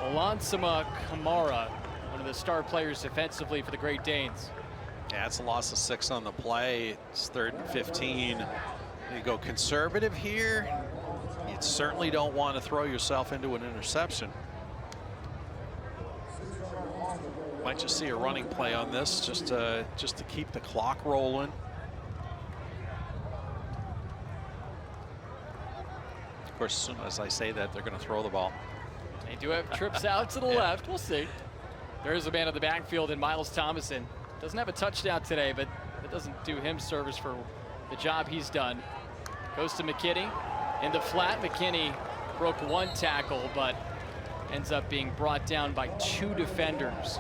Speaker 1: Olansama Kamara, one of the star players defensively for the Great Danes.
Speaker 2: Yeah, it's a loss of 6 on the play. It's 3rd and 15. You go conservative here. You certainly don't want to throw yourself into an interception. Might just see a running play on this, just to keep the clock rolling. Of course, as soon as I say that, they're going to throw the ball.
Speaker 1: They do have trips out to the left. We'll see. There is a man in the backfield in Miles Thomason. Doesn't have a touchdown today, but it doesn't do him service for the job he's done. Goes to McKinney in the flat. McKinney broke 1 tackle, but ends up being brought down by 2 defenders.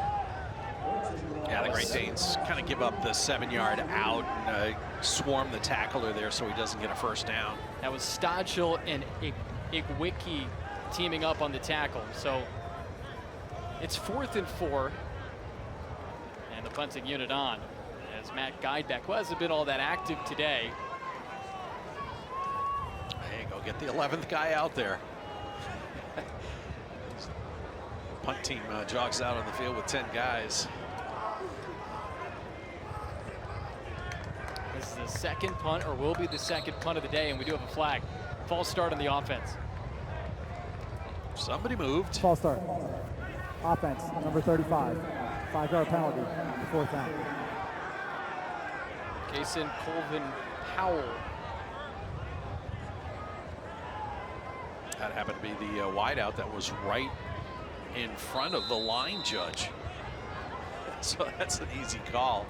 Speaker 2: Yeah, the Great Danes kind of give up the 7-yard out and swarm the tackler there so he doesn't get a first down.
Speaker 1: That was Stodgel and Igwicki teaming up on the tackle. So it's 4th and 4. And the punting unit on as Matt Guideback, who hasn't been all that active today.
Speaker 2: Hey, go get the 11th guy out there. Punt team jogs out on the field with 10 guys.
Speaker 1: This is the second punt, or will be the second punt of the day, and we do have a flag. False start on the offense.
Speaker 2: Somebody moved.
Speaker 4: False start. Offense, number 35. 5-yard penalty, 4th down.
Speaker 1: Jason Colvin Powell.
Speaker 2: That happened to be the wideout that was right in front of the line judge. So that's an easy call.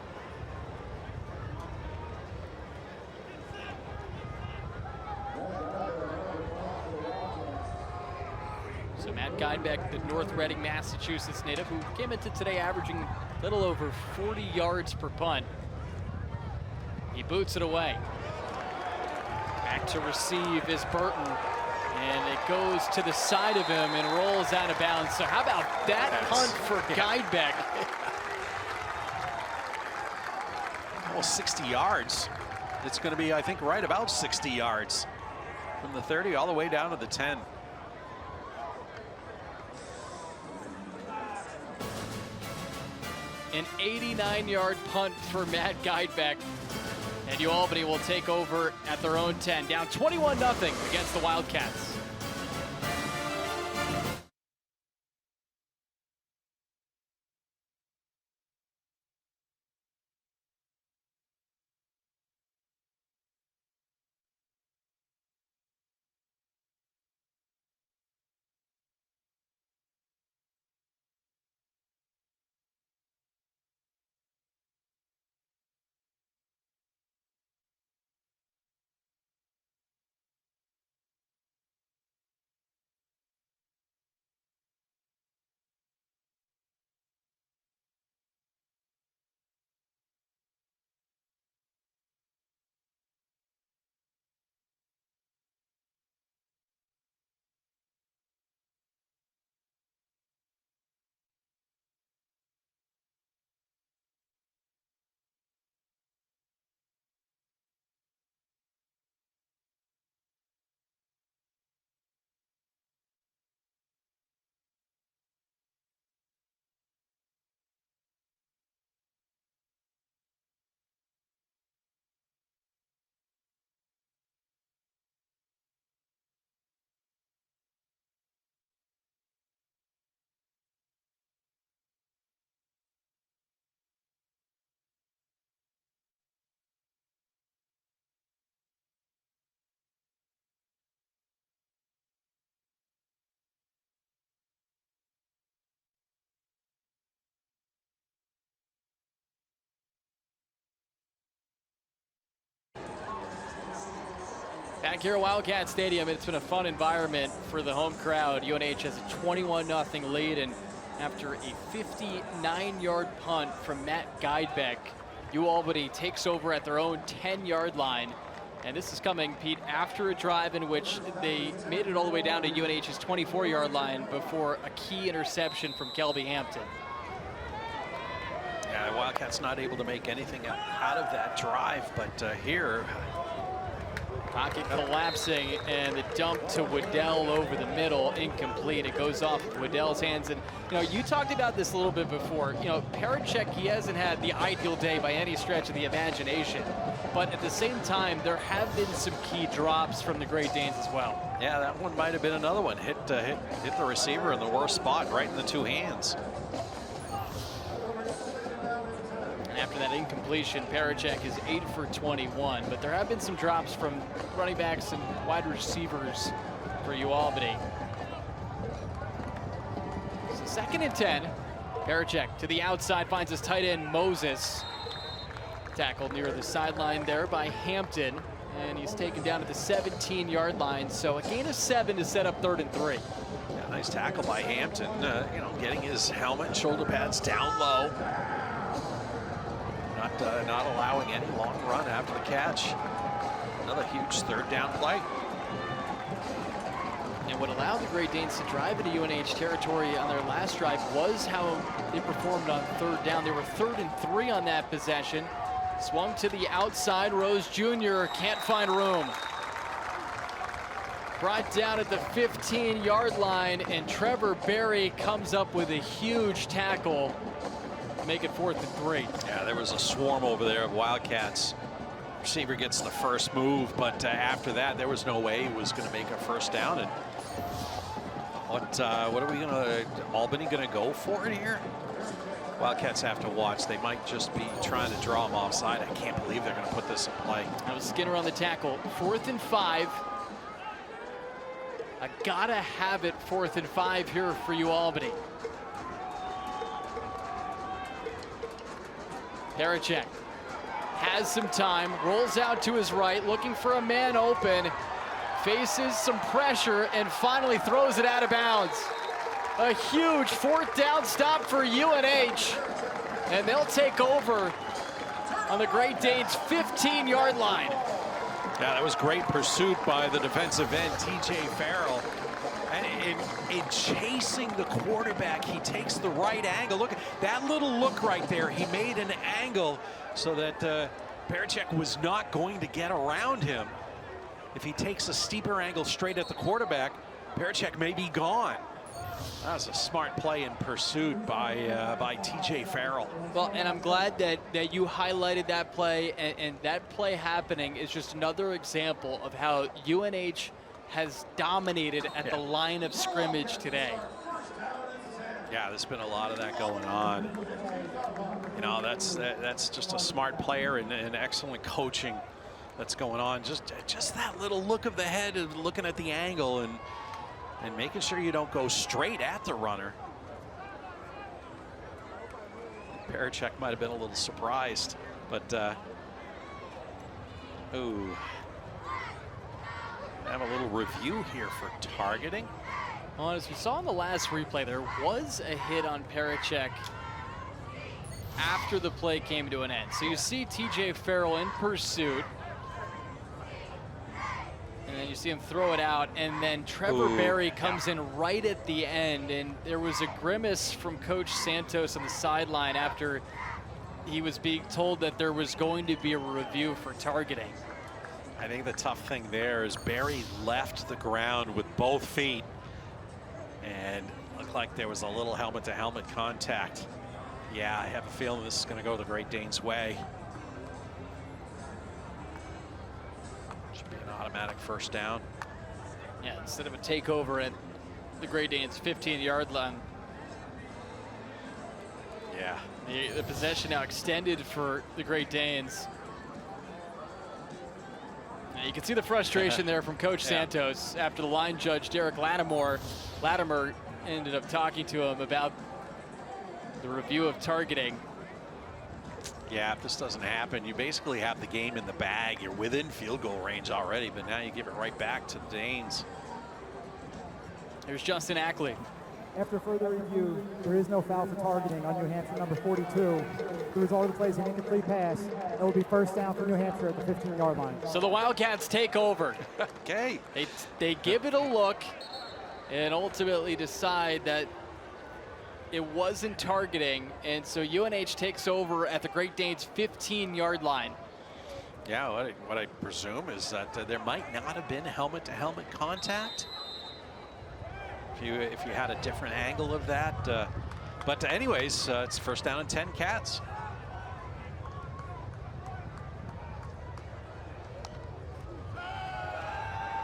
Speaker 1: So Matt Guideback, the North Reading, Massachusetts native, who came into today averaging a little over 40 yards per punt. He boots it away. Back to receive is Burton. And it goes to the side of him and rolls out of bounds. So how about that punt for Guideback?
Speaker 2: Almost 60 yards. It's going to be, I think, right about 60 yards. From the 30 all the way down to the 10.
Speaker 1: An 89-yard punt for Matt Guideback. And UAlbany will take over at their own 10, down 21-0 against the Wildcats. Back here at Wildcat Stadium, it's been a fun environment for the home crowd. UNH has a 21-0 lead, and after a 59-yard punt from Matt Guideback, UAlbany takes over at their own 10-yard line. And this is coming, Pete, after a drive in which they made it all the way down to UNH's 24-yard line before a key interception from Kelby Hampton.
Speaker 2: Yeah, Wildcats not able to make anything out of that drive, but here.
Speaker 1: Pocket collapsing, and the dump to Waddell over the middle, incomplete. It goes off of Waddell's hands. And, you know, you talked about this a little bit before. You know, Parachek, he hasn't had the ideal day by any stretch of the imagination. But at the same time, there have been some key drops from the Great Danes as well.
Speaker 2: Yeah, that one might have been another one. Hit the receiver in the worst spot, right in the two hands.
Speaker 1: After that incompletion, Parachek is 8 for 21, but there have been some drops from running backs and wide receivers for UAlbany. So 2nd and 10. Parachek to the outside, finds his tight end Moses. Tackled near the sideline there by Hampton, and he's taken down at the 17-yard line. So a gain of 7 to set up 3rd and 3.
Speaker 2: Yeah, nice tackle by Hampton. You know, getting his helmet and shoulder pads down low. Not allowing any long run after the catch. Another huge 3rd down play.
Speaker 1: And what allowed the Great Danes to drive into UNH territory on their last drive was how they performed on 3rd down. They were 3rd and 3 on that possession. Swung to the outside, Rose Jr. can't find room. Brought down at the 15-yard line, and Trevor Berry comes up with a huge tackle. Make it 4th and 3.
Speaker 2: Yeah, there was a swarm over there of Wildcats. Receiver gets the first move, but after that, there was no way he was going to make a 1st down. And what are we going to, Albany going to go for it here? Wildcats have to watch. They might just be trying to draw him offside. I can't believe they're going to put this in play.
Speaker 1: That was Skinner on the tackle. 4th and 5. I gotta have it 4th and 5 here for UAlbany. Parachek has some time, rolls out to his right, looking for a man open, faces some pressure, and finally throws it out of bounds. A huge 4th down stop for UNH, and they'll take over on the Great Danes' 15-yard line.
Speaker 2: Yeah, that was great pursuit by the defensive end, TJ Farrell. And in chasing the quarterback, he takes the right angle. Look at that little look right there. He made an angle so that Parachek was not going to get around him. If he takes a steeper angle straight at the quarterback, Parachek may be gone. That was a smart play in pursuit by TJ Farrell.
Speaker 1: Well, and I'm glad that you highlighted that play, and that play happening is just another example of how UNH has dominated at the line of scrimmage today.
Speaker 2: Yeah, there's been a lot of that going on. You know, that's just a smart player and excellent coaching that's going on. Just that little look of the head and looking at the angle and making sure you don't go straight at the runner. Parachek might have been a little surprised, but ooh. Have a little review here for targeting.
Speaker 1: Well, as we saw in the last replay, there was a hit on Parachek after the play came to an end. So you see TJ Farrell in pursuit, and then you see him throw it out, and then Trevor Berry comes in right at the end, and there was a grimace from Coach Santos on the sideline after he was being told that there was going to be a review for targeting.
Speaker 2: I think the tough thing there is Berry left the ground with both feet and looked like there was a little helmet-to-helmet contact. Yeah, I have a feeling this is going to go the Great Danes' way. Should be an automatic 1st down.
Speaker 1: Yeah, instead of a takeover at the Great Danes' 15-yard line.
Speaker 2: Yeah.
Speaker 1: The possession now extended for the Great Danes. You can see the frustration there from Coach Santos after the line judge, Derek Latimer, ended up talking to him about the review of targeting.
Speaker 2: Yeah, if this doesn't happen, you basically have the game in the bag. You're within field goal range already, but now you give it right back to the Danes.
Speaker 1: Here's Justin Ackley.
Speaker 4: After further review, there is no foul for targeting on New Hampshire number 42. The result of the play is an incomplete pass. It will be first down for New Hampshire at the 15-yard line.
Speaker 1: So the Wildcats take over.
Speaker 2: Okay.
Speaker 1: They give it a look and ultimately decide that it wasn't targeting, and so UNH takes over at the Great Danes 15-yard line.
Speaker 2: Yeah, what I presume is that there might not have been helmet-to-helmet contact. If you had a different angle of that. But anyways, it's first down and 10 Cats.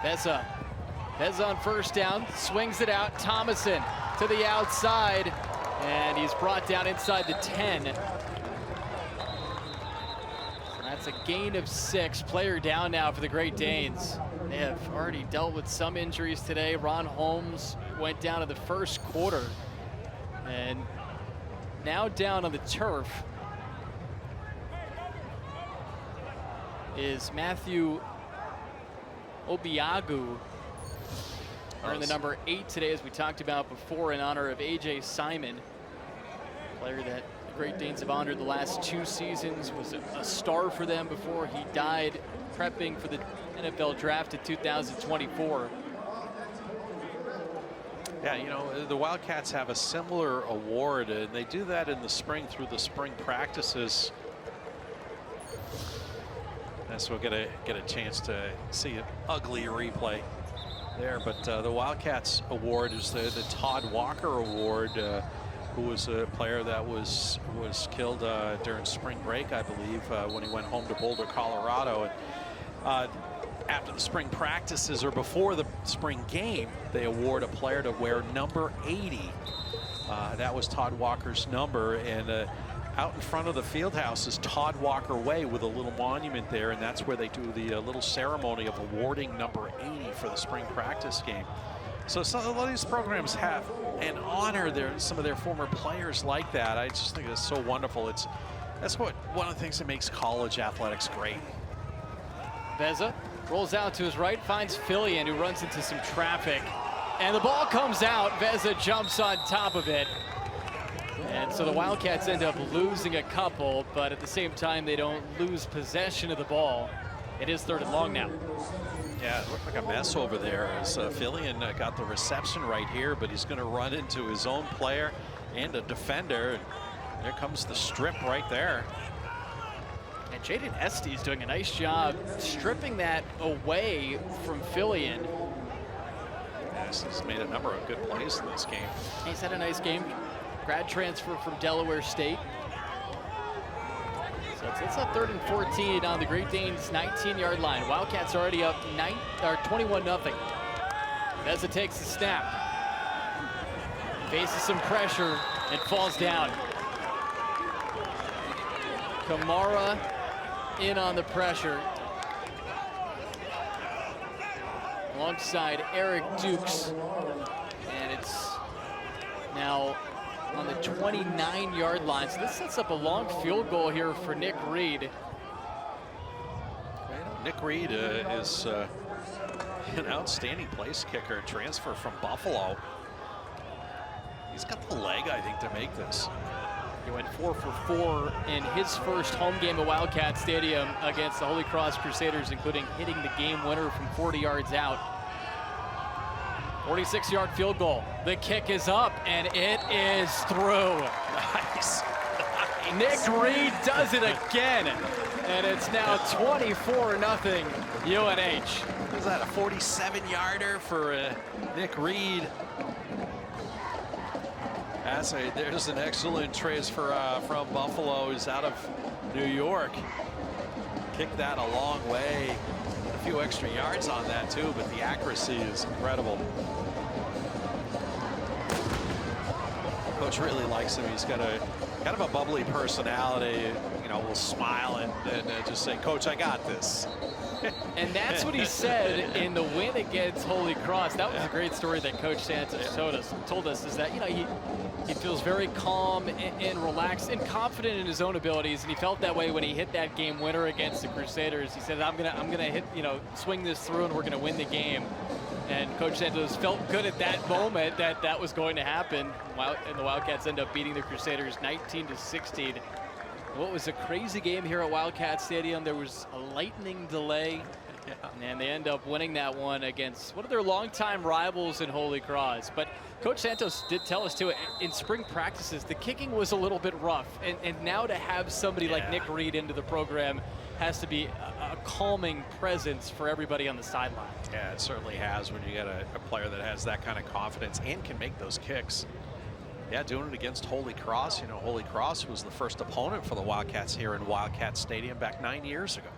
Speaker 1: Beza on first down, swings it out. Thomason to the outside, and he's brought down inside the 10. So that's a gain of 6. Player down now for the Great Danes. They have already dealt with some injuries today. Ron Holmes went down in the first quarter, and now down on the turf is Matthew Obiagu, wearing the number 8 today, as we talked about before, in honor of A.J. Simon, player that the Great Danes have honored the last 2 seasons, was a star for them before he died prepping for the NFL draft in 2024.
Speaker 2: Yeah, you know, the Wildcats have a similar award, and they do that in the spring through the spring practices. And so we'll get a chance to see an ugly replay there. But the Wildcats award is the Todd Walker Award, who was a player that was killed during spring break, I believe, when he went home to Boulder, Colorado. And, after the spring practices or before the spring game, they award a player to wear number 80. That was Todd Walker's number, and out in front of the field house is Todd Walker Way with a little monument there, and that's where they do the little ceremony of awarding number 80 for the spring practice game. So a lot of these programs have and honor some of their former players like that. I just think it's so wonderful. That's one of the things that makes college athletics great.
Speaker 1: Beza rolls out to his right, finds Fillion, who runs into some traffic, and the ball comes out. Beza jumps on top of it, and so the Wildcats end up losing a couple, but at the same time they don't lose possession of the ball. It is 3rd and long now.
Speaker 2: Yeah, it looked like a mess over there as Fillion got the reception right here, but he's going to run into his own player and a defender, and there comes the strip right there.
Speaker 1: And Jaden Esty is doing a nice job stripping that away from Fillion.
Speaker 2: Yes, he's made a number of good plays in this game.
Speaker 1: He's had a nice game. Grad transfer from Delaware State. So it's a 3rd and 14 on the Great Danes 19-yard line. Wildcats already up 21-0. Beza takes the snap. Faces some pressure and falls down. Kamara in on the pressure alongside Eric Dukes, and it's now on the 29-yard line. So this sets up a long field goal here for Nick Reed.
Speaker 2: Nick Reed is an outstanding place kicker, transfer from Buffalo. He's got the leg, I think, to make this.
Speaker 1: He went 4 for 4 in his first home game at Wildcat Stadium against the Holy Cross Crusaders, including hitting the game winner from 40 yards out. 46-yard field goal. The kick is up, and it is through.
Speaker 2: Nice.
Speaker 1: Nick Reed does it again, and it's now 24-0 UNH.
Speaker 2: Is that a 47-yarder for Nick Reed? There's an excellent transfer from Buffalo. He's out of New York. Kicked that a long way. A few extra yards on that too, but the accuracy is incredible. Coach really likes him. He's got a kind of a bubbly personality. You know, will smile and just say, "Coach, I got this."
Speaker 1: And that's what he said in the win against Holy Cross. That was a great story that Coach Santos told us, is that, you know, he feels very calm and relaxed and confident in his own abilities, and he felt that way when he hit that game winner against the Crusaders. He said, I'm gonna hit, you know, swing this through, and we're gonna win the game. And Coach Santos felt good at that moment that that was going to happen. And the Wildcats end up beating the Crusaders 19-16. What was a crazy game here at Wildcat Stadium. There was a lightning delay. And they end up winning that one against one of their longtime rivals in Holy Cross. But Coach Santos did tell us too, in spring practices, the kicking was a little bit rough. And now to have somebody like Nick Reed into the program has to be a calming presence for everybody on the sideline.
Speaker 2: Yeah, it certainly has when you get a player that has that kind of confidence and can make those kicks. Yeah, doing it against Holy Cross. You know, Holy Cross was the first opponent for the Wildcats here in Wildcat Stadium back 9 years ago.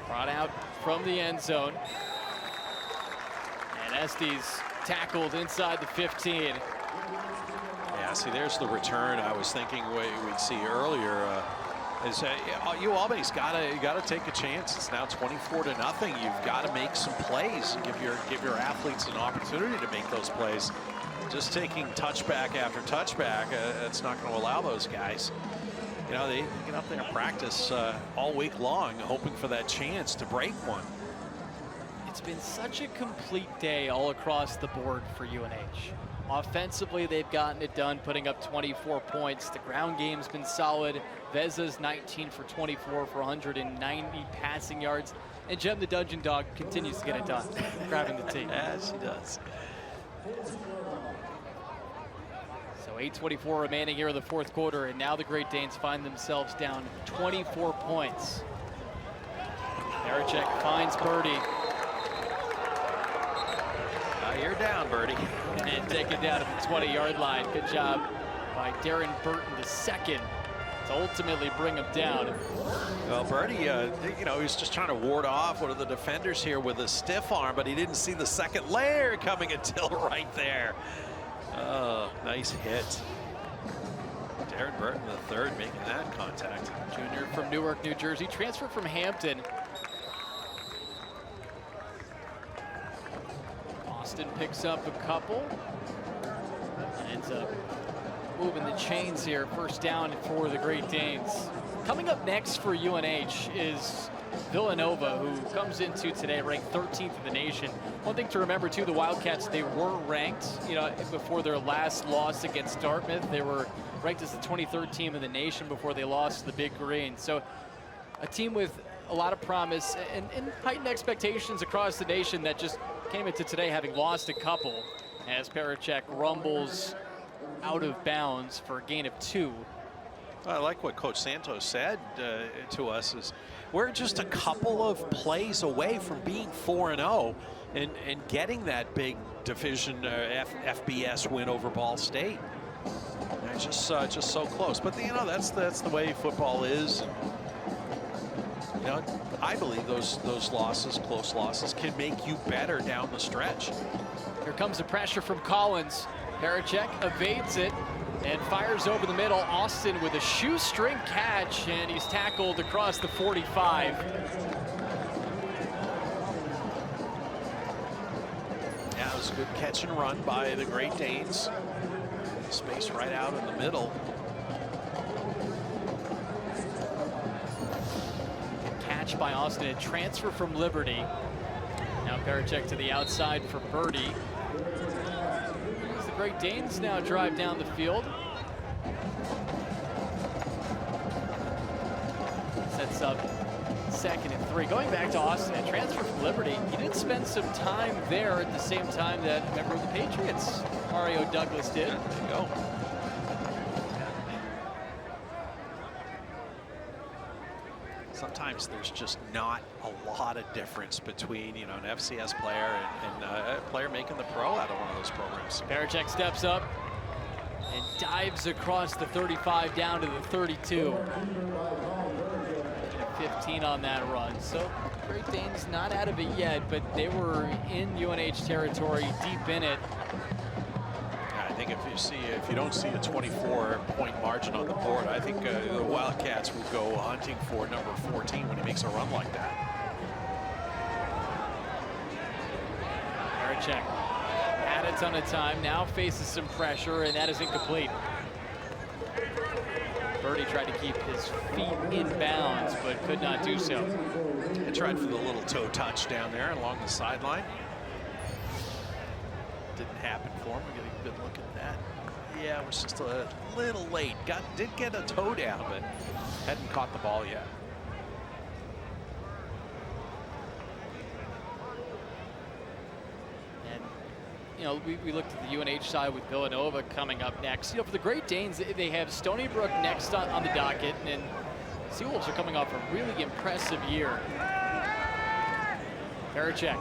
Speaker 1: Brought out from the end zone. And Estes tackled inside the 15.
Speaker 2: Yeah, see, there's the return I was thinking we'd see earlier. UAlbany's got to take a chance. It's now 24-0. You've got to make some plays and give your athletes an opportunity to make those plays. Just taking touchback after touchback, it's not going to allow those guys. You know, they get up there and practice all week long, hoping for that chance to break one.
Speaker 1: It's been such a complete day all across the board for UNH. Offensively, they've gotten it done, putting up 24 points. The ground game's been solid. Veza's 19 for 24 for 190 passing yards. And Jem the Dungeon Dog continues to get it done, grabbing the tee.
Speaker 2: As he does.
Speaker 1: So 8:24 remaining here in the fourth quarter, and now the Great Danes find themselves down 24 points. Barachek finds Birdie.
Speaker 2: You're down, Birdie.
Speaker 1: And take it down at the 20-yard line. Good job by Darren Burton II to ultimately bring him down.
Speaker 2: Well, Birdie, you know, he's just trying to ward off one of the defenders here with a stiff arm, but he didn't see the second layer coming until right there. Oh, nice hit. Darren Burton III making that contact.
Speaker 1: Junior from Newark, New Jersey, transferred from Hampton. Austin picks up a couple. And ends up moving the chains here. First down for the Great Danes. Coming up next for UNH is Villanova, who comes into today ranked 13th in the nation. One thing to remember too, the Wildcats, they were ranked, you know, before their last loss against Dartmouth. They were ranked as the 23rd team in the nation before they lost to the Big Green. So a team with a lot of promise and heightened expectations across the nation that just came into today having lost a couple, as Barachek rumbles out of bounds for a gain of 2.
Speaker 2: I like what Coach Santos said to us is we're just a couple of plays away from being 4-0 and getting that big division FBS win over Ball State. Just so close. But you know, that's the way football is. You know, I believe those losses, close losses, can make you better down the stretch.
Speaker 1: Here comes the pressure from Collins. Barachek evades it and fires over the middle. Austin with a shoestring catch, and he's tackled across the 45.
Speaker 2: Yeah, it was a good catch and run by the Great Danes. Space right out in the middle.
Speaker 1: Catch by Austin, a transfer from Liberty. Now Barachek to the outside for Birdie. As the Great Danes now drive down the field. Sets up 2nd and 3. Going back to Austin, a transfer from Liberty. He did spend some time there at the same time that a member of the Patriots, Mario Douglas, did.
Speaker 2: There you go. Sometimes there's just not a lot of difference between, you know, an FCS player and a player making the pro out of one of those programs.
Speaker 1: Barachek steps up and dives across the 35 down to the 32. 15 on that run. So Great Danes not out of it yet, but they were in UNH territory, deep in it.
Speaker 2: I think if you don't see a 24-point margin on the board, I think the Wildcats would go hunting for number 14 when he makes a run like that.
Speaker 1: Barachek had a ton of time, now faces some pressure, and that is incomplete. Birdie tried to keep his feet in bounds, but could not do so.
Speaker 2: He tried for the little toe touch down there along the sideline. Didn't happen for him. We're getting a good look at that. Yeah, it was just a little late. Did get a toe down, but hadn't caught the ball yet.
Speaker 1: You know, we looked at the UNH side with Villanova coming up next. You know, for the Great Danes, they have Stony Brook next on the docket, and Seawolves are coming off a really impressive year. Parachek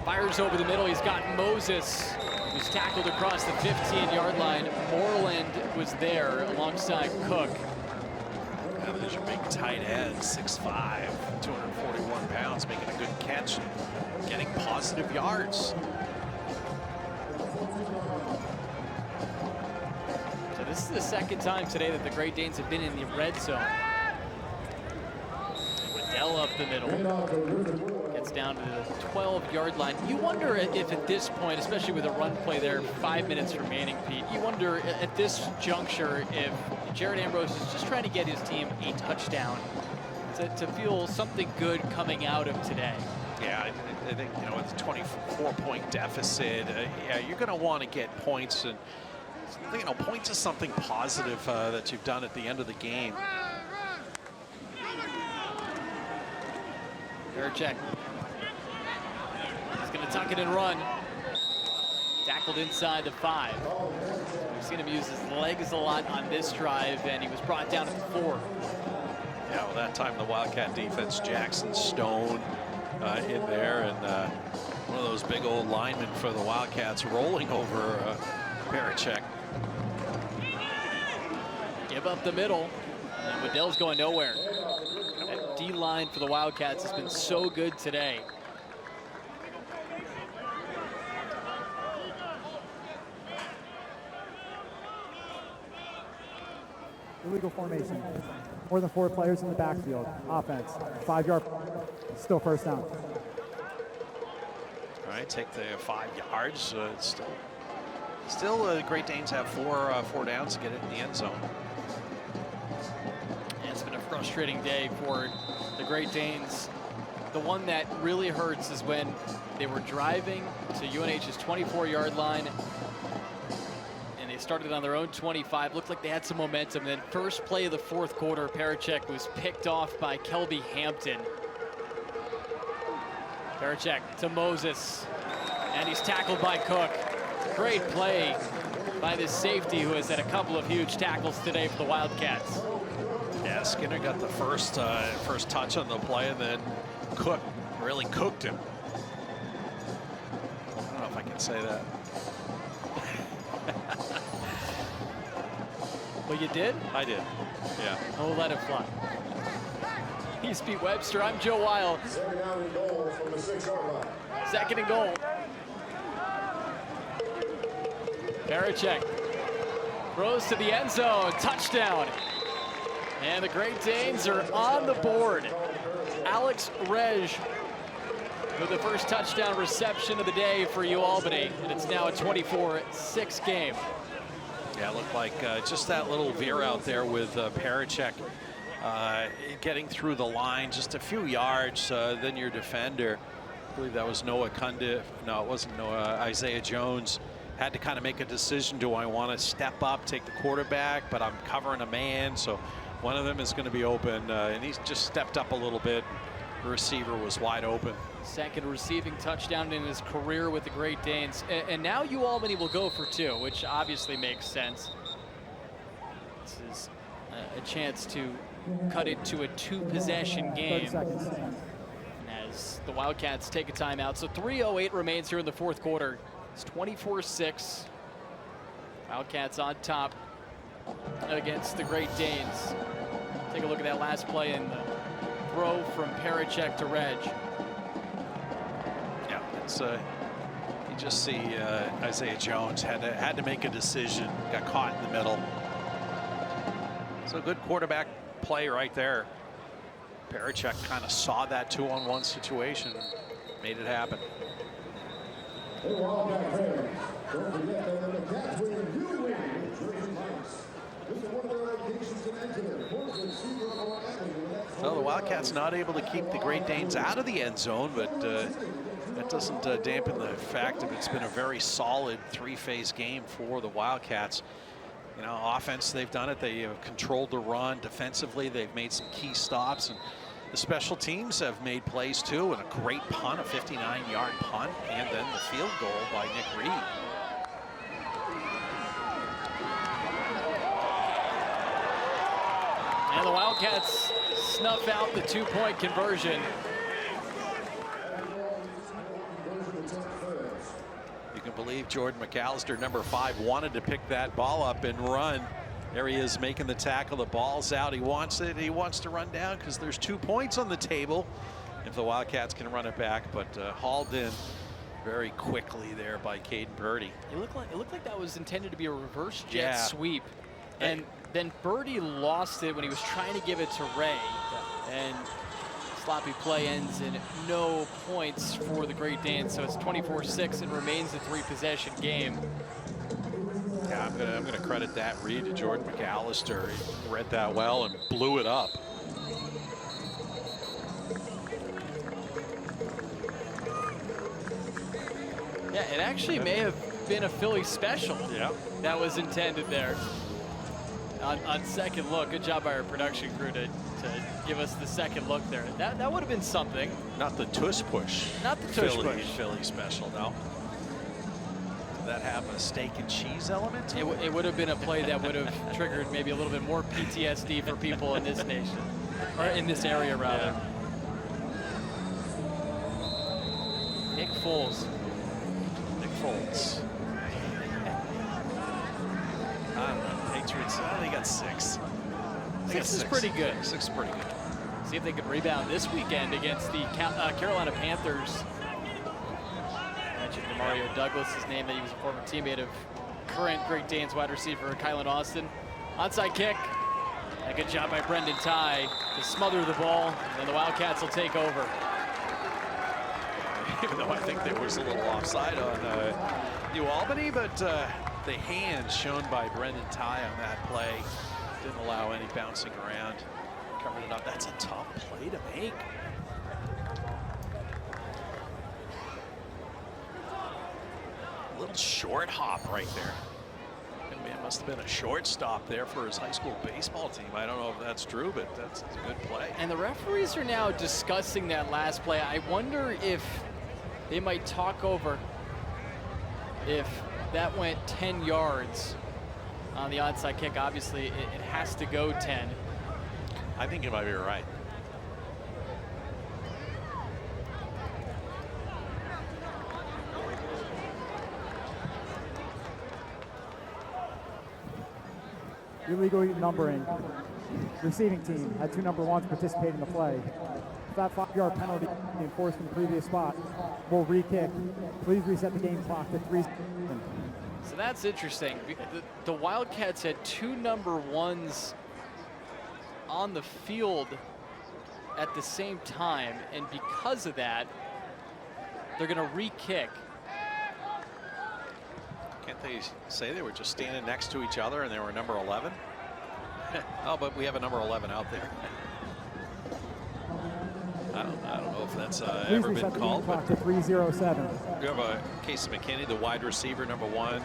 Speaker 1: fires over the middle. He's got Moses, who's tackled across the 15-yard line. Moreland was there alongside Cook.
Speaker 2: Yeah, there's your big tight end, 6'5", 241 pounds, making a good catch, getting positive yards.
Speaker 1: So this is the second time today that the Great Danes have been in the red zone. Waddell up the middle. Gets down to the 12-yard line. You wonder if at this point, especially with a run play there, 5 minutes remaining, Pete, you wonder at this juncture if Jared Ambrose is just trying to get his team a touchdown to feel something good coming out of today.
Speaker 2: Yeah, I think, you know, with a 24-point deficit, yeah, you're going to want to get points, and you know, points is something positive that you've done at the end of the game.
Speaker 1: Parachek. He's going to tuck it and run. Tackled inside the 5. We've seen him use his legs a lot on this drive, and he was brought down at the 4.
Speaker 2: Yeah, well, that time the Wildcat defense, Jackson Stone in there, and one of those big old linemen for the Wildcats rolling over Parachek.
Speaker 1: Give up the middle, and Waddell's going nowhere. That D-line for the Wildcats has been so good today.
Speaker 4: Illegal formation. More than 4 players in the backfield. Offense. 5-yard. Still first down.
Speaker 2: All right, take the 5 yards. Still, the Great Danes have four downs to get it in the end zone.
Speaker 1: And it's been a frustrating day for the Great Danes. The one that really hurts is when they were driving to UNH's 24-yard line, and they started on their own 25. Looked like they had some momentum. Then first play of the 4th quarter, Parachek was picked off by Kelby Hampton. Parachek to Moses, and he's tackled by Cook. Great play by this safety, who has had a couple of huge tackles today for the Wildcats.
Speaker 2: Yeah, Skinner got the first touch on the play, and then Cook really cooked him. I don't know if I can say that.
Speaker 1: Well, you did?
Speaker 2: I did, yeah.
Speaker 1: Oh, let it fly. He's Pete Webster. I'm Joe Weil.
Speaker 5: 2nd down and goal from the 6-yard line.
Speaker 1: 2nd and goal. Parachek throws to the end zone. Touchdown. And the Great Danes are on the board. Alex Reg with the first touchdown reception of the day for UAlbany. And it's now a 24-6 game.
Speaker 2: Yeah, it looked like just that little veer out there with Parachek getting through the line just a few yards, then your defender, I believe that was Noah Cundiff. No, it wasn't Noah. Isaiah Jones had to kind of make a decision. Do I want to step up, take the quarterback, but I'm covering a man, so one of them is going to be open, and he's just stepped up a little bit. The receiver was wide open.
Speaker 1: 2nd receiving touchdown in his career with the Great Danes. And now UAlbany will go for 2, which obviously makes sense. This is a chance to cut it to a 2-possession game as the Wildcats take a timeout. So 3:08 remains here in the 4th quarter. It's 24-6. Wildcats on top against the Great Danes. Take a look at that last play in the throw from Parachek to Reg.
Speaker 2: Yeah, it's you just see Isaiah Jones had to make a decision, got caught in the middle. So good quarterback play right there. Parachek kind of saw that 2-on-1 situation, made it happen.
Speaker 5: Hey, Wildcat fans, don't forget that when the Cats win, you win.
Speaker 2: So the Wildcats not able to keep the Great Danes out of the end zone, but that doesn't dampen the fact that it's been a very solid three-phase game for the Wildcats. You know, offense, they've done it. They have controlled the run. Defensively, they've made some key stops. And the special teams have made plays, too, and a great punt, a 59-yard punt, and then the field goal by Nick Reed.
Speaker 1: And the Wildcats snuff out the two-point conversion.
Speaker 2: You can believe Jordan McAllister, number 5, wanted to pick that ball up and run. There he is making the tackle. The ball's out. He wants it. He wants to run down because there's 2 points on the table if the Wildcats can run it back, but hauled in very quickly there by Caden Purdy.
Speaker 1: It looked like that was intended to be a reverse jet sweep, and then Purdy lost it when he was trying to give it to Ray, and sloppy play ends in no points for the Great Danes, so it's 24-6 and remains a 3-possession game.
Speaker 2: Yeah, I'm gonna credit that read to Jordan McAllister. He read that well and blew it up.
Speaker 1: Yeah, it actually may have been a Philly special.
Speaker 2: Yeah,
Speaker 1: that was intended there. On second look, good job by our production crew to give us the second look there. That would have been something.
Speaker 2: Not the tush push.
Speaker 1: Not the tush push.
Speaker 2: Philly special, no. Did that have a steak and cheese element?
Speaker 1: It would have been a play that would have triggered maybe a little bit more PTSD for people in this nation, or in this area rather. Yeah. Nick Foles.
Speaker 2: I don't know. Patriots, they got 6.
Speaker 1: 6 is pretty good.
Speaker 2: 6 is pretty good.
Speaker 1: See if they can rebound this weekend against the Carolina Panthers. I mentioned Mario Douglas, his name, that he was a former teammate of current Great Danes wide receiver Kylan Austin. Onside kick. A good job by Brendan Ty to smother the ball, and the Wildcats will take over.
Speaker 2: Even though I think there was a little offside on UAlbany, but the hands shown by Brendan Ty on that play didn't allow any bouncing around. Covered it up. That's a tough play to make. A little short hop right there. It must have been a shortstop there for his high school baseball team. I don't know if that's true, but that's a good play.
Speaker 1: And the referees are now discussing that last play. I wonder if they might talk over if that went 10 yards on the onside kick. Obviously, it has to go 10.
Speaker 2: I think you might be right.
Speaker 4: Illegal numbering. Receiving team had 2 number 1s participate in the play. If that 5-yard penalty enforced in the previous spot, will re-kick. Please reset the game clock to 3 seconds.
Speaker 1: So that's interesting. The Wildcats had 2 number 1s on the field at the same time, and because of that, they're going to re-kick.
Speaker 2: Can't they say they were just standing next to each other and they were number 11? Oh, but we have a number 11 out there. I don't know if that's ever been called.
Speaker 4: Clock to 3:07.
Speaker 2: We have Casey McKinney, the wide receiver, number 1.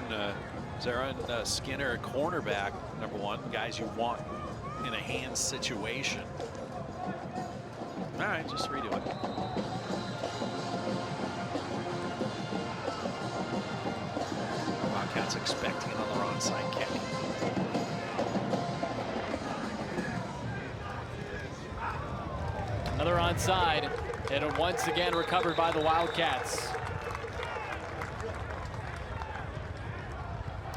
Speaker 2: Zaron Skinner, cornerback, number 1. Guys you want in a hand situation. All right, just redo it. Wildcats expecting another onside kick.
Speaker 1: Another onside, and once again recovered by the Wildcats.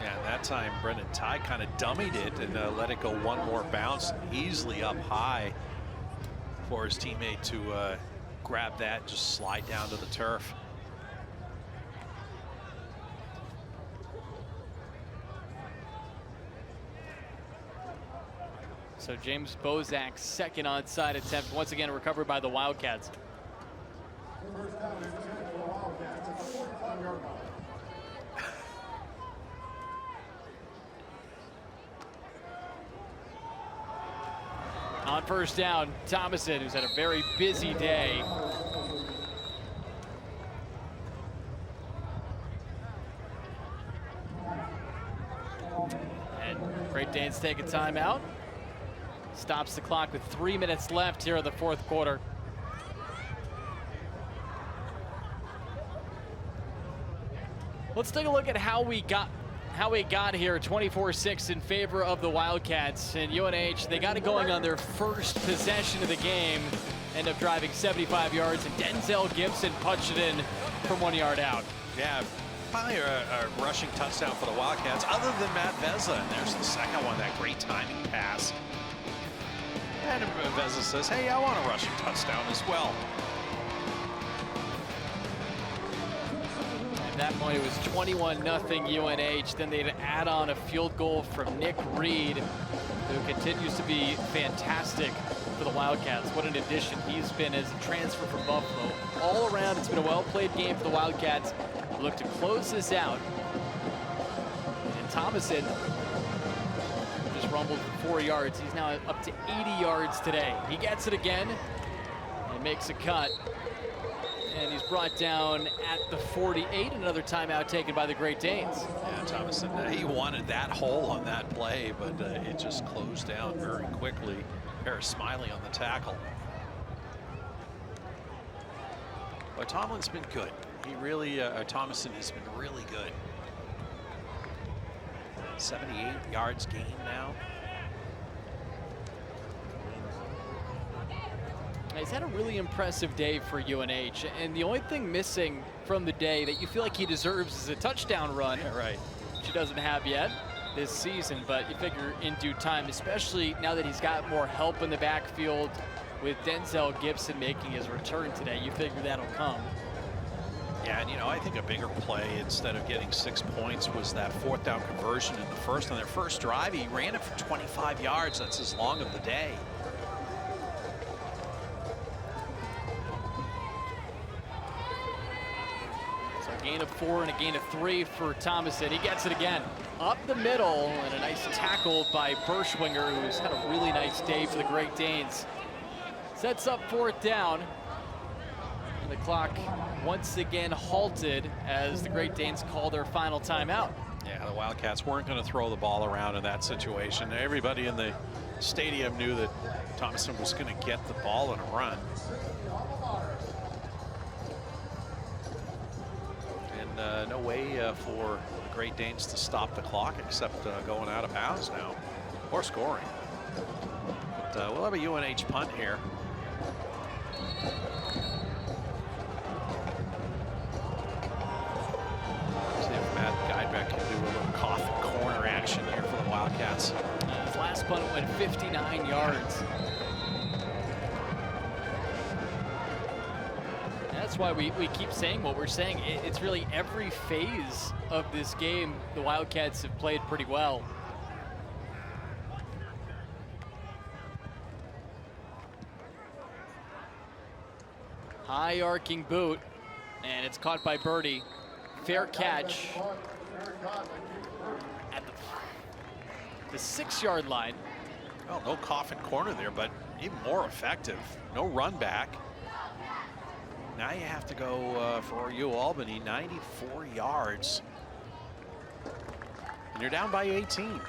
Speaker 2: Yeah, that time Brendan Ty kind of dummied it and let it go one more bounce, easily up high for his teammate to grab that, just slide down to the turf.
Speaker 1: So James Bozak's second onside attempt, once again recovered by the Wildcats. On first down, Thomason, who's had a very busy day. And Great Danes take a timeout. Stops the clock with 3 minutes left here in the fourth quarter. Let's take a look at how we got here. 24-6 in favor of the Wildcats. And UNH, they got it going on their first possession of the game. End up driving 75 yards, and Denzel Gibson punched it in from 1 yard out.
Speaker 2: Yeah, finally a rushing touchdown for the Wildcats, other than Matt Vezza. And there's the second one, that great timing pass. And Vezza says, hey, I want a rushing touchdown as well.
Speaker 1: At that point, it was 21-0 UNH. Then they'd add on a field goal from Nick Reed, who continues to be fantastic for the Wildcats. What an addition he's been as a transfer from Buffalo. All around, it's been a well-played game for the Wildcats. Look to close this out. And Thomason just rumbled for 4 yards. He's now up to 80 yards today. He gets it again and makes a cut. And he's brought down at the 48. Another timeout taken by the Great Danes.
Speaker 2: Yeah, Thomason, he wanted that hole on that play, but it just closed down very quickly. Harris Smiley on the tackle. But Tomlin's been good. He really, Thomason has been really good. 78 yards gained now.
Speaker 1: He's had a really impressive day for UNH, and the only thing missing from the day that you feel like he deserves is a touchdown run.
Speaker 2: Yeah, right.
Speaker 1: Which he doesn't have yet this season, but you figure in due time, especially now that he's got more help in the backfield with Denzel Gibson making his return today, you figure that'll come.
Speaker 2: Yeah, and I think a bigger play instead of getting 6 points was that fourth down conversion in the first. On their first drive, he ran it for 25 yards. That's his long of the day.
Speaker 1: So a gain of 4 and a gain of 3 for Thomason. He gets it again. Up the middle, and a nice tackle by Berschwinger, who's had a really nice day for the Great Danes. Sets up fourth down. And the clock once again halted as the Great Danes call their final timeout.
Speaker 2: Yeah, the Wildcats weren't going to throw the ball around in that situation. Everybody in the stadium knew that Thomason was going to get the ball in a run. And no way for the Great Danes to stop the clock except going out of bounds now or scoring. But we'll have a UNH punt here. See if Matt Guidebeck can do a little coffin corner action here for the Wildcats.
Speaker 1: His last punt went 59 yards. That's why we keep saying what we're saying. It's really every phase of this game, the Wildcats have played pretty well. High arcing boot, and it's caught by Birdie. Fair catch at the 6 yard line.
Speaker 2: Well, no coffin corner there, but even more effective. No run back. Now you have to go for UAlbany, 94 yards. And you're down by 18.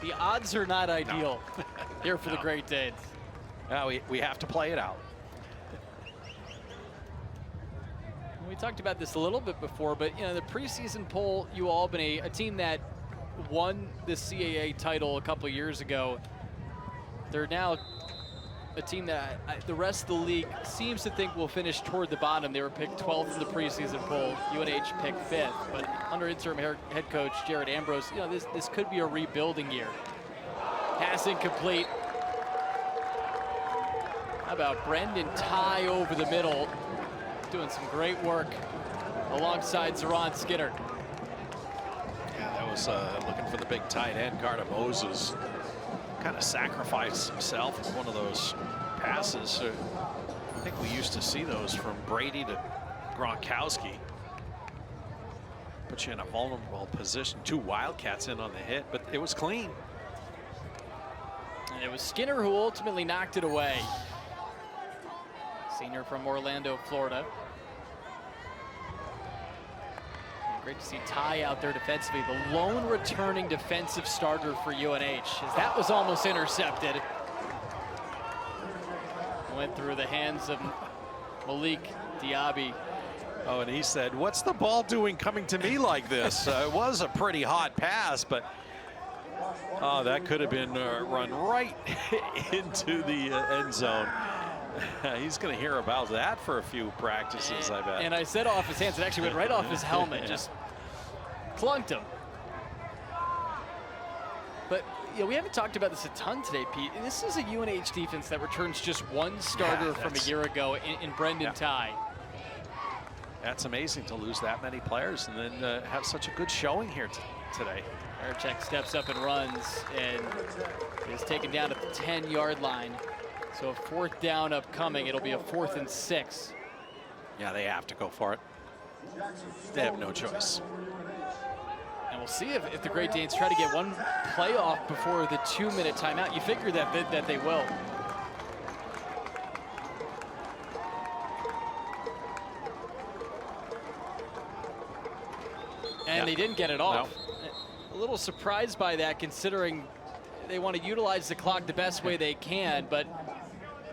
Speaker 1: The odds are not ideal here for the
Speaker 2: No.
Speaker 1: Great Danes.
Speaker 2: Now we have to play it out.
Speaker 1: We talked about this a little bit before, but the preseason poll, UAlbany, a team that won the CAA title a couple of years ago, they're now a team that the rest of the league seems to think will finish toward the bottom. They were picked 12th in the preseason poll. UNH picked 5th, but under interim head coach Jared Ambrose, this could be a rebuilding year. Pass incomplete. How about Brendan Ty over the middle, doing some great work alongside Zeron Skinner.
Speaker 2: Yeah, that was looking for the big tight end. Carter Moses kind of sacrificed himself in one of those passes. I think we used to see those from Brady to Gronkowski. Put you in a vulnerable position. 2 Wildcats in on the hit, but it was clean.
Speaker 1: And it was Skinner who ultimately knocked it away. Senior from Orlando, Florida. And great to see Ty out there defensively, the lone returning defensive starter for UNH, as that was almost intercepted. Went through the hands of Malik Diaby.
Speaker 2: Oh, and he said, "What's the ball doing coming to me like this?" It was a pretty hot pass, but oh, that could have been run right into the end zone. He's going to hear about that for a few practices, I bet.
Speaker 1: And I said off his hands, it actually went right off his helmet, just clunked him. But you know, we haven't talked about this a ton today, Pete. This is a UNH defense that returns just one starter from a year ago in Brendan Ty.
Speaker 2: That's amazing to lose that many players and then have such a good showing here today.
Speaker 1: Ericek steps up and runs and is taken down at the 10-yard line. So a 4th down upcoming. It'll be a 4th and 6.
Speaker 2: Yeah, they have to go for it. They have no choice.
Speaker 1: And we'll see if the Great Danes try to get one play off before the 2-minute timeout. You figure that they will. And they didn't get it off. No. A little surprised by that, considering they want to utilize the clock the best way they can, but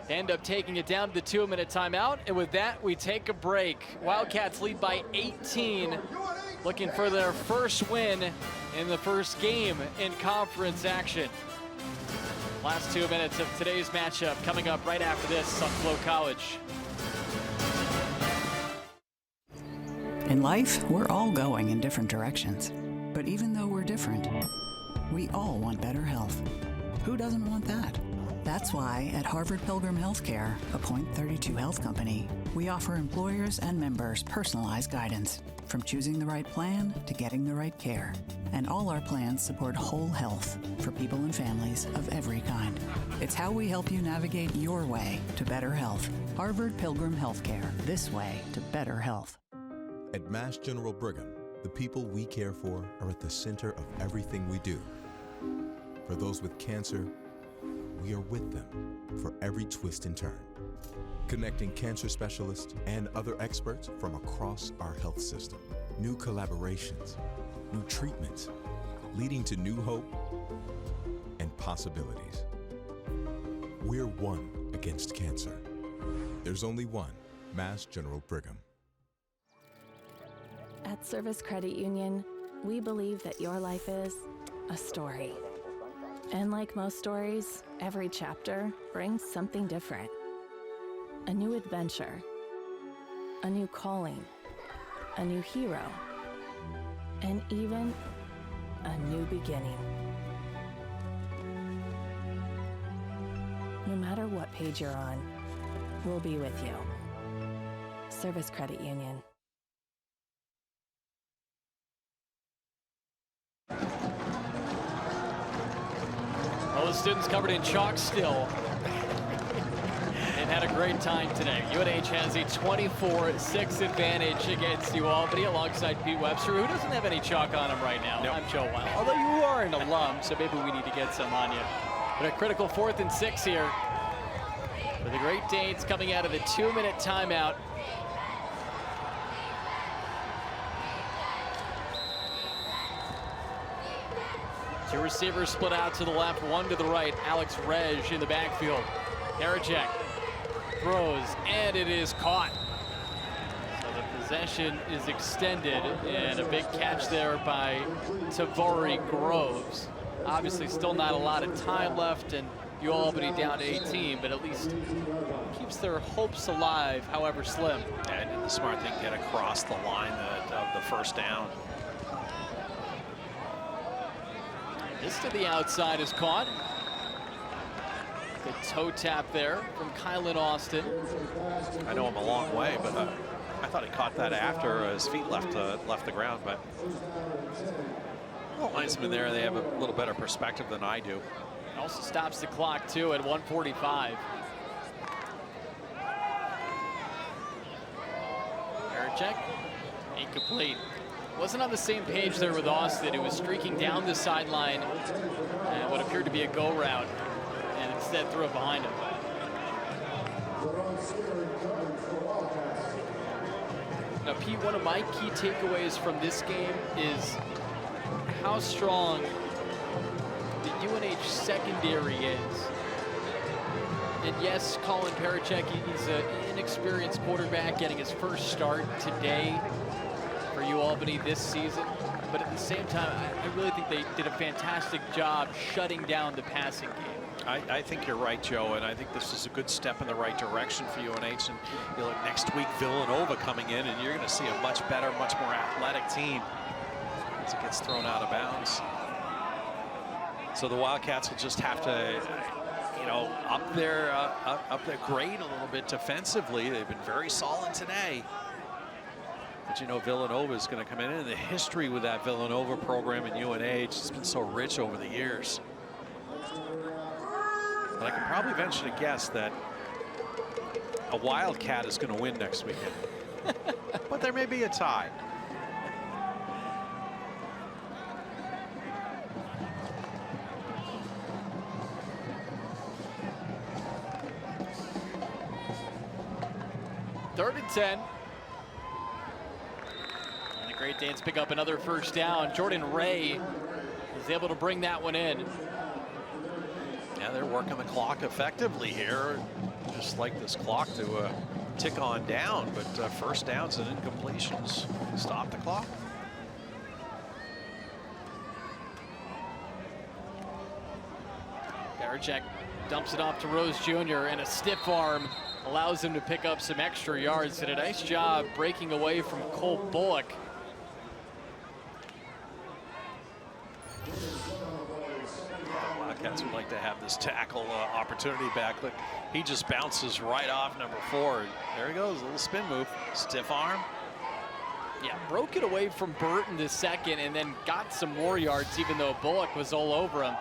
Speaker 1: end up taking it down to the 2-minute timeout. And with that, we take a break. Wildcats lead by 18, looking for their first win in the first game in conference action. Last 2 minutes of today's matchup coming up right after this on FloCollege.
Speaker 6: In life, we're all going in different directions. But even though we're different, we all want better health. Who doesn't want that? That's why at Harvard Pilgrim Healthcare, a Point32 health company, we offer employers and members personalized guidance, from choosing the right plan to getting the right care. And all our plans support whole health for people and families of every kind. It's how we help you navigate your way to better health. Harvard Pilgrim Healthcare, this way to better health.
Speaker 7: At Mass General Brigham, the people we care for are at the center of everything we do. For those with cancer, we are with them for every twist and turn, connecting cancer specialists and other experts from across our health system. New collaborations, new treatments, leading to new hope and possibilities. We're one against cancer. There's only one, Mass General Brigham.
Speaker 3: At Service Credit Union, we believe that your life is a story. And like most stories, every chapter brings something different. A new adventure, a new calling, a new hero, and even a new beginning. No matter what page you're on, we'll be with you. Service Credit Union.
Speaker 1: Well, the students covered in chalk still and had a great time today. UNH has a 24-6 advantage against UAlbany alongside Pete Webster, who doesn't have any chalk on him right now. Nope. I'm Joe Wild. Although you are an alum, so maybe we need to get some on you. But a critical 4th and 6 here for the Great Danes coming out of the 2-minute timeout. Two receivers split out to the left, one to the right. Alex Reg in the backfield. Hampshire throws, and it is caught. So the possession is extended, and a big catch there by Tavari Groves. Obviously still not a lot of time left, and UAlbany down to 18, but at least keeps their hopes alive, however slim.
Speaker 2: And the smart thing, get across the line of the first down.
Speaker 1: This to the outside is caught. Good toe tap there from Kylan Austin.
Speaker 2: I know him a long way, but I thought he caught that after his feet left the ground. But the linesmen there, they have a little better perspective than I do.
Speaker 1: It also stops the clock too at 1:45. Ericek, incomplete. Wasn't on the same page there with Austin, who was streaking down the sideline and what appeared to be a go route. that throw behind him. Now, Pete, one of my key takeaways from this game is how strong the UNH secondary is. And yes, Colin Parachek, he's an inexperienced quarterback getting his first start today for UAlbany this season. But at the same time, I really think they did a fantastic job shutting down the passing game.
Speaker 2: I think you're right, Joe, and I think this is a good step in the right direction for UNH. And you know, next week, Villanova coming in, and you're going to see a much better, much more athletic team as it gets thrown out of bounds. So the Wildcats will just have to, you know, up their grade a little bit defensively. They've been very solid today. But you know, Villanova is going to come in, and the history with that Villanova program in UNH has been so rich over the years. But I can probably venture to guess that a Wildcat is going to win next weekend. But there may be a tie.
Speaker 1: Third and 10. And the Great Danes pick up another first down. Jordan Ray is able to bring that one in.
Speaker 2: Yeah, they're working the clock effectively here. Just like this clock to tick on down, but first downs and incompletions stop the clock.
Speaker 1: Parachek dumps it off to Rose Jr., and a stiff arm allows him to pick up some extra yards. Did a nice job breaking away from Cole Bullock.
Speaker 2: Wildcats would like to have this tackle opportunity back. Look, he just bounces right off number 4. There he goes, a little spin move, stiff arm.
Speaker 1: Yeah, broke it away from Burton the second, and then got some more yards, even though Bullock was all over him.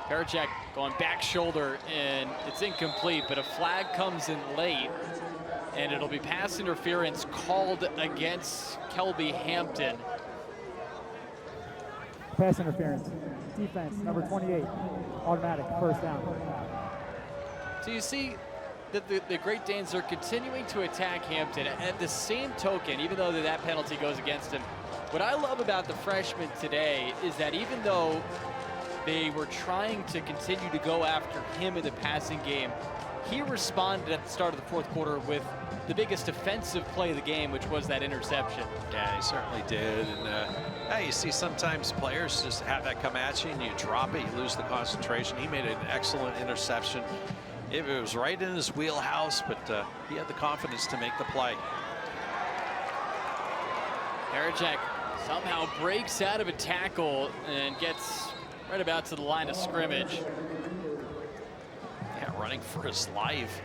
Speaker 1: Parachek going back shoulder, and it's incomplete, but a flag comes in late, and it'll be pass interference called against Kelby Hampton.
Speaker 4: Pass interference. Defense, number 28, automatic, first down.
Speaker 1: So you see that the Great Danes are continuing to attack Hampton. At the same token, even though that penalty goes against him, what I love about the freshman today is that even though they were trying to continue to go after him in the passing game, he responded at the start of the fourth quarter with the biggest offensive play of the game, which was that interception.
Speaker 2: Yeah, he certainly did. And yeah, you see sometimes players just have that come at you and you drop it, you lose the concentration. He made an excellent interception. It was right in his wheelhouse, but he had the confidence to make the play.
Speaker 1: Parachek somehow breaks out of a tackle and gets right about to the line of scrimmage.
Speaker 2: Yeah, running for his life.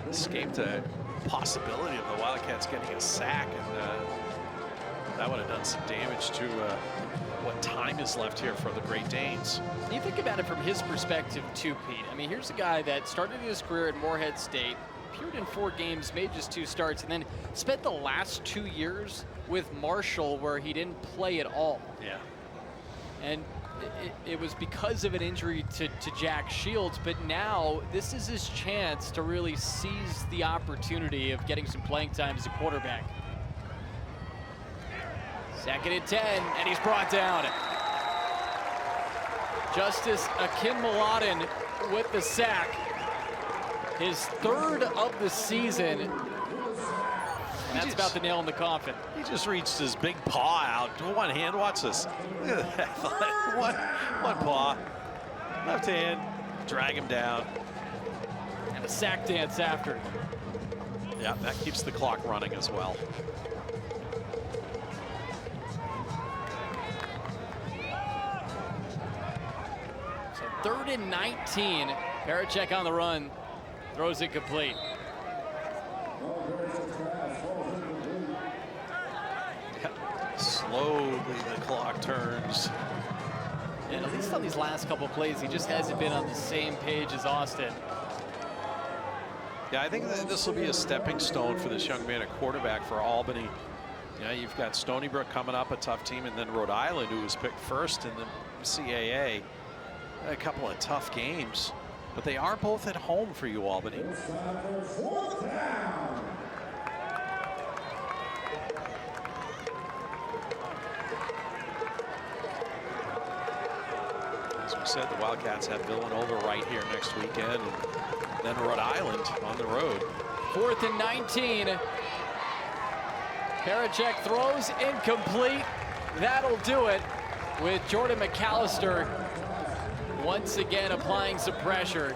Speaker 2: Escaped a possibility of the Wildcats getting a sack, and that would have done some damage to what time is left here for the Great Danes.
Speaker 1: You think about it from his perspective too, Pete. I mean, here's a guy that started his career at Morehead State, appeared in 4 games, made just 2 starts, and then spent the last 2 years with Marshall where he didn't play at all.
Speaker 2: Yeah.
Speaker 1: And it was because of an injury to Jack Shields, but now this is his chance to really seize the opportunity of getting some playing time as a quarterback. 2nd and 10, and he's brought down. Justice Akinmoladen with the sack. His 3rd of the season. And that's about the nail in the coffin.
Speaker 2: He just reached his big paw out. One hand, watch this. Look at that. one paw. Left hand, drag him down.
Speaker 1: And a sack dance after.
Speaker 2: Yeah, that keeps the clock running as well.
Speaker 1: So 3rd and 19. Parachek on the run. Throws it complete.
Speaker 2: Slowly the clock turns.
Speaker 1: And at least on these last couple plays, he just hasn't been on the same page as Austin.
Speaker 2: Yeah, I think that this will be a stepping stone for this young man at quarterback for Albany. You know, you've got Stony Brook coming up, a tough team, and then Rhode Island, who was picked first in the CAA. A couple of tough games. but they are both at home for UAlbany.
Speaker 5: Fourth down.
Speaker 2: As we said, the Wildcats have Villanova right here next weekend, and then Rhode Island on the road.
Speaker 1: 4th and 19. Parachek throws incomplete. That'll do it with Jordan McAllister once again applying some pressure.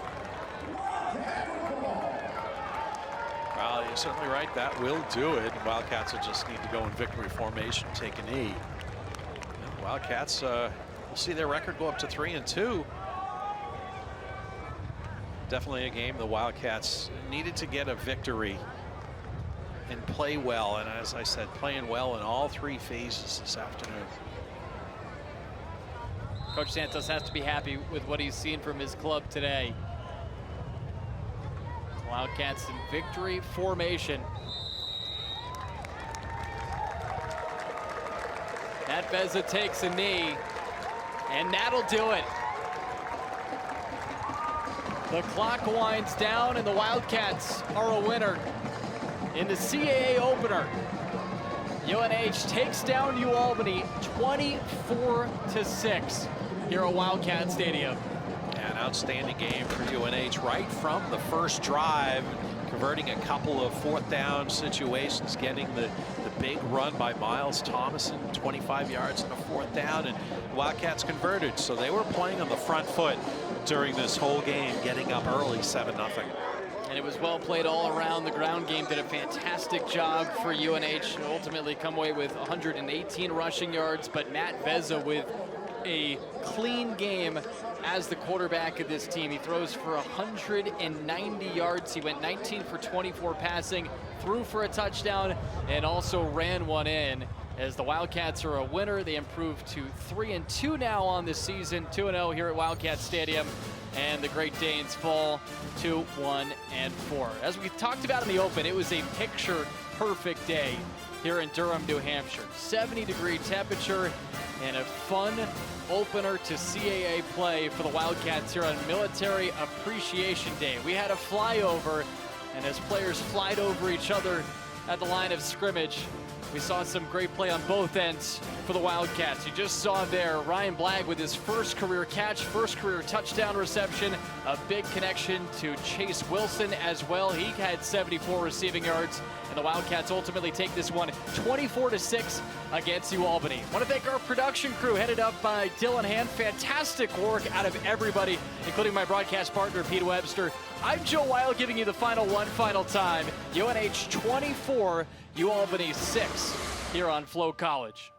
Speaker 2: Well, you're certainly right. That will do it. Wildcats will just need to go in victory formation, take a knee. And Wildcats will see their record go up to 3-2. Definitely a game the Wildcats needed to get a victory and play well. And as I said, playing well in all 3 phases this afternoon.
Speaker 1: Coach Santos has to be happy with what he's seen from his club today. Wildcats in victory formation. Matt Beza takes a knee, and that'll do it. The clock winds down, and the Wildcats are a winner in the CAA opener. UNH takes down UAlbany 24-6 here at Wildcat Stadium.
Speaker 2: An outstanding game for UNH right from the first drive, converting a couple of 4th down situations, getting the big run by Miles Thomason, 25 yards and a 4th down, and Wildcats converted. So they were playing on the front foot during this whole game, getting up early 7-0.
Speaker 1: And it was well played all around. The ground game did a fantastic job for UNH. Ultimately come away with 118 rushing yards, but Matt Beza with a clean game as the quarterback of this team. He throws for 190 yards. He went 19 for 24 passing, threw for a touchdown, and also ran one in. As the Wildcats are a winner, they improve to 3-2 now on the season, 2-0 here at Wildcat Stadium. And the Great Danes fall to 1-4. As we talked about in the open, it was a picture-perfect day here in Durham, New Hampshire. 70-degree temperature and a fun opener to CAA play for the Wildcats here on Military Appreciation Day. We had a flyover, and as players flied over each other at the line of scrimmage, we saw some great play on both ends for the Wildcats. You just saw there Ryan Blagg with his first career catch, first career touchdown reception, a big connection to Chase Wilson as well. He had 74 receiving yards, and the Wildcats ultimately take this one 24-6 against UAlbany. I want to thank our production crew headed up by Dylan Hand. Fantastic work out of everybody, including my broadcast partner, Pete Webster. I'm Joe Weil giving you the final time. UNH 24, UAlbany 6 here on FloCollege.